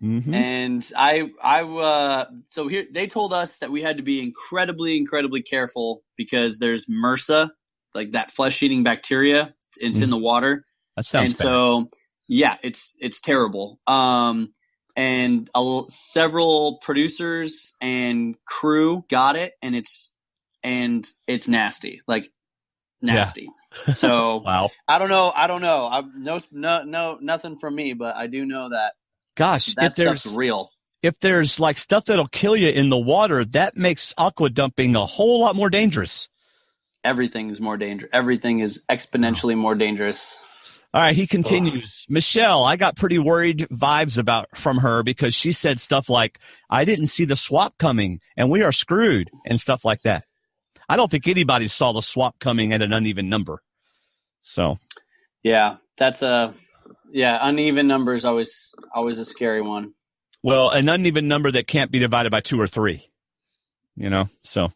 S3: Mm-hmm.
S4: And so here they told us that we had to be incredibly, incredibly careful because there's MRSA, like that flesh-eating bacteria. It's in the water.
S3: That sounds bad.
S4: So yeah, it's terrible. And several producers and crew got it, and it's nasty, like nasty.
S3: Yeah.
S4: So
S3: wow.
S4: I don't know. Nothing from me, but I do know that.
S3: Gosh,
S4: that stuff's real.
S3: If there's like stuff that'll kill you in the water, that makes aqua dumping a whole lot more dangerous.
S4: Everything is more dangerous. Everything is exponentially more dangerous.
S3: All right, he continues. Michelle, I got pretty worried vibes from her because she said stuff like, I didn't see the swap coming and we are screwed and stuff like that. I don't think anybody saw the swap coming at an uneven number. So,
S4: yeah, uneven number is always a scary one.
S3: Well, an uneven number that can't be divided by 2 or 3, so.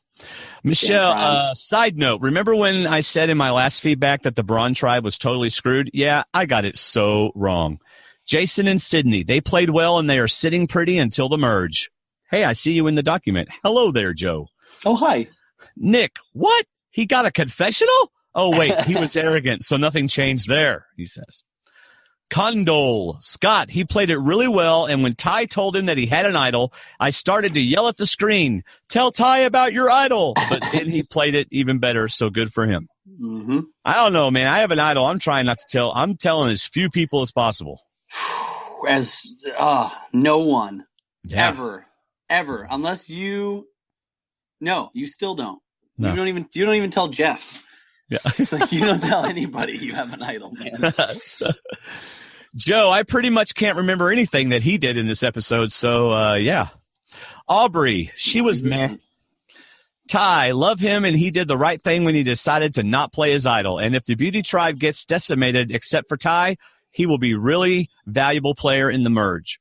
S3: Michelle, side note, remember when I said in my last feedback that the Brawn tribe was totally screwed? Yeah, I got it so wrong. Jason and Sydney, they played well and they are sitting pretty until the merge. Hey, I see you in the document. Hello there, Joe.
S4: Oh, hi.
S3: Nick, what? He got a confessional? Oh, wait, he was arrogant, so nothing changed there, he says. Condole, Scott, he played it really well, and when Ty told him that he had an idol, I started to yell at the screen, tell Ty about your idol, but then he played it even better, so good for him.
S4: Mm-hmm.
S3: I don't know, man. I have an idol. I'm trying not to tell. I'm telling as few people as possible.
S4: No one ever, unless you still don't. No. You don't even tell Jeff.
S3: Yeah.
S4: Like you don't tell anybody you have an idol, man.
S3: Joe, I pretty much can't remember anything that he did in this episode, so yeah. Aubrey, she was meh. Ty, love him, and he did the right thing when he decided to not play his idol. And if the beauty tribe gets decimated except for Ty, he will be really valuable player in the merge.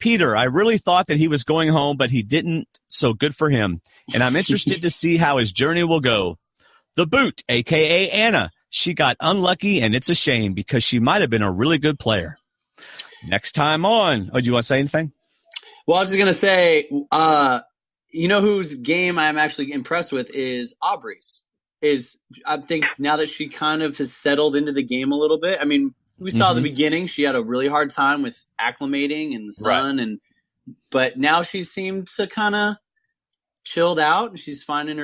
S3: Peter, I really thought that he was going home, but he didn't, so good for him. And I'm interested to see how his journey will go. The Boot, a.k.a. Anna, she got unlucky, and it's a shame because she might have been a really good player. Next time on. Oh, do you want to say anything?
S4: Well, I was just gonna say, you know whose game I'm actually impressed with is Aubrey's. I think now that she kind of has settled into the game a little bit. I mean, we saw at the beginning she had a really hard time with acclimating in the sun, but now she seemed to kind of chilled out, and she's finding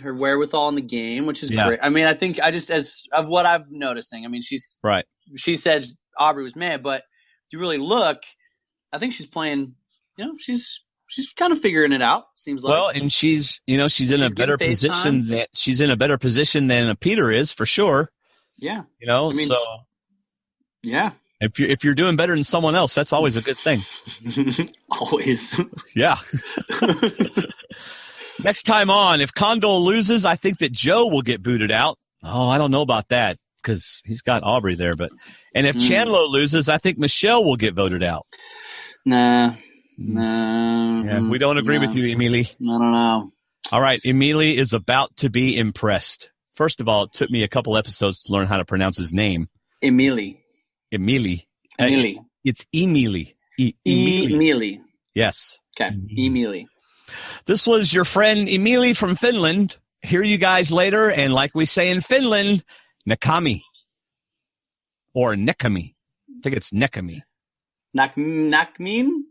S4: her wherewithal in the game, which is great. I mean, I think as of what I'm noticing, I mean, she said Aubrey was mad, but if you really look, I think she's playing. You know, she's kind of figuring it out. Seems like. Well,
S3: and she's in a better position than a Peter is for sure.
S4: Yeah.
S3: You know, so.
S4: Yeah.
S3: If you're doing better than someone else, that's always a good thing.
S4: Always.
S3: Yeah. Next time on, if Condole loses, I think that Joe will get booted out. Oh, I don't know about that because he's got Aubrey there. And if Chandler loses, I think Michelle will get voted out.
S4: Nah.
S3: Yeah, we don't agree with you, Emily.
S4: I don't know.
S3: All right, Emily is about to be impressed. First of all, it took me a couple episodes to learn how to pronounce his name.
S4: Emily.
S3: It's Emily.
S4: Emily.
S3: Yes.
S4: Okay, Emily.
S3: This was your friend Emily from Finland. Hear you guys later, and like we say in Finland, Nakami. Or Nekami. I think it's Nekami.
S4: Nakmin?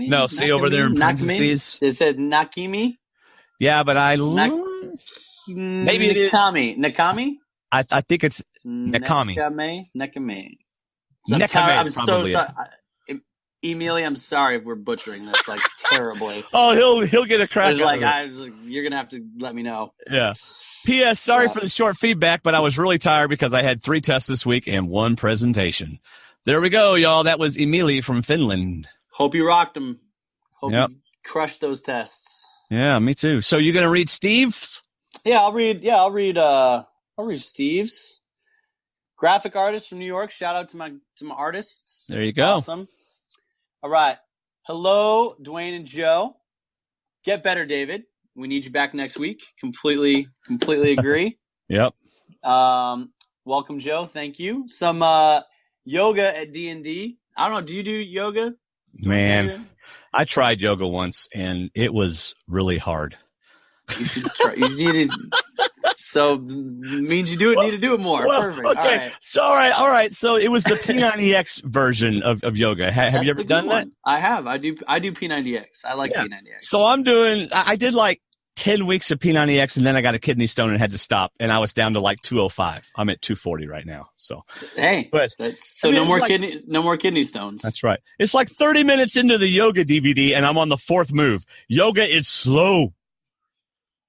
S3: No, see over there in parentheses.
S4: It says Nakimi.
S3: Yeah, but maybe it is
S4: Nakami.
S3: I think it's Nakami.
S4: Nekame.
S3: I'm so sorry.
S4: Emily, I'm sorry if we're butchering this like terribly.
S3: Oh, he'll get a crack.
S4: You're gonna have to let me know.
S3: Yeah. P.S. Sorry for the short feedback, but I was really tired because I had 3 tests this week and 1 presentation. There we go, y'all. That was Emily from Finland.
S4: Hope you rocked them. Hope you crushed those tests.
S3: Yeah, me too. So you gonna read Steve's?
S4: Yeah, I'll read Steve's. Graphic artist from New York. Shout out to my artists.
S3: There you go.
S4: Awesome. All right. Hello, Dwaine and Joe. Get better, David. We need you back next week. Completely agree.
S3: Yep.
S4: Welcome, Joe. Thank you. Some yoga at D&D. I don't know. Do you do yoga?
S3: Man, I tried yoga once, and it was really hard.
S4: You should try. You need to. So means you need to do it more. Perfect.
S3: Okay.
S4: All right.
S3: All right. So it was the P90X version of yoga. Have you ever done that?
S4: I have. I do P90X. I like P90X.
S3: So I did like 10 weeks of P90X, and then I got a kidney stone and had to stop, and I was down to like 205. I'm at 240 right now. So
S4: hey, no more kidney stones.
S3: That's right. It's like 30 minutes into the yoga DVD, and I'm on the 4th move. Yoga is slow.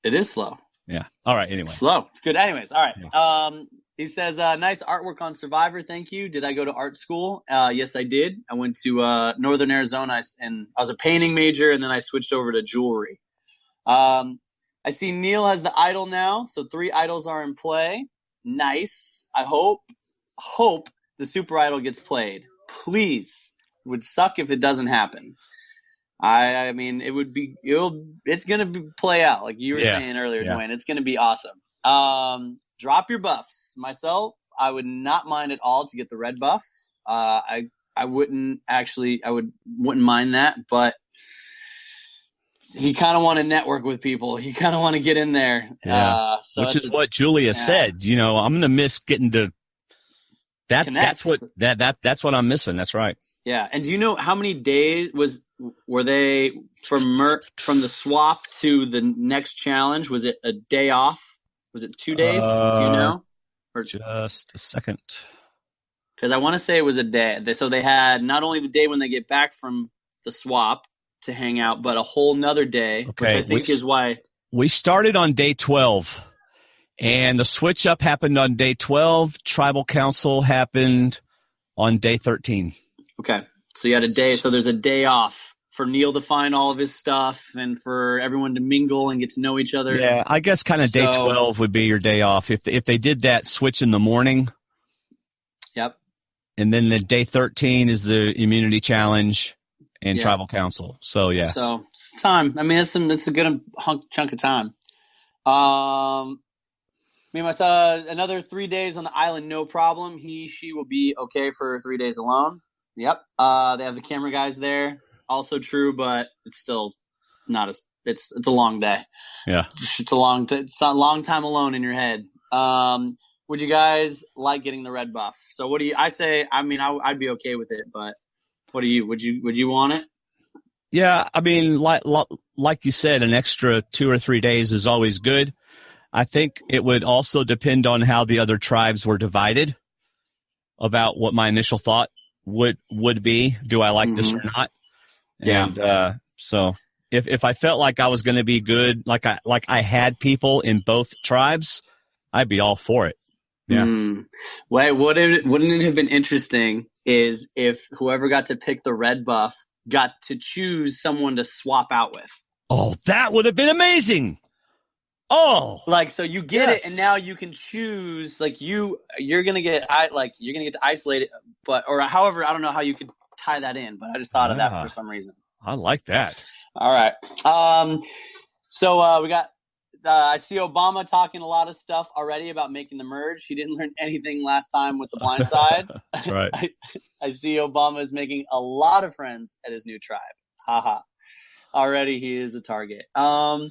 S4: It is slow.
S3: Yeah. All right. Anyway.
S4: Slow. It's good. Anyways. All right. Yeah. He says, nice artwork on Survivor. Thank you. Did I go to art school? Yes, I did. I went to Northern Arizona, and I was a painting major, and then I switched over to jewelry. I see Neil has the idol now, so 3 idols are in play. Nice. I hope the super idol gets played. Please. It would suck if it doesn't happen. I mean, it's going to play out like you were saying earlier, Dwaine. It's going to be awesome. Drop your buffs. Myself, I would not mind at all to get the red buff. I wouldn't mind that, but you kind of want to network with people. You kind of want to get in there.
S3: Yeah. Which is what Julia said. You know, I'm going to miss getting to that. Connects. That's what I'm missing. That's right.
S4: Yeah. And do you know how many days were they from the swap to the next challenge? Was it a day off? Was it 2 days? Do you know? Or
S3: just a second.
S4: Because I want to say it was a day. So they had not only the day when they get back from the swap to hang out, but a whole nother day, which I think is why. We
S3: started on day 12, and the switch up happened on day 12. Tribal Council happened on day 13.
S4: Okay. So you had a day. So there's a day off for Neil to find all of his stuff and for everyone to mingle and get to know each other.
S3: Yeah, I guess kind of day 12 would be your day off. If they did that switch in the morning.
S4: Yep.
S3: And then the day 13 is the immunity challenge and Tribal Council. So, yeah.
S4: So it's time. I mean, it's a good chunk of time. Me and myself, another 3 days on the island, no problem. She will be okay for 3 days alone. Yep. They have the camera guys there. also true, but it's still not as it's a long day.
S3: Yeah,
S4: it's a long time alone in your head. Would you guys like getting the red buff? So what do you? I say, I mean, I'd be okay with it, but what do you? Would you want it?
S3: Yeah, I mean, like you said, an extra 2 or 3 days is always good. I think it would also depend on how the other tribes were divided about what my initial thought would be. Do I like this or not?
S4: Yeah.
S3: And so if I felt like I was going to be good, like I had people in both tribes, I'd be all for it. Yeah.
S4: Wait, wouldn't it have been interesting is if whoever got to pick the red buff got to choose someone to swap out with?
S3: Oh, that would have been amazing. Oh,
S4: like, so you get it, and now you can choose, like, you're gonna get to isolate it, or however, I don't know how you could tie that in, but I just thought of that for some reason.
S3: I like that.
S4: All right. So we got I see Obama talking a lot of stuff already about making the merge. He didn't learn anything last time with the blind side.
S3: That's right.
S4: I see Obama is making a lot of friends at his new tribe. Haha. Already he is a target. I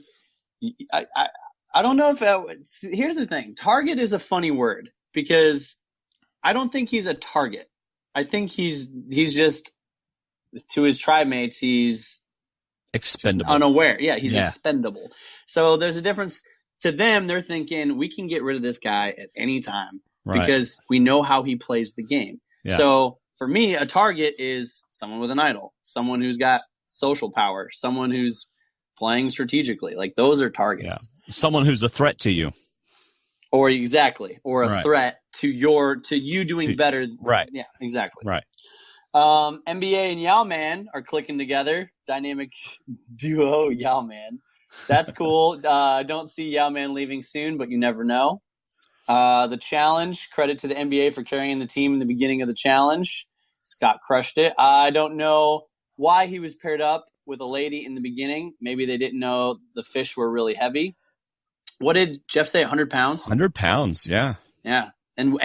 S4: don't know if here's the thing. Target is a funny word because I don't think he's a target. I think he's just, to his tribe mates, he's
S3: expendable,
S4: unaware. Yeah, he's expendable. So there's a difference. To them, they're thinking we can get rid of this guy at any time because we know how he plays the game. Yeah. So for me, a target is someone with an idol, someone who's got social power, someone who's playing strategically. Like, those are targets.
S3: Yeah. Someone who's a threat to you.
S4: Or a threat to you doing better.
S3: Right.
S4: Yeah, exactly.
S3: Right.
S4: NBA and Yao Man are clicking together. Dynamic duo Yao Man. That's cool. I don't see Yao Man leaving soon, but you never know. The challenge, credit to the NBA for carrying the team in the beginning of the challenge. Scott crushed it. I don't know why he was paired up with a lady in the beginning. Maybe they didn't know the fish were really heavy. What did Jeff say? 100 pounds?
S3: 100 pounds, yeah.
S4: Yeah. And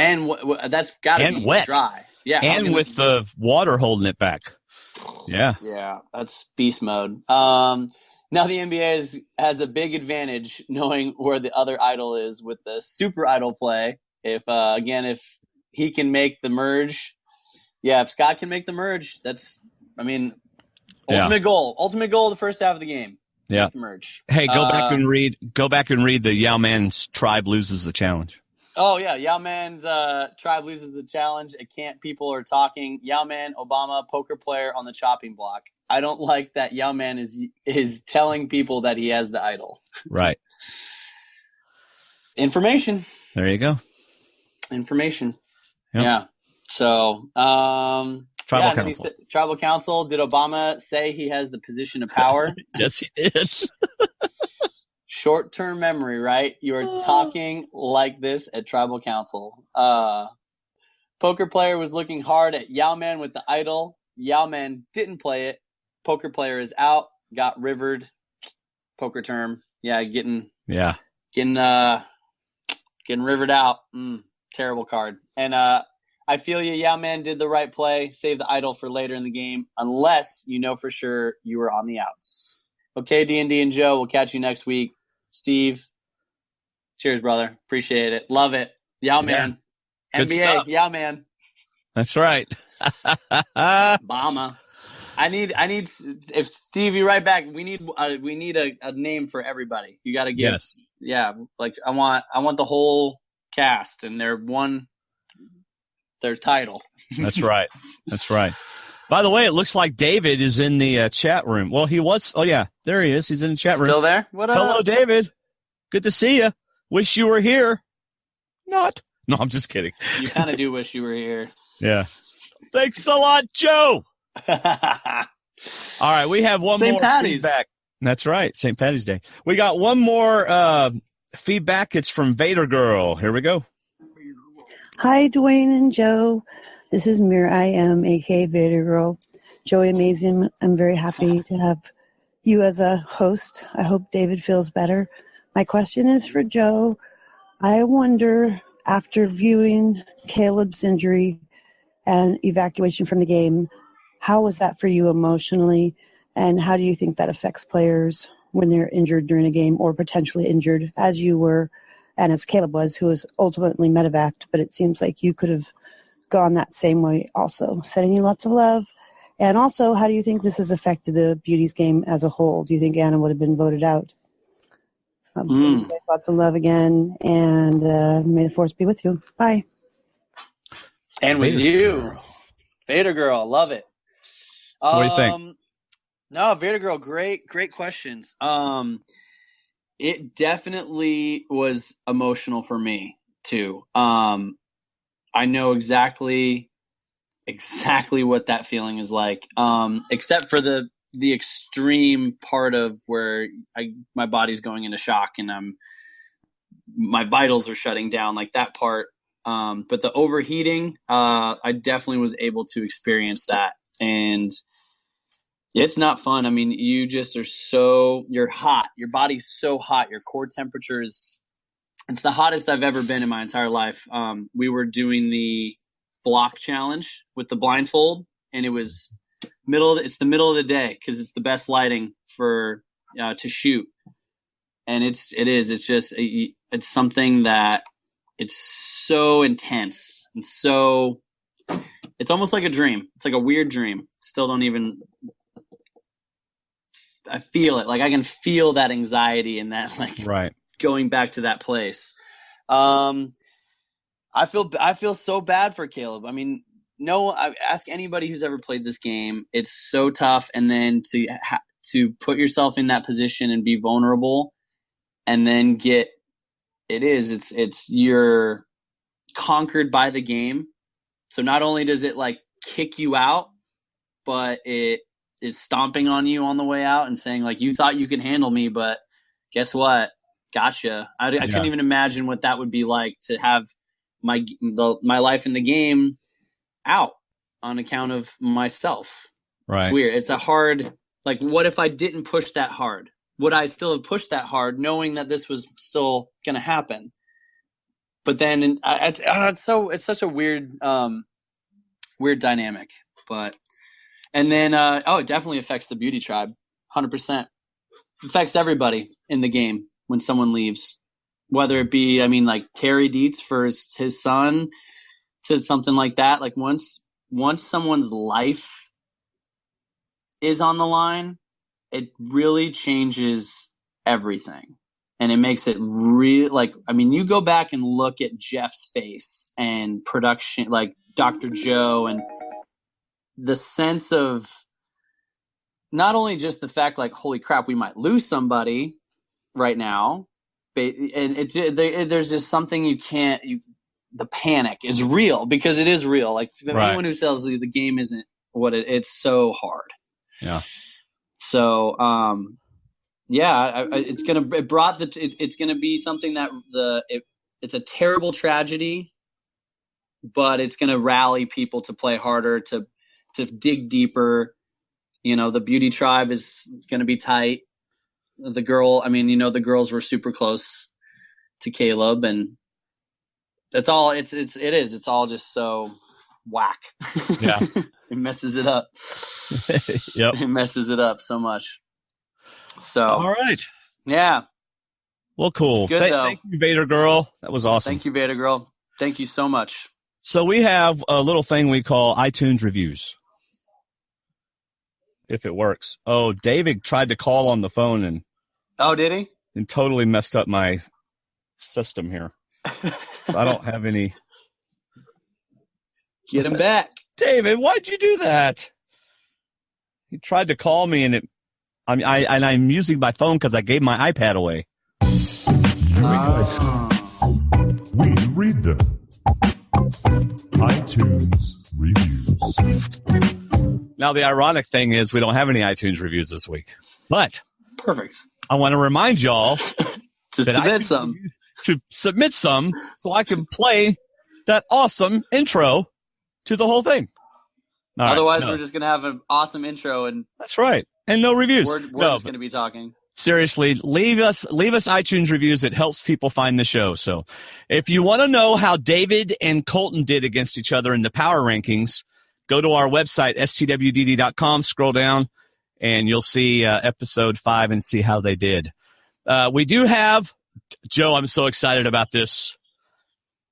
S4: that's got to be
S3: wet.
S4: Dry. Yeah.
S3: And with the water holding it back. Yeah.
S4: Yeah, that's beast mode. Now the NBA has a big advantage knowing where the other idol is with the super idol play. If he can make the merge. Yeah, if Scott can make the merge, that's, I mean, ultimate goal of the first half of the game.
S3: Yeah.
S4: The merge.
S3: Hey, go back and read the Yao Man's tribe loses the challenge.
S4: Oh yeah, Yao Man's tribe loses the challenge. At camp, people are talking. Yao Man, Obama, poker player on the chopping block. I don't like that Yao Man is telling people that he has the idol.
S3: Right.
S4: Information.
S3: There you go.
S4: Information.
S3: Yep.
S4: Yeah. So,
S3: Tribal Council.
S4: Tribal Council. Did Obama say he has the position of power?
S3: Yes, he did.
S4: Short-term memory, right? You are talking like this at Tribal Council. Poker player was looking hard at Yao Man with the idol. Yao Man didn't play it. Poker player is out. Got rivered. Poker term. Yeah, getting rivered out. Terrible card. And I feel you. Yao Man did the right play. Save the idol for later in the game, unless you know for sure you were on the outs. Okay, D&D and Joe. We'll catch you next week. Steve, cheers, brother. Appreciate it. Love it. Yao Man.
S3: Good
S4: NBA.
S3: stuff.
S4: Yao Man.
S3: That's right.
S4: Obama. I need. If Steve, you write back, we need a name for everybody. You got to give.
S3: Yes.
S4: Yeah. Like I want the whole cast and their title.
S3: That's right. That's right. By the way, it looks like David is in the chat room. Well, he was. Oh, yeah. There he is. He's in the chat room.
S4: Still there? What up?
S3: Hello, David. Good to see you. Wish you were here. Not. No, I'm just kidding.
S4: You kind of do wish you were here.
S3: Yeah. Thanks a lot, Joe. All right. We have one more feedback. That's right. St. Patty's Day. We got one more feedback. It's from Vader Girl. Here we go.
S10: Hi, Dwaine and Joe. This is Mir. I am a.k.a. Vader Girl. Joey, amazing. I'm very happy to have you as a host. I hope David feels better. My question is for Joe. I wonder, after viewing Caleb's injury and evacuation from the game, How was that for you emotionally? And how do you think that affects players when they're injured during a game or potentially injured, as you were and as Caleb was, who was ultimately medevaced? But it seems like you could have gone that same way also. Sending you lots of love. And also, how do you think this has affected the Beauties game as a whole? Do you think Anna would have been voted out? Lots of love again, and may the force be with you. Bye.
S4: And with you, Vader Girl, love it.
S3: So what do you think?
S4: No, Vader Girl, great questions. It definitely was emotional for me too. I know exactly what that feeling is like. Except for the extreme part of where my body's going into shock and my vitals are shutting down, like that part. But the overheating, I definitely was able to experience that, and it's not fun. I mean, you just you're hot. Your body's so hot. Your core temperature it's the hottest I've ever been in my entire life. We were doing the block challenge with the blindfold, and it was it's the middle of the day because it's the best lighting to shoot. And it's something that it's so intense and so it's almost like a dream. It's like a weird dream. Still don't even, I feel it. Like I can feel that anxiety and that going back to that place. I feel so bad for Caleb. I mean, I ask anybody who's ever played this game. It's so tough. And then to put yourself in that position and be vulnerable and then you're conquered by the game. So not only does it like kick you out, but it is stomping on you on the way out and saying like, you thought you could handle me, but guess what? Gotcha. I couldn't even imagine what that would be like to have my life in the game out on account of myself.
S3: Right.
S4: It's weird. It's a hard, like, what if I didn't push that hard? Would I still have pushed that hard knowing that this was still going to happen? But then it's such a weird dynamic, and then it definitely affects the beauty tribe. 100% affects everybody in the game when someone leaves, whether it be, I mean, like Terry Dietz for his son said something like that. Like once someone's life is on the line, it really changes everything. And it makes it real. Like, I mean, you go back and look at Jeff's face and production, like Dr. Joe, and the sense of not only just the fact, like, holy crap, we might lose somebody right now, and there's just something the panic is real because it is real. Like anyone who says the game isn't what it's so hard.
S3: Yeah.
S4: So, it's gonna be something that it's a terrible tragedy, but it's gonna rally people to play harder, to dig deeper. You know, the beauty tribe is gonna be tight. The girls were super close to Caleb, and it's all just so whack.
S3: Yeah.
S4: It messes it up.
S3: Yep.
S4: It messes it up so much. So,
S3: all right.
S4: Yeah.
S3: Well, cool.
S4: It's good, though.
S3: Thank you, Vader Girl. That was awesome.
S4: Thank you, Vader Girl. Thank you so much.
S3: So we have a little thing we call iTunes reviews. If it works. Oh, David tried to call on the phone and.
S4: Oh, did he?
S3: And totally messed up my system here. So I don't have any.
S4: Get him back.
S3: David, why'd you do that? He tried to call me and I'm using my phone because I gave my iPad away.
S12: We read them. iTunes reviews.
S3: Now, the ironic thing is we don't have any iTunes reviews this week. But
S4: perfect.
S3: I want to remind y'all
S4: to
S3: submit some so I can play that awesome intro to the whole thing.
S4: Otherwise, we're just going to have an awesome intro. And
S3: that's right. And no reviews.
S4: We're just going to be talking.
S3: Seriously, leave us iTunes reviews. It helps people find the show. So if you want to know how David and Colton did against each other in the power rankings, go to our website, stwdd.com, scroll down, and you'll see episode 5 and see how they did. We do have, Joe, I'm so excited about this.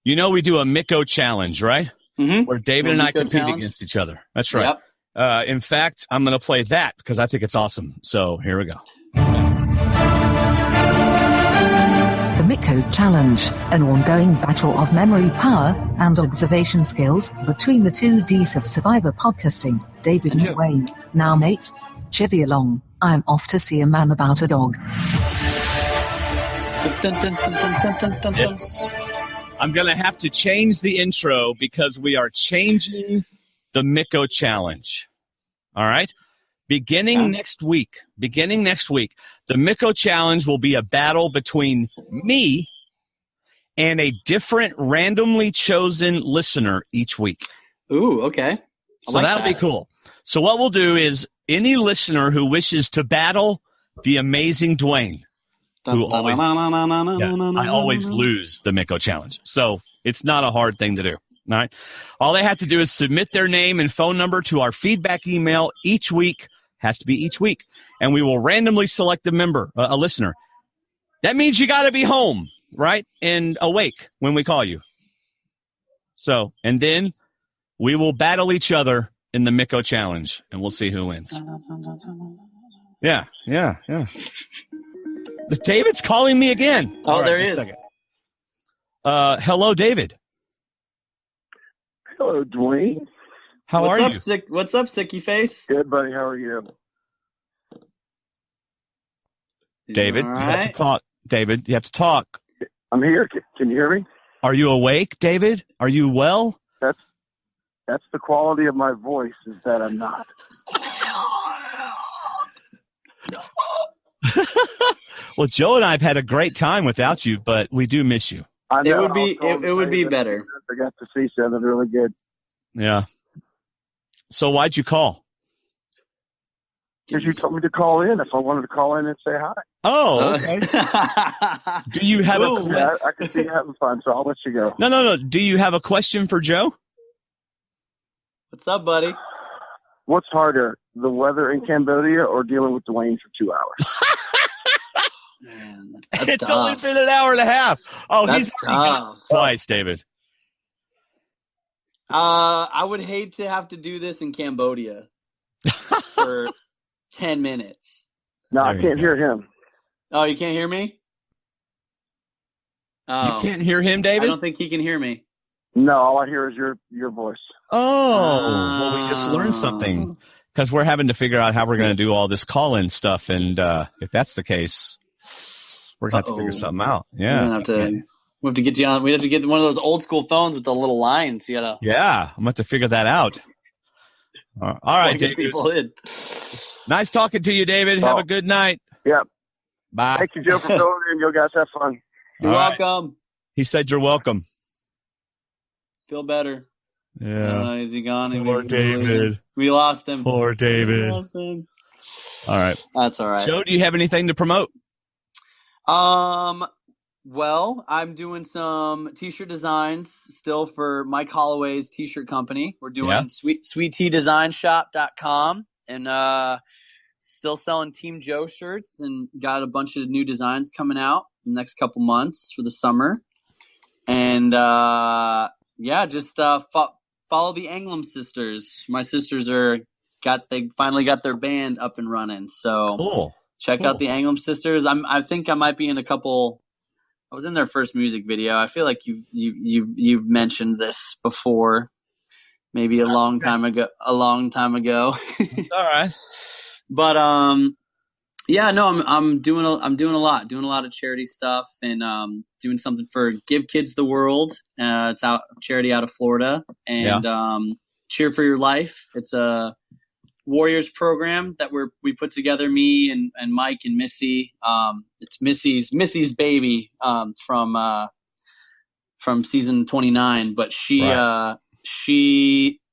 S3: You know we do a Miko challenge, right?
S4: Mm-hmm.
S3: Where David and I compete against each other. That's right.
S4: Yep.
S3: In fact, I'm going to play that because I think it's awesome. So here we go.
S11: The Miko Challenge, an ongoing battle of memory power and observation skills between the two Ds of Survivor podcasting, David and Dwaine. Now, mates, chivvy along. I'm off to see a man about a dog.
S3: I'm going to have to change the intro because we are changing the Miko Challenge. All right? Beginning next week, the Miko Challenge will be a battle between me and a different randomly chosen listener each week.
S4: Ooh, okay.
S3: So that'll be cool. So what we'll do is any listener who wishes to battle the amazing Dwaine, I always lose the Miko Challenge. So it's not a hard thing to do. All right. All they have to do is submit their name and phone number to our feedback email each week. Has to be each week. And we will randomly select a member, a listener. That means you got to be home, right? And awake when we call you. So, and then we will battle each other in the Miko Challenge, and we'll see who wins. Yeah. David's calling me again.
S4: Oh, there he is.
S3: Hello, David.
S13: Hello, Dwaine.
S3: How are you?
S4: What's up, sicky face?
S13: Good, buddy. How are you?
S3: David, you have to talk. David, you have to talk.
S13: I'm here. Can you hear me?
S3: Are you awake, David? Are you well?
S13: That's the quality of my voice, is that I'm not.
S3: Well, Joe and I have had a great time without you, but we do miss you.
S13: I know,
S4: it would be better.
S13: I got to see something really good.
S3: Yeah. So why'd you call?
S13: Because you told me to call in if I wanted to call in and say hi.
S3: Oh, okay. Do you have
S13: I can see you having fun, so I'll let you go.
S3: No. Do you have a question for Joe?
S4: What's up, buddy?
S13: What's harder, the weather in Cambodia or dealing with Dwaine for 2 hours?
S4: Man,
S3: it's
S4: tough.
S3: only been an hour and a half. Oh,
S4: that's
S3: he's tough. Twice, David.
S4: I would hate to have to do this in Cambodia for 10 minutes.
S13: No, I can't hear him.
S4: Oh, you can't hear me? Oh.
S3: You can't hear him, David?
S4: I don't think he can hear me.
S13: No, all I hear is your voice.
S3: Oh, well, we just learned something because we're having to figure out how we're going to do all this call-in stuff, and if that's the case, we're going to have to figure something out. Yeah,
S4: we have to get you on. We have to get one of those old school phones with the little lines. You gotta.
S3: Yeah, I'm going to have to figure that out. All right, David. Nice talking to you, David. Have a good night.
S13: Yep.
S3: Bye.
S13: Thank you, Joe, for filling in. You guys have fun.
S4: You're welcome.
S3: He said you're welcome.
S4: Feel better.
S3: Yeah.
S4: Is he gone?
S3: Poor David.
S4: We lost him.
S3: Poor David.
S4: We lost him.
S3: All right.
S4: That's all right.
S3: Joe, do you have anything to promote?
S4: Well, I'm doing some t-shirt designs still for Mike Holloway's t-shirt company. We're doing sweetteadesignsshop.com and still selling Team Joe shirts and got a bunch of new designs coming out in the next couple months for the summer. And just follow the Anglim sisters. My sisters they finally got their band up and running. So
S3: cool.
S4: Check out the Anglim sisters. I think I might be in a couple. I was in their first music video. I feel like you've mentioned this before, maybe a long time ago. All
S3: right.
S4: But I'm doing a lot of charity stuff and doing something for Give Kids the World. It's charity out of Florida, and Cheer for Your Life. It's a Warriors program that we put together, me and Mike and Missy. It's Missy's baby from season 29, but she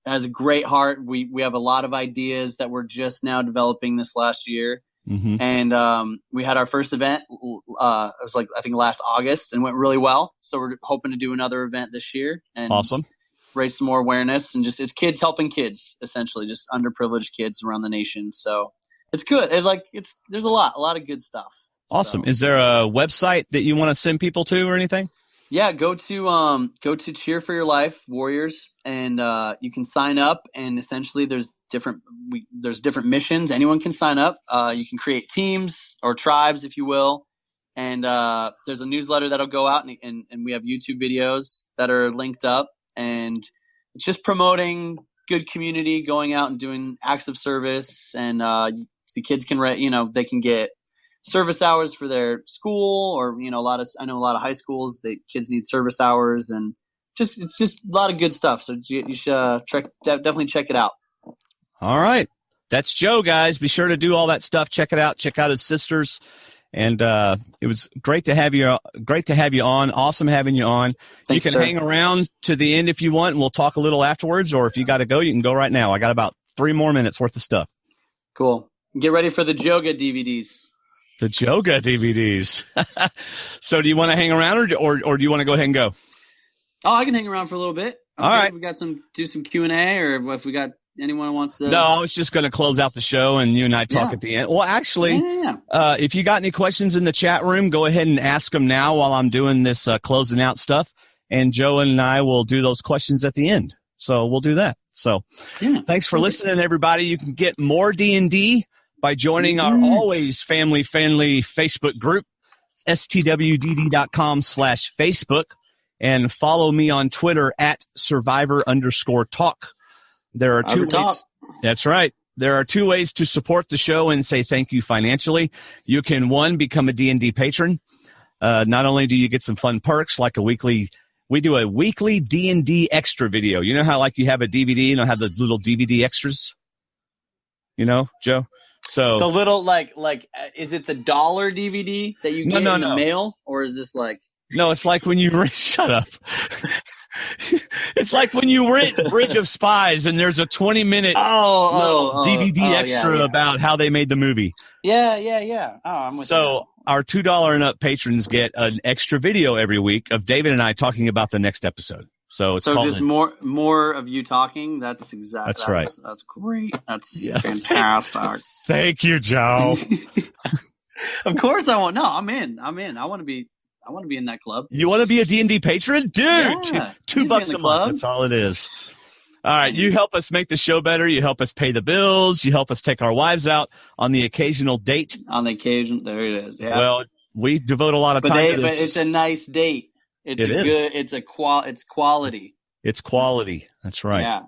S4: has a great heart. We have a lot of ideas that we're just now developing this last year.
S3: Mm-hmm.
S4: And we had our first event. It was I think last August, and went really well. So we're hoping to do another event this year. And
S3: awesome.
S4: raise some more awareness, and just it's kids helping kids, essentially, just underprivileged kids around the nation. So it's good. There's a lot of good stuff.
S3: Awesome.
S4: So.
S3: Is there a website that you want to send people to or anything?
S4: Yeah, go to Cheer for Your Life Warriors, and you can sign up. And essentially, there's different missions. Anyone can sign up. You can create teams or tribes, if you will. And there's a newsletter that'll go out, and we have YouTube videos that are linked up. And it's just promoting good community, going out and doing acts of service. And the kids can, they can get service hours for their school, or I know a lot of high schools, the kids need service hours, and it's just a lot of good stuff. So you should definitely check it out.
S3: All right, that's Joe, guys. Be sure to do all that stuff. Check it out. Check out his sisters. And it was great to have you. Great to have you on. Awesome having you on.
S4: Thanks,
S3: you can
S4: sir.
S3: hang around to the end if you want, and we'll talk a little afterwards. Or if you got to go, you can go right now. I got about 3 more minutes worth of stuff.
S4: Cool. Get ready for the Joga DVDs.
S3: The Joga DVDs. So do you want to hang around, or do you want to go ahead and go?
S4: Oh, I can hang around for a little bit.
S3: All right.
S4: We got do some Q&A, or if we got anyone who wants to.
S3: No, I was just going to close out the show and you and I talk at the end. Well, actually, if you got any questions in the chat room, go ahead and ask them now while I'm doing this closing out stuff. And Joe and I will do those questions at the end. So we'll do that. So thanks for listening, everybody. You can get more D&D by joining our always family-friendly Facebook group, stwdd.com/Facebook, and follow me on Twitter at Survivor_talk. There are 2 ways. That's right. There are 2 ways to support the show and say thank you financially. You can, 1, become a D&D patron. Not only do you get some fun perks like we do a weekly D&D extra video. You know how you have a DVD and have the little DVD extras? Joe? So
S4: the little is it the $1 DVD that you get in the mail, or is this like?
S3: No, it's like when you shut up. It's like when you rent Bridge of Spies and there's a 20-minute DVD extra about how they made the movie.
S4: Yeah. Oh, I'm with you.
S3: Our $2 and up patrons get an extra video every week of David and I talking about the next episode. So it's
S4: just more of you talking. That's right. That's great. That's fantastic.
S3: Thank you, Joe.
S4: Of course I want. No, I'm in. I want to be in that club.
S3: You want to be a D&D patron? Dude,
S4: yeah,
S3: $2 a month. That's all it is. All right. You help us make the show better. You help us pay the bills. You help us take our wives out on the occasional date.
S4: On the occasion. There it is. Yeah.
S3: Well, we devote a lot of time to this.
S4: But it's a nice date. It's quality.
S3: It's quality. That's right.
S4: Yeah.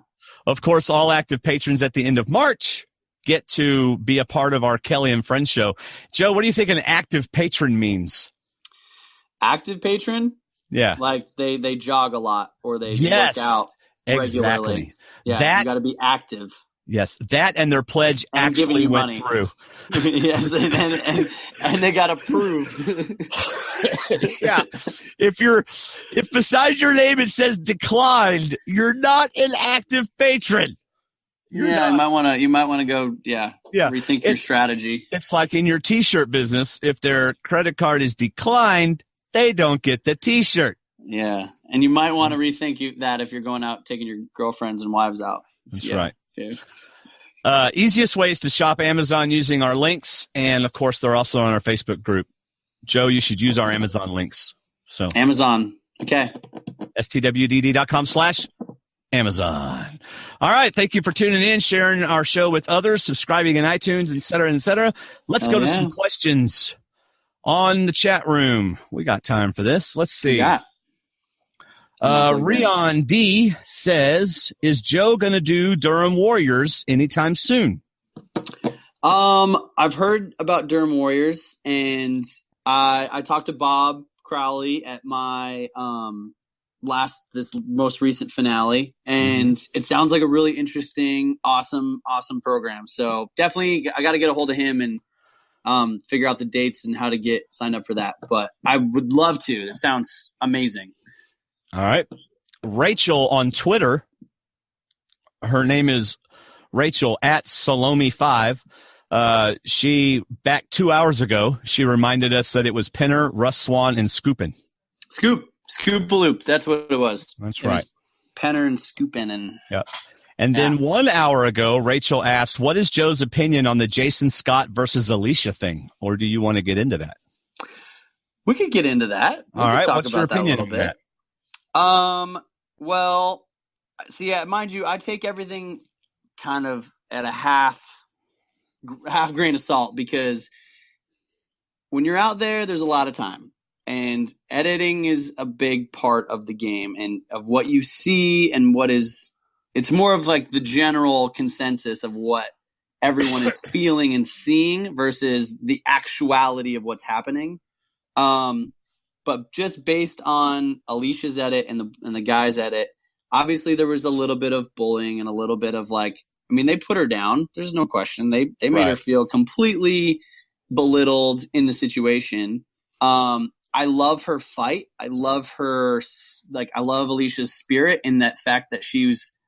S3: Of course, all active patrons at the end of March get to be a part of our Kelly and Friends show. Joe, what do you think an active patron means?
S4: Active patron?
S3: Yeah.
S4: Like they jog a lot, or they work out regularly.
S3: Exactly.
S4: Yeah, you got to be active.
S3: Yes, that and their pledge actually went through.
S4: Yes, and they got approved.
S3: Yeah, if beside your name it says declined, you're not an active patron.
S4: You might want to go. Yeah. Rethink your strategy.
S3: It's like in your T-shirt business. If their credit card is declined, they don't get the T-shirt.
S4: Yeah, and you might want to rethink that if you're going out taking your girlfriends and wives out.
S3: That's right.
S4: Yeah.
S3: Easiest way is to shop Amazon using our links, and of course they're also on our Facebook group. Joe, you should use our Amazon links. So
S4: Amazon, okay.
S3: stwdd.com/Amazon. All right, thank you for tuning in, sharing our show with others, subscribing in iTunes, et cetera, et cetera. Let's go to some questions on the chat room. We got time for this. Let's see. Rion D says, is Joe going to do Durham Warriors anytime soon?
S4: I've heard about Durham Warriors, and I talked to Bob Crowley at my this most recent finale, and it sounds like a really interesting, awesome program. So definitely I got to get a hold of him and figure out the dates and how to get signed up for that. But I would love to. That sounds amazing.
S3: All right. Rachel on Twitter, her name is Rachel at Salome5. She, back 2 hours ago, she reminded us that it was Pinner, Russ Swan, and Scoopin.
S4: Scoop-a-loop. That's what it was.
S3: That's right.
S4: penner and scooping and.
S3: Yep. And then 1 hour ago, Rachel asked, what is Joe's opinion on the Jason Scott versus Alicia thing? Or do you want to get into that?
S4: We could get into that.
S3: All right. What's your opinion on that?
S4: Well, see, mind you, I take everything kind of at a half grain of salt, because when you're out there, there's a lot of time. And editing is a big part of the game and of what you see and what is – it's more of like the general consensus of what everyone is feeling and seeing versus the actuality of what's happening. But just based on Alicia's edit and the guy's edit, obviously there was a little bit of bullying and a little bit of like – I mean, they put her down. There's no question. They made her feel completely belittled in the situation. I love her fight. I love her – like I love Alicia's spirit in that fact that she was –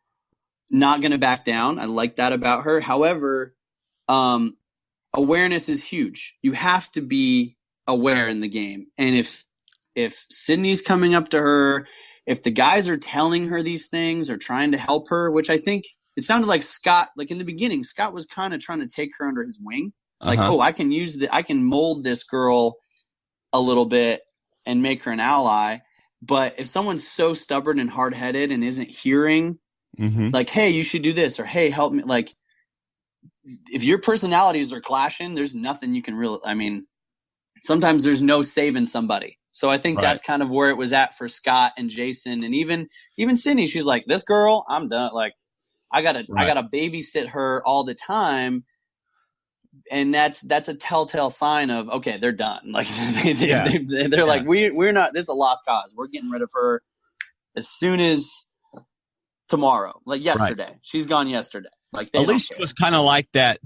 S4: not going to back down. I like that about her. However, awareness is huge. You have to be aware in the game. And if Sydney's coming up to her, if the guys are telling her these things or trying to help her, which I think it sounded like Scott, like in the beginning, Scott was kind of trying to take her under his wing. Like, I can mold this girl a little bit and make her an ally. But if someone's so stubborn and hard-headed and isn't hearing, like, hey, you should do this, or hey, help me. Like, if your personalities are clashing, there's nothing you can really. I mean, sometimes there's no saving somebody. So I think that's kind of where it was at for Scott and Jason, and even Sydney. She's like, this girl, I'm done. Like, I gotta babysit her all the time, and that's a telltale sign of okay, they're done. Like they're like, we're not. This is a lost cause. We're getting rid of her as soon as. Tomorrow, like yesterday, she's gone yesterday. Like
S3: Alicia was kind of like that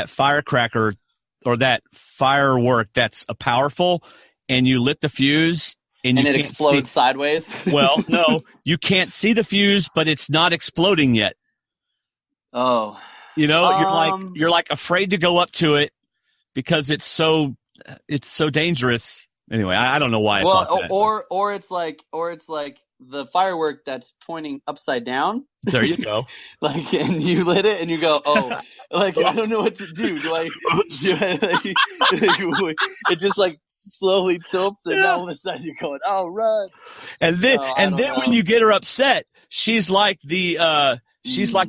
S3: firecracker or that firework that's powerful, and you lit the fuse and it
S4: explodes sideways.
S3: Well, no, you can't see the fuse, but it's not exploding yet.
S4: Oh,
S3: you're like afraid to go up to it because it's so dangerous. Anyway, I don't know why.
S4: Or it's like the firework that's pointing upside down.
S3: There you go.
S4: Like, and you lit it, and you go, oh, like I don't know what to do. It just like slowly tilts, and all of a sudden you're going, oh, run.
S3: And then when you get her upset, she's like the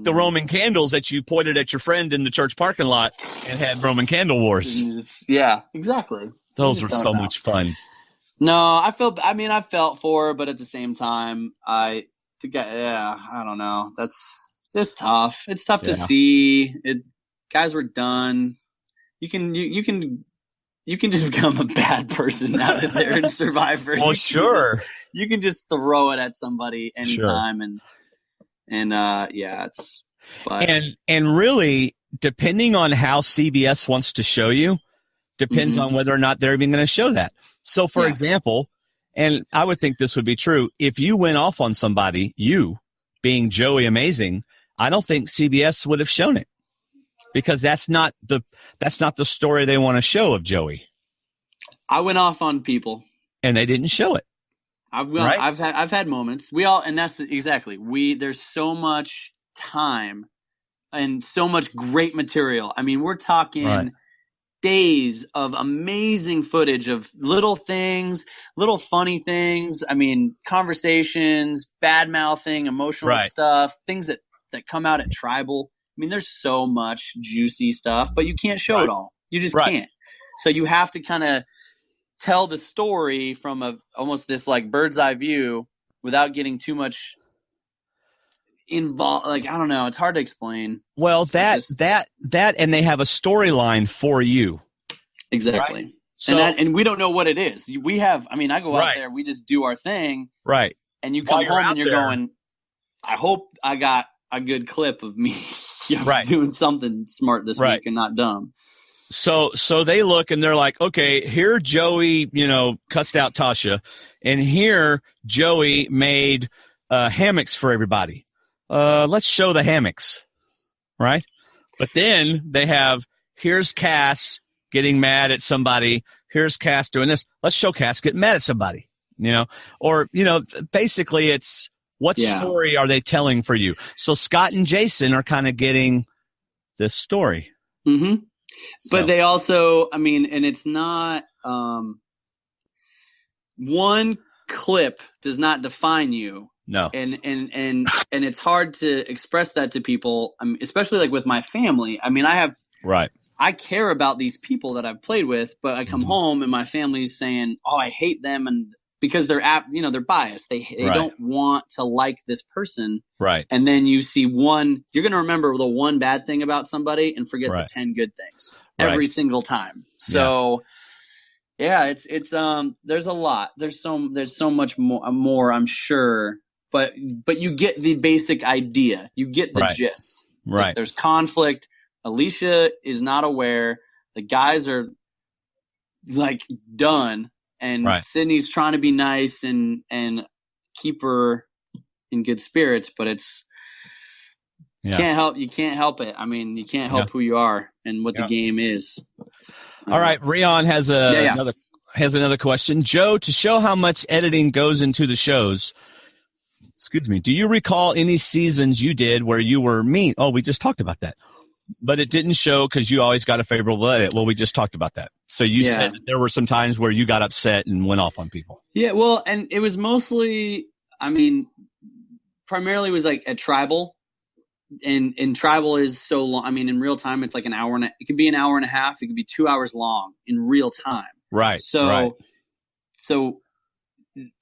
S3: Roman candles that you pointed at your friend in the church parking lot and had Roman candle wars.
S4: Yeah, exactly.
S3: Those were so much fun.
S4: No, I felt for her, but at the same time, I don't know. That's just tough. It's tough to see. Guys were done. You can just become a bad person out of there in Survivor.
S3: Well, sure.
S4: You can just throw it at somebody anytime, it's. But.
S3: And really, depending on how CBS wants to show you, depends on whether or not they're even going to show that. So, for example, and I would think this would be true, if you went off on somebody, you being Joey Amazing, I don't think CBS would have shown it because that's not the story they want to show of Joey.
S4: I went off on people,
S3: and they didn't show it.
S4: I've had moments. There's so much time and so much great material. I mean, we're talking. Days of amazing footage of little things, little funny things. I mean, conversations, bad mouthing, emotional stuff, things that come out at Tribal. I mean, there's so much juicy stuff, but you can't show it all. You just can't. So you have to kind of tell the story from almost this like bird's eye view without getting too much involved. Like, I don't know. It's hard to explain.
S3: Well, and they have a storyline for you.
S4: Exactly.
S3: Right? So,
S4: and we don't know what it is. We have, I go out there, we just do our thing.
S3: Right.
S4: And you come home and you're going, I hope I got a good clip of me doing something smart this week and not dumb.
S3: So they look and they're like, okay, here Joey, cussed out Tasha, and here Joey made hammocks for everybody. Let's show the hammocks, right? But then they have, here's Cass getting mad at somebody. Here's Cass doing this. Let's show Cass getting mad at somebody, or, basically it's What story are they telling for you? So Scott and Jason are kind of getting this story.
S4: Mm-hmm. But they also, I mean, and it's not one clip does not define you.
S3: No.
S4: And it's hard to express that to people, especially like with my family. I mean, I care about these people that I've played with, but I come home and my family's saying, "Oh, I hate them," and because they're they're biased. They don't want to like this person.
S3: Right.
S4: And then you see you're going to remember the one bad thing about somebody and forget the 10 good things every single time. So it's there's a lot. There's so much more, I'm sure, but you get the basic idea. You get the gist.
S3: Right.
S4: Like, there's conflict. Alicia is not aware. The guys are like done. And Sydney's trying to be nice and keep her in good spirits, but you can't help it. I mean, you can't help who you are and what the game is.
S3: All right, Rion has another question. Joe, to show how much editing goes into the shows, do you recall any seasons you did where you were mean? Oh, we just talked about that. But it didn't show because you always got a favorable edit. Well, we just talked about that. So you said that there were some times where you got upset and went off on people. Yeah,
S4: well, and it was mostly, primarily was like at Tribal. And Tribal is so long. I mean, in real time, it's like it could be an hour and a half. It could be 2 hours long in real time.
S3: Right.
S4: So,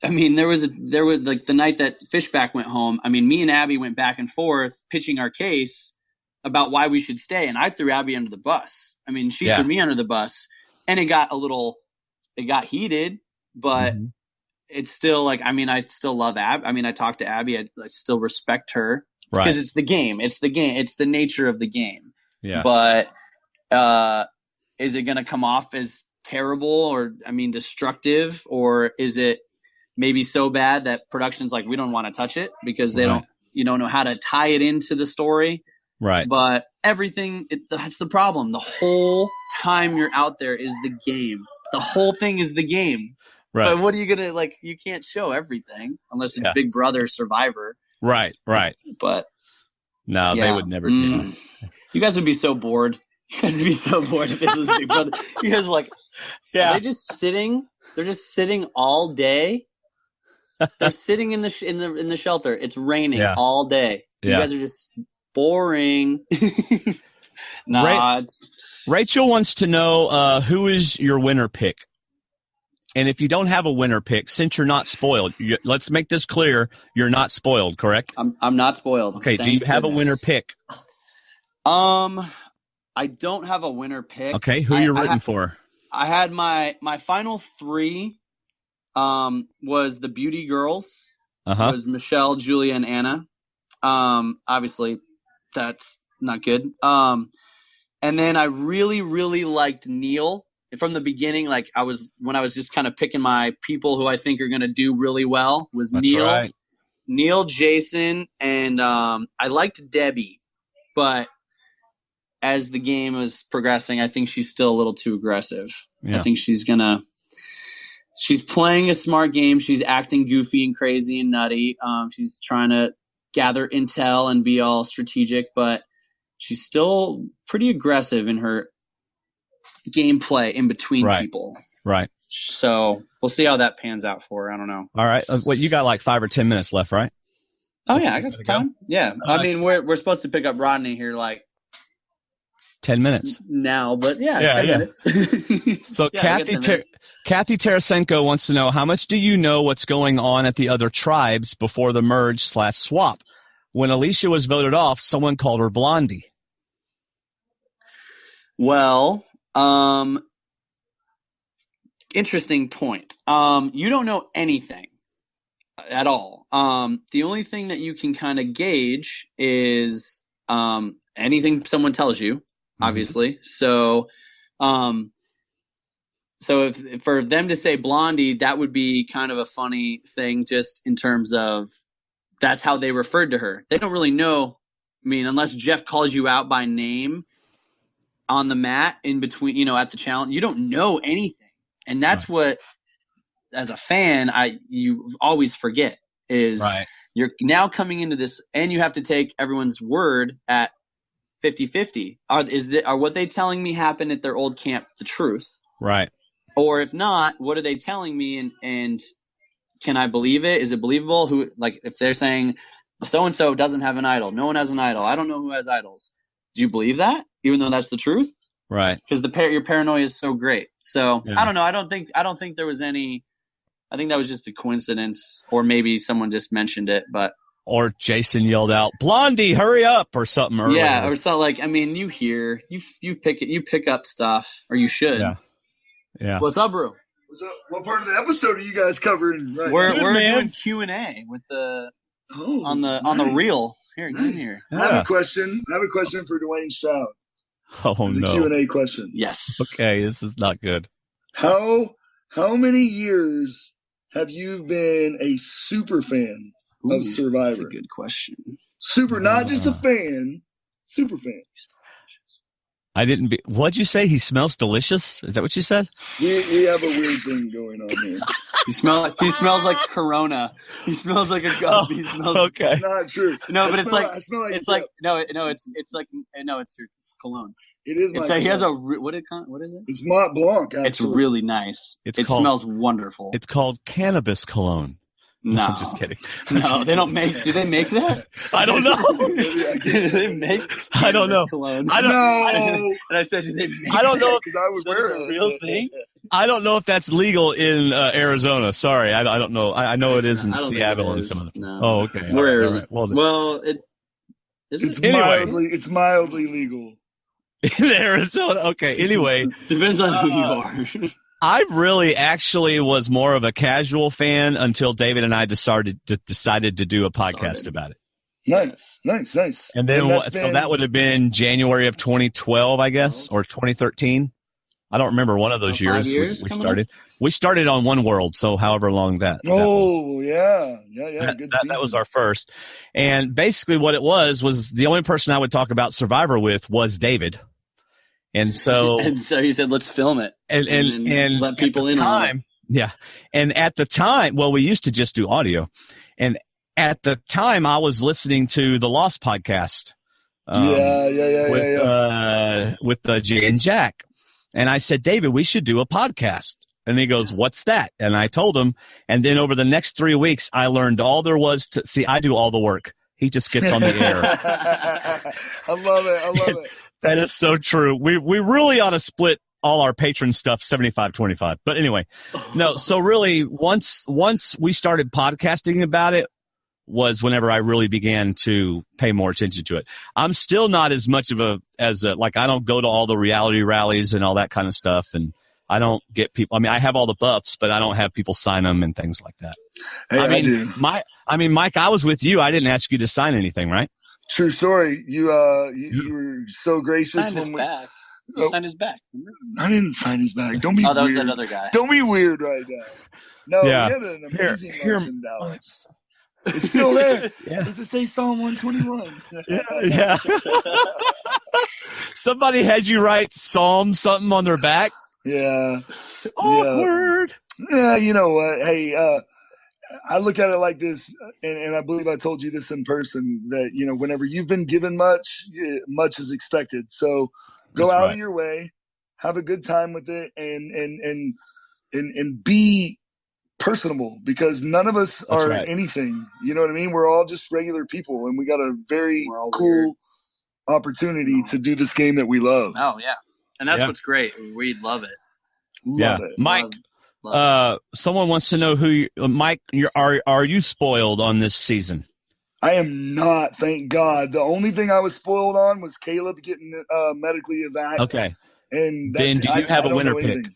S4: I mean, there was like the night that Fishback went home. I mean, me and Abby went back and forth pitching our case about why we should stay. And I threw Abby under the bus. I mean, she threw me under the bus, and it got heated, but it's still like, I mean, I still love Abby. I mean, I talk to Abby. I still respect her because it's the game. It's the game. It's the nature of the game.
S3: Yeah.
S4: But, is it going to come off as terrible or, destructive, or is it maybe so bad that production's like, we don't want to touch it because you don't know how to tie it into the story.
S3: Right.
S4: But everything, that's the problem. The whole time you're out there is the game. The whole thing is the game.
S3: Right.
S4: But what are you going to, you can't show everything unless it's Big Brother Survivor.
S3: Right.
S4: But.
S3: No, they would never do that.
S4: You guys would be so bored. You guys would be so bored if this was Big Brother. You guys are they're just sitting all day. They're sitting in the shelter. It's raining all day. You guys are just boring.
S3: Rachel wants to know who is your winner pick, and if you don't have a winner pick, since you're not spoiled, let's make this clear: you're not spoiled, correct?
S4: I'm not spoiled.
S3: Okay. Do you have a winner pick?
S4: I don't have a winner pick.
S3: Okay. Who you're rooting for?
S4: I had my final three. Was the Beauty Girls. It was Michelle, Julia, and Anna. Obviously. That's not good. And then I really, really liked Neil from the beginning. Like when I was just kind of picking my people who I think are going to do really well was Neil, Jason, and I liked Debbie, but as the game was progressing, I think she's still a little too aggressive. I think she's playing a smart game. She's acting goofy and crazy and nutty. She's trying to gather intel and be all strategic, but she's still pretty aggressive in her gameplay in between people.
S3: Right.
S4: So we'll see how that pans out for her. I don't know.
S3: All right. You got like 5 or 10 minutes left, right?
S4: Oh yeah, I got some time. Yeah. I mean, we're supposed to pick up Rodney here like
S3: 10 minutes
S4: now, but 10 minutes.
S3: So Kathy Tarasenko wants to know, how much do you know what's going on at the other tribes before the merge/swap? When Alicia was voted off, someone called her Blondie.
S4: Well, interesting point. You don't know anything at all. The only thing that you can kind of gauge is anything someone tells you, obviously. So if for them to say Blondie, that would be kind of a funny thing just in terms of that's how they referred to her. They don't really know. I mean, unless Jeff calls you out by name on the mat in between, at the challenge, you don't know anything. And that's what, as a fan, you always forget is You're now coming into this, and you have to take everyone's word at 50-50. Are what they telling me happened at their old camp the truth?
S3: Right.
S4: Or if not, what are they telling me, and can I believe it? Is it believable? Who, like, if they're saying so-and-so doesn't have an idol, no one has an idol, I don't know who has idols. Do you believe that, even though that's the truth?
S3: Right.
S4: Because your paranoia is so great. So I don't know. I don't think there was any. I think that was just a coincidence, or maybe someone just mentioned it, but.
S3: Or Jason yelled out, "Blondie, hurry up!" or something earlier.
S4: Yeah, or something like. I mean, you pick up stuff, or you should.
S3: Yeah.
S4: What's up, bro?
S6: What's up? What part of the episode are you guys covering? Right
S4: We're doing Q&A with the on the reel. Here, get in here.
S6: I have a question. For Dwaine Stroud.
S3: Oh,
S6: it's a Q&A question.
S4: Yes.
S3: Okay, this is not good.
S6: How many years have you been a super fan of Survivor?
S4: That's a good question.
S6: Super, not just a fan, super fan.
S3: What'd you say? He smells delicious? Is that what you said?
S6: We have a weird thing going on here.
S4: He smells like Corona. He smells like a gum. He smells.
S3: Okay.
S6: It's not true.
S4: No, but
S6: I smell like
S4: it's like it's your cologne.
S6: It is.
S4: It's like he has a what is it?
S6: It's Mont Blanc. Actually.
S4: It's really nice. It smells wonderful.
S3: It's called cannabis cologne.
S4: No,
S3: I'm just kidding.
S4: They don't make. Do they make that?
S3: I don't know.
S4: Do they make?
S3: I don't know.
S4: Cologne?
S6: I don't
S4: know. And I said, do they make?
S3: I don't know
S6: because I was wearing
S4: a real thing.
S3: I don't know if that's legal in Arizona. Sorry, I don't know. I know it is in Seattle and some of them.
S4: No.
S3: Oh, okay.
S4: Where is it?
S3: Well,
S6: it's mildly legal
S3: in Arizona. Okay. Anyway,
S4: depends on who you are.
S3: I really actually was more of a casual fan until David and I decided to do a podcast about it.
S6: Nice.
S3: And then so that would have been January of 2012, I guess, or 2013. I don't remember one of those years we started. We started on One World, so however long that.
S6: Oh, yeah.
S3: That was our first. And basically what it was the only person I would talk about Survivor with was David. And so
S4: he said, let's film it and let people in on it.
S3: Yeah. And at the time, we used to just do audio. And at the time, I was listening to the Lost podcast. With Jay and Jack. And I said, David, we should do a podcast. And he goes, what's that? And I told him. And then over the next 3 weeks, I learned all there was to see. I do all the work. He just gets on the air.
S6: I love it.
S3: That is so true. We really ought to split all our patron stuff 75-25. But anyway, no. So really, once we started podcasting about it, was whenever I really began to pay more attention to it. I'm still not as much of I don't go to all the reality rallies and all that kind of stuff, and I don't get people. I mean, I have all the buffs, but I don't have people sign them and things like that.
S6: Hey,
S3: I
S6: do.
S3: Mike, I was with you. I didn't ask you to sign anything, right?
S6: True story. You were so gracious
S4: when we back. You signed his back. Remember?
S6: I didn't sign his back. Don't be weird.
S4: That was that other guy.
S6: Don't be weird right now. No, we had an amazing lunch in Dallas. It's still there.
S3: Yeah.
S6: Does it say Psalm 121?
S3: Yeah. Somebody had you write Psalm something on their back?
S6: Yeah.
S3: Awkward.
S6: Yeah, you know what? Hey, I look at it like this, and I believe I told you this in person, that, whenever you've been given much, much is expected. So go out of your way, have a good time with it, and be personable, because none of us are anything. You know what I mean? We're all just regular people, and we got a very cool opportunity to do this game that we love.
S4: Oh, yeah. And that's what's great. We love it.
S6: Love it.
S3: Mike, someone wants to know Mike, are you spoiled on this season?
S6: I am not, thank God. The only thing I was spoiled on was Caleb getting medically evacuated.
S3: Okay.
S6: And
S3: then do you have a winner pick?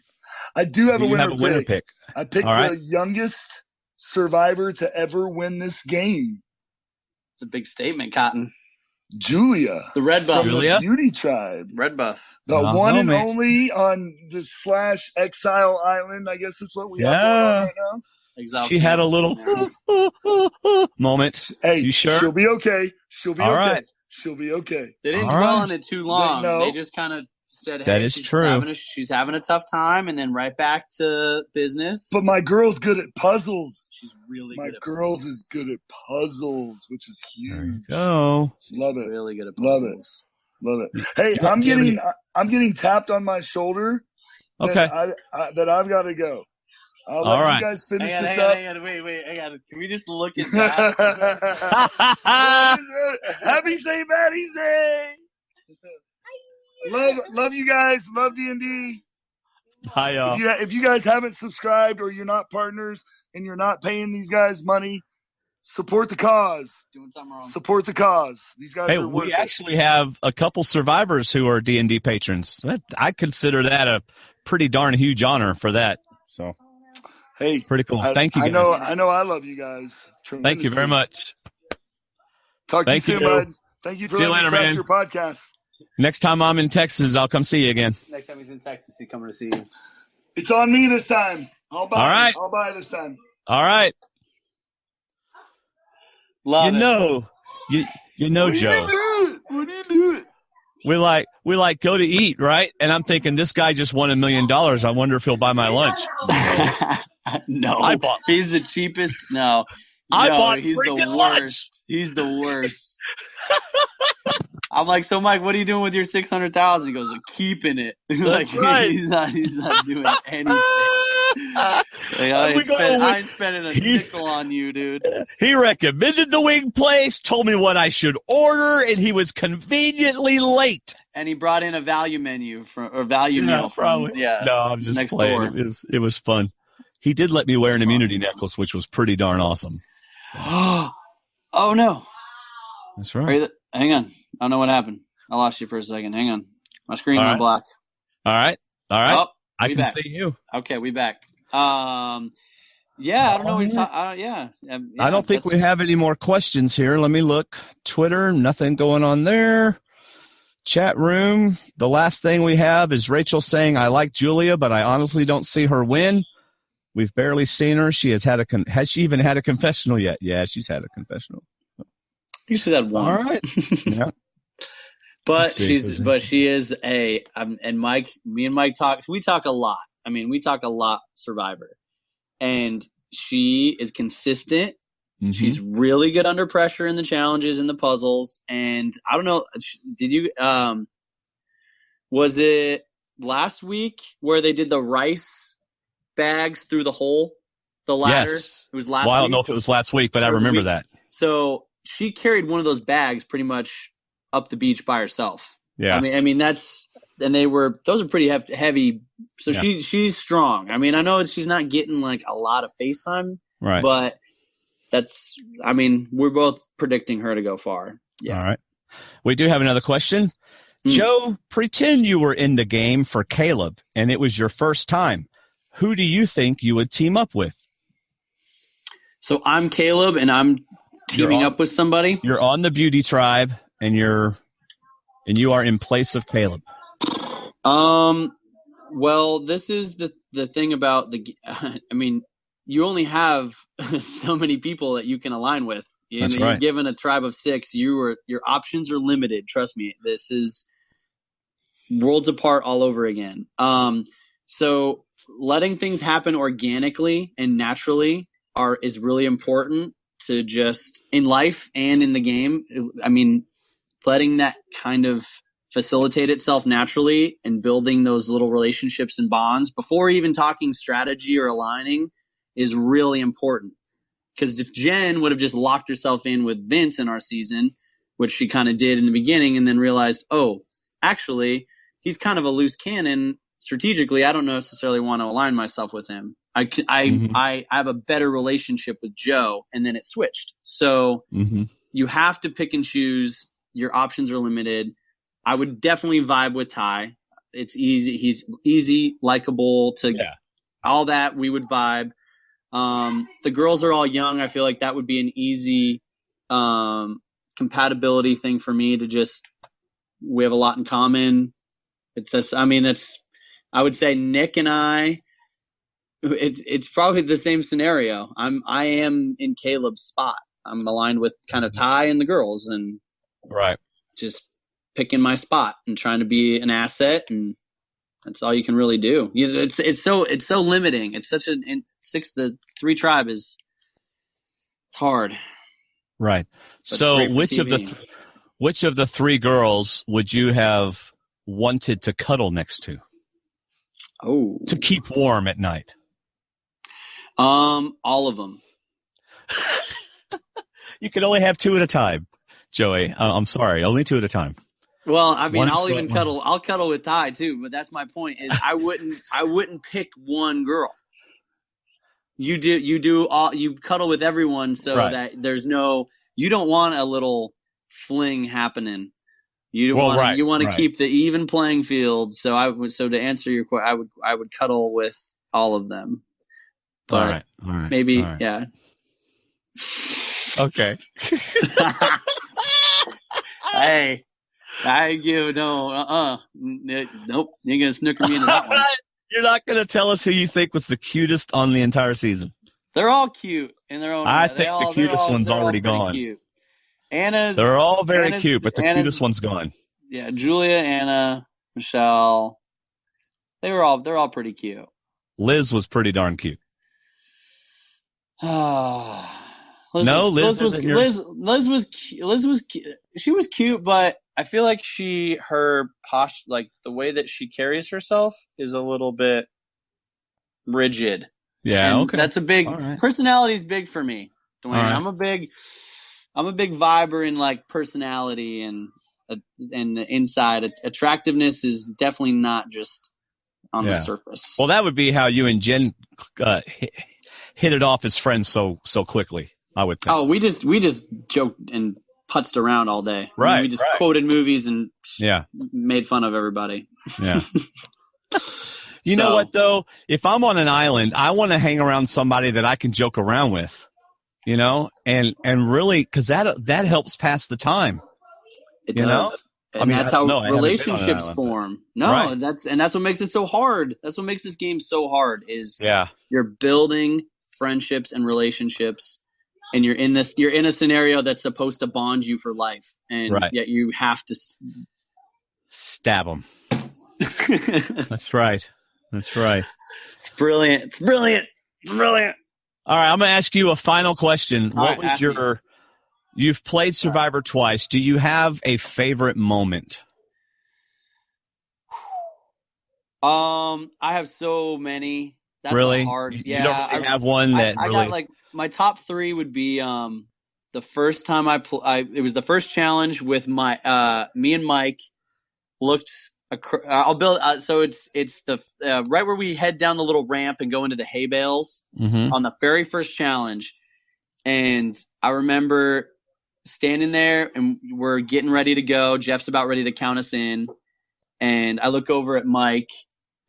S6: I do have a winner pick. I picked
S3: the
S6: youngest survivor to ever win this game.
S4: It's a big statement, Cotton.
S6: Julia.
S4: The Red Buff.
S6: From the Beauty Tribe.
S4: Red Buff.
S6: The one and only on the /Exile Island. I guess that's what we have going on right now.
S4: Exile
S3: she had a little moment.
S6: Hey,
S3: you sure?
S6: She'll be okay. She'll be
S3: All
S6: okay.
S3: Right.
S6: She'll be okay.
S4: They didn't dwell on it too long. They just kind of Said, hey,
S3: that is true.
S4: She's having a tough time, and then right back to business.
S6: But my girl's good at puzzles.
S4: She's really
S6: good. My
S4: at
S6: girl's
S4: puzzles.
S6: is good at puzzles, which is huge.
S3: There you go.
S6: Love it.
S4: Really good at puzzles.
S6: Love it. Hey, I'm getting tapped on my shoulder.
S3: Okay.
S6: That I've got to go. I'll let you guys finish this up.
S4: Hang on. Wait. Hang on. Can we just look at that?
S6: Happy St. Patty's Day. Love you guys. Love D&D.
S3: Hi, y'all.
S6: If you guys haven't subscribed or you're not partners and you're not paying these guys money, support the cause.
S4: Doing something wrong.
S6: Support the cause. These guys are worth
S3: we actually have a couple survivors who are D&D patrons. I consider that a pretty darn huge honor for that. So,
S6: hey,
S3: pretty cool. Thank you, guys.
S6: I know. I love you guys.
S3: Thank you very much.
S6: Talk to you soon, bud. Thank you for letting me crash your podcast.
S3: Next time I'm in Texas, I'll come see you again.
S4: Next time he's in Texas, he's coming to see you.
S6: It's on me this time. I'll buy.
S3: All right.
S6: I'll buy this time.
S3: All right.
S4: Love
S3: it. You know, Joe.
S6: What do you do?
S3: We like go to eat, right? And I'm thinking this guy just won $1 million. I wonder if he'll buy my lunch.
S4: No, he's the cheapest. No,
S3: I bought
S4: he's
S3: freaking
S4: the
S3: lunch.
S4: Worst. He's the worst. I'm like, so Mike, what are you doing with your $600,000? He goes, keeping it.
S3: That's right.
S4: He's not doing anything. I ain't spending a nickel on you, dude.
S3: He recommended the wing place, told me what I should order, and he was conveniently late.
S4: And he brought in a value menu meal from
S3: No, I'm just
S4: next
S3: playing.
S4: door.
S3: It was fun. He did let me wear an immunity necklace, which was pretty darn awesome.
S4: Oh no.
S3: That's right.
S4: Hang on. I don't know what happened. I lost you for a second. Hang on. My screen went black.
S3: All right.
S4: Oh,
S3: I can see you.
S4: Okay, we back. Yeah, I don't know what you're talking.
S3: I don't think we have any more questions here. Let me look. Twitter, nothing going on there. Chat room. The last thing we have is Rachel saying, I like Julia, but I honestly don't see her win. We've barely seen her. She has she even had a confessional yet? Yeah, she's had a confessional.
S4: She's had one.
S3: All right. Yeah.
S4: But she is and Mike, me and Mike we talk a lot. I mean, we talk a lot Survivor. And she is consistent. Mm-hmm. She's really good under pressure in the challenges and the puzzles. And I don't know, did you was it last week where they did the rice bags through the hole? The ladder?
S3: Yes.
S4: It was last week.
S3: I don't know if it was last week, but I remember that.
S4: So she carried one of those bags pretty much up the beach by herself.
S3: Yeah.
S4: I mean those are pretty heavy. So yeah. She's strong. I mean, I know she's not getting like a lot of FaceTime,
S3: right?
S4: But we're both predicting her to go far. Yeah.
S3: All right. We do have another question. Joe, pretend you were in the game for Caleb and it was your first time. Who do you think you would team up with?
S4: So I'm Caleb and I'm teaming up with somebody.
S3: You're on the beauty tribe and you are in place of Caleb.
S4: Well, this is the thing about you only have so many people that you can align with.
S3: That's right.
S4: You're given a tribe of 6. Your options are limited. Trust me. This is worlds apart all over again. So letting things happen organically and naturally is really important to just in life and in the game. I mean, letting that kind of facilitate itself naturally and building those little relationships and bonds before even talking strategy or aligning is really important. Because if Jen would have just locked herself in with Vince in our season, which she kind of did in the beginning, and then realized, oh, actually, he's kind of a loose cannon strategically. I don't necessarily want to align myself with him. I have a better relationship with Joe, and then it switched. So you have to pick and choose. Your options are limited. I would definitely vibe with Ty. It's easy. He's easy, likable all that. We would vibe. The girls are all young. I feel like that would be an easy compatibility thing for me to we have a lot in common. I would say Nick and I, it's probably the same scenario. I am in Caleb's spot. I'm aligned with kind of Ty and the girls and
S3: right.
S4: Just picking my spot and trying to be an asset, and that's all you can really do. It's so limiting. It's such the 3 tribe it's hard.
S3: Right. So which of the 3 girls would you have wanted to cuddle next to?
S4: Oh,
S3: to keep warm at night.
S4: All of them.
S3: You can only have 2 at a time, Joey. I'm sorry, only 2 at a time.
S4: Well, I mean, I'll cuddle with Ty too, but that's my point. Is I wouldn't pick one girl. You cuddle with everyone so that there's you don't want a little fling happening. You want to keep the even playing field. So to answer your question, I would cuddle with all of them. But
S3: all right,
S4: maybe
S3: yeah. Okay.
S4: Hey, I give nope. You're gonna snooker me into that one.
S3: You're not gonna tell us who you think was the cutest on the entire season.
S4: They're all cute in their own way.
S3: I think the cutest one's already gone.
S4: Cute.
S3: They're all very cute, but the cutest one's gone.
S4: Yeah, Julia, Anna, Michelle. They're all pretty cute.
S3: Liz was pretty darn cute.
S4: Liz was cute. She was cute, but I feel like her posture, like the way that she carries herself, is a little bit rigid.
S3: Yeah,
S4: and
S3: okay.
S4: That's a big personality is big for me, Dwaine. Right. I'm a big viber in like personality and the inside. Attractiveness is definitely not just on the surface.
S3: Well, that would be how you and Jen hit it off as friends so quickly, I would think.
S4: Oh, we just joked and putzed around all day.
S3: Right.
S4: I mean, we just quoted movies and made fun of everybody.
S3: Yeah. You know what, though? If I'm on an island, I want to hang around somebody that I can joke around with, and really, because that helps pass the time.
S4: It does. And that's how relationships form. That's what makes it so hard. That's what makes this game so hard is you're building friendships and relationships, and you're in a scenario that's supposed to bond you for life, and yet you have to
S3: stab them. That's right. It's
S4: brilliant. All right,
S3: I'm going to ask you a final question. You've played Survivor twice. Do you have a favorite moment?
S4: I have so many. That's
S3: really
S4: hard.
S3: You don't really have one that
S4: I got like my top 3 would be the first time it was the first challenge with my me and Mike looked. I'll build. So it's the right where we head down the little ramp and go into the hay bales on the very first challenge, and I remember standing there and we're getting ready to go. Jeff's about ready to count us in, and I look over at Mike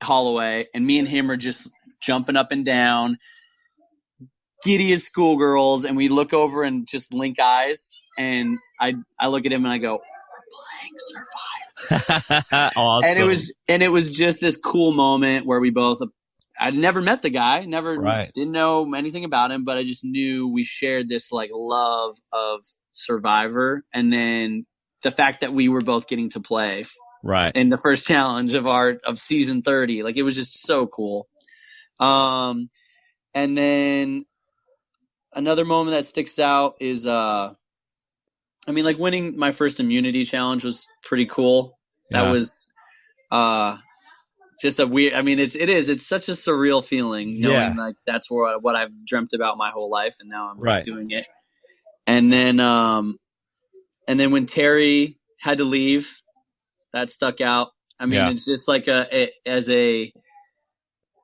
S4: Holloway, and me and him are just jumping up and down, giddy as schoolgirls, and we look over and just link eyes, and I look at him and I go, "We're playing Survivor."
S3: Awesome.
S4: And it was just this cool moment where we both I'd never met the guy, didn't know anything about him, but I just knew we shared this like love of Survivor, and then the fact that we were both getting to play in the first challenge of season 30, like it was just so cool. And then another moment that sticks out is like winning my first immunity challenge was pretty cool. Yeah. That was just a weird. I mean, it's such a surreal feeling knowing like that's what I've dreamt about my whole life, and now I'm doing it. And then when Terry had to leave, that stuck out. I mean, it's just like as a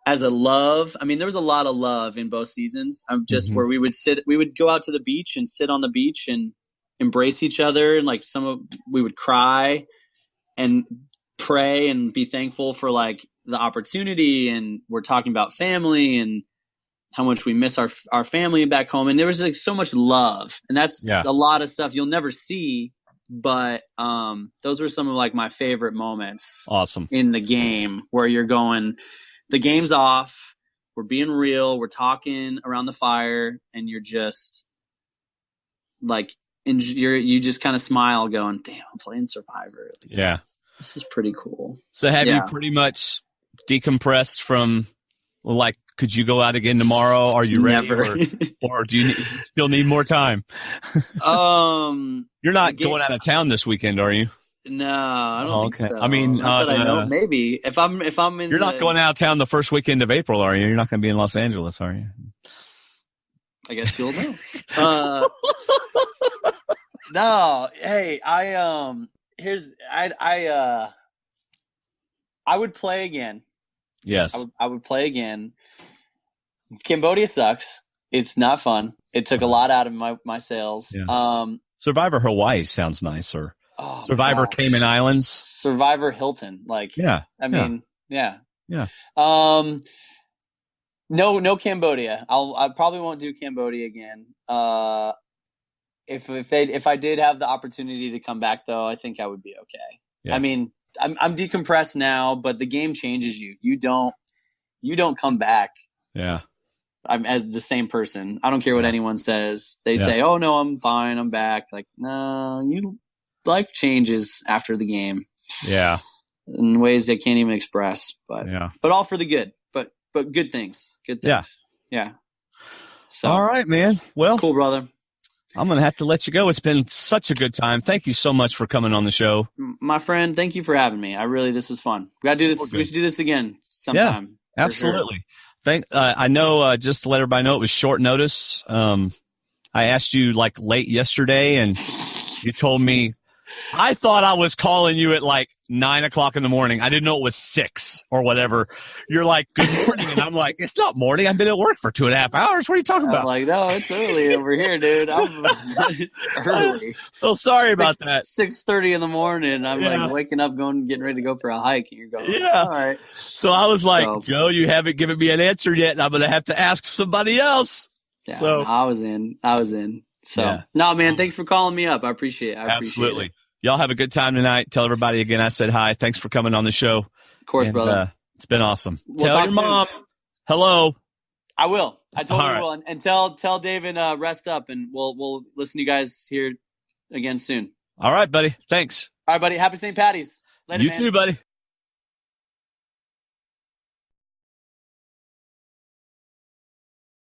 S4: love. I mean, there was a lot of love in both seasons. Where we would go out to the beach and sit on the beach and embrace each other, and like we would cry and pray and be thankful for like the opportunity, and we're talking about family and how much we miss our family back home, and there was like so much love, and that's a lot of stuff you'll never see, but those were some of like my favorite moments in the game, where you're going, the game's off, we're being real, we're talking around the fire, and you're just like you just kind of smile going, damn, I'm playing Survivor.
S3: Yeah.
S4: This is pretty cool.
S3: So have you pretty much decompressed from, like, could you go out again tomorrow? Are you ready?
S4: Never.
S3: Or do you still need more time? You're not going out of town this weekend, are you?
S4: No, I don't think so.
S3: I mean,
S4: not that I know. Maybe if I'm in.
S3: You're not going out of town the first weekend of April, are you? You're not going to be in Los Angeles, are you?
S4: I guess you'll know. No, hey, I would play again.
S3: Yes,
S4: I would play again. Cambodia sucks. It's not fun. It took a lot out of my sails.
S3: Yeah. Survivor Hawaii sounds nicer.
S4: Oh,
S3: Survivor
S4: gosh.
S3: Cayman Islands.
S4: Survivor Hilton. Like,
S3: yeah.
S4: I mean, yeah.
S3: Yeah.
S4: No Cambodia. I probably won't do Cambodia again. If I did have the opportunity to come back though, I think I would be okay. Yeah. I mean, I'm decompressed now, but the game changes you. You don't come back.
S3: Yeah.
S4: I'm as the same person. I don't care what anyone says. They say, "Oh no, I'm fine. I'm back." Like, no, life changes after the game.
S3: Yeah.
S4: In ways I can't even express, but all for the good. But good things. Good things. Yeah. So
S3: all right, man. Well,
S4: cool, brother.
S3: I'm going to have to let you go. It's been such a good time. Thank you so much for coming on the show.
S4: My friend, thank you for having me. This was fun. We got to do this. We should do this again sometime.
S3: Yeah, absolutely. Sure. I know, just to let everybody know, it was short notice. I asked you like late yesterday and you told me, I thought I was calling you at like 9 o'clock in the morning. I didn't know it was 6 or whatever. You're like, good morning. And I'm like, it's not morning. I've been at work for 2.5 hours. What are you talking about?
S4: I'm like, no, it's early over here, dude. It's early.
S3: So sorry about that.
S4: 6:30 in the morning. I'm like waking up, getting ready to go for a hike. And you're going, all right.
S3: So I was like, Joe, you haven't given me an answer yet. And I'm going to have to ask somebody else.
S4: Yeah, so I was in. So no, man, thanks for calling me up. I appreciate it.
S3: Absolutely. Y'all have a good time tonight. Tell everybody again I said hi. Thanks for coming on the show.
S4: Of course, brother.
S3: It's been awesome. Tell your mom hello.
S4: I will. I totally will. And tell David rest up, and we'll listen to you guys here again soon.
S3: All right, buddy. Thanks.
S4: All right, buddy. Happy St. Patty's. Later,
S3: you
S4: man.
S3: too, buddy.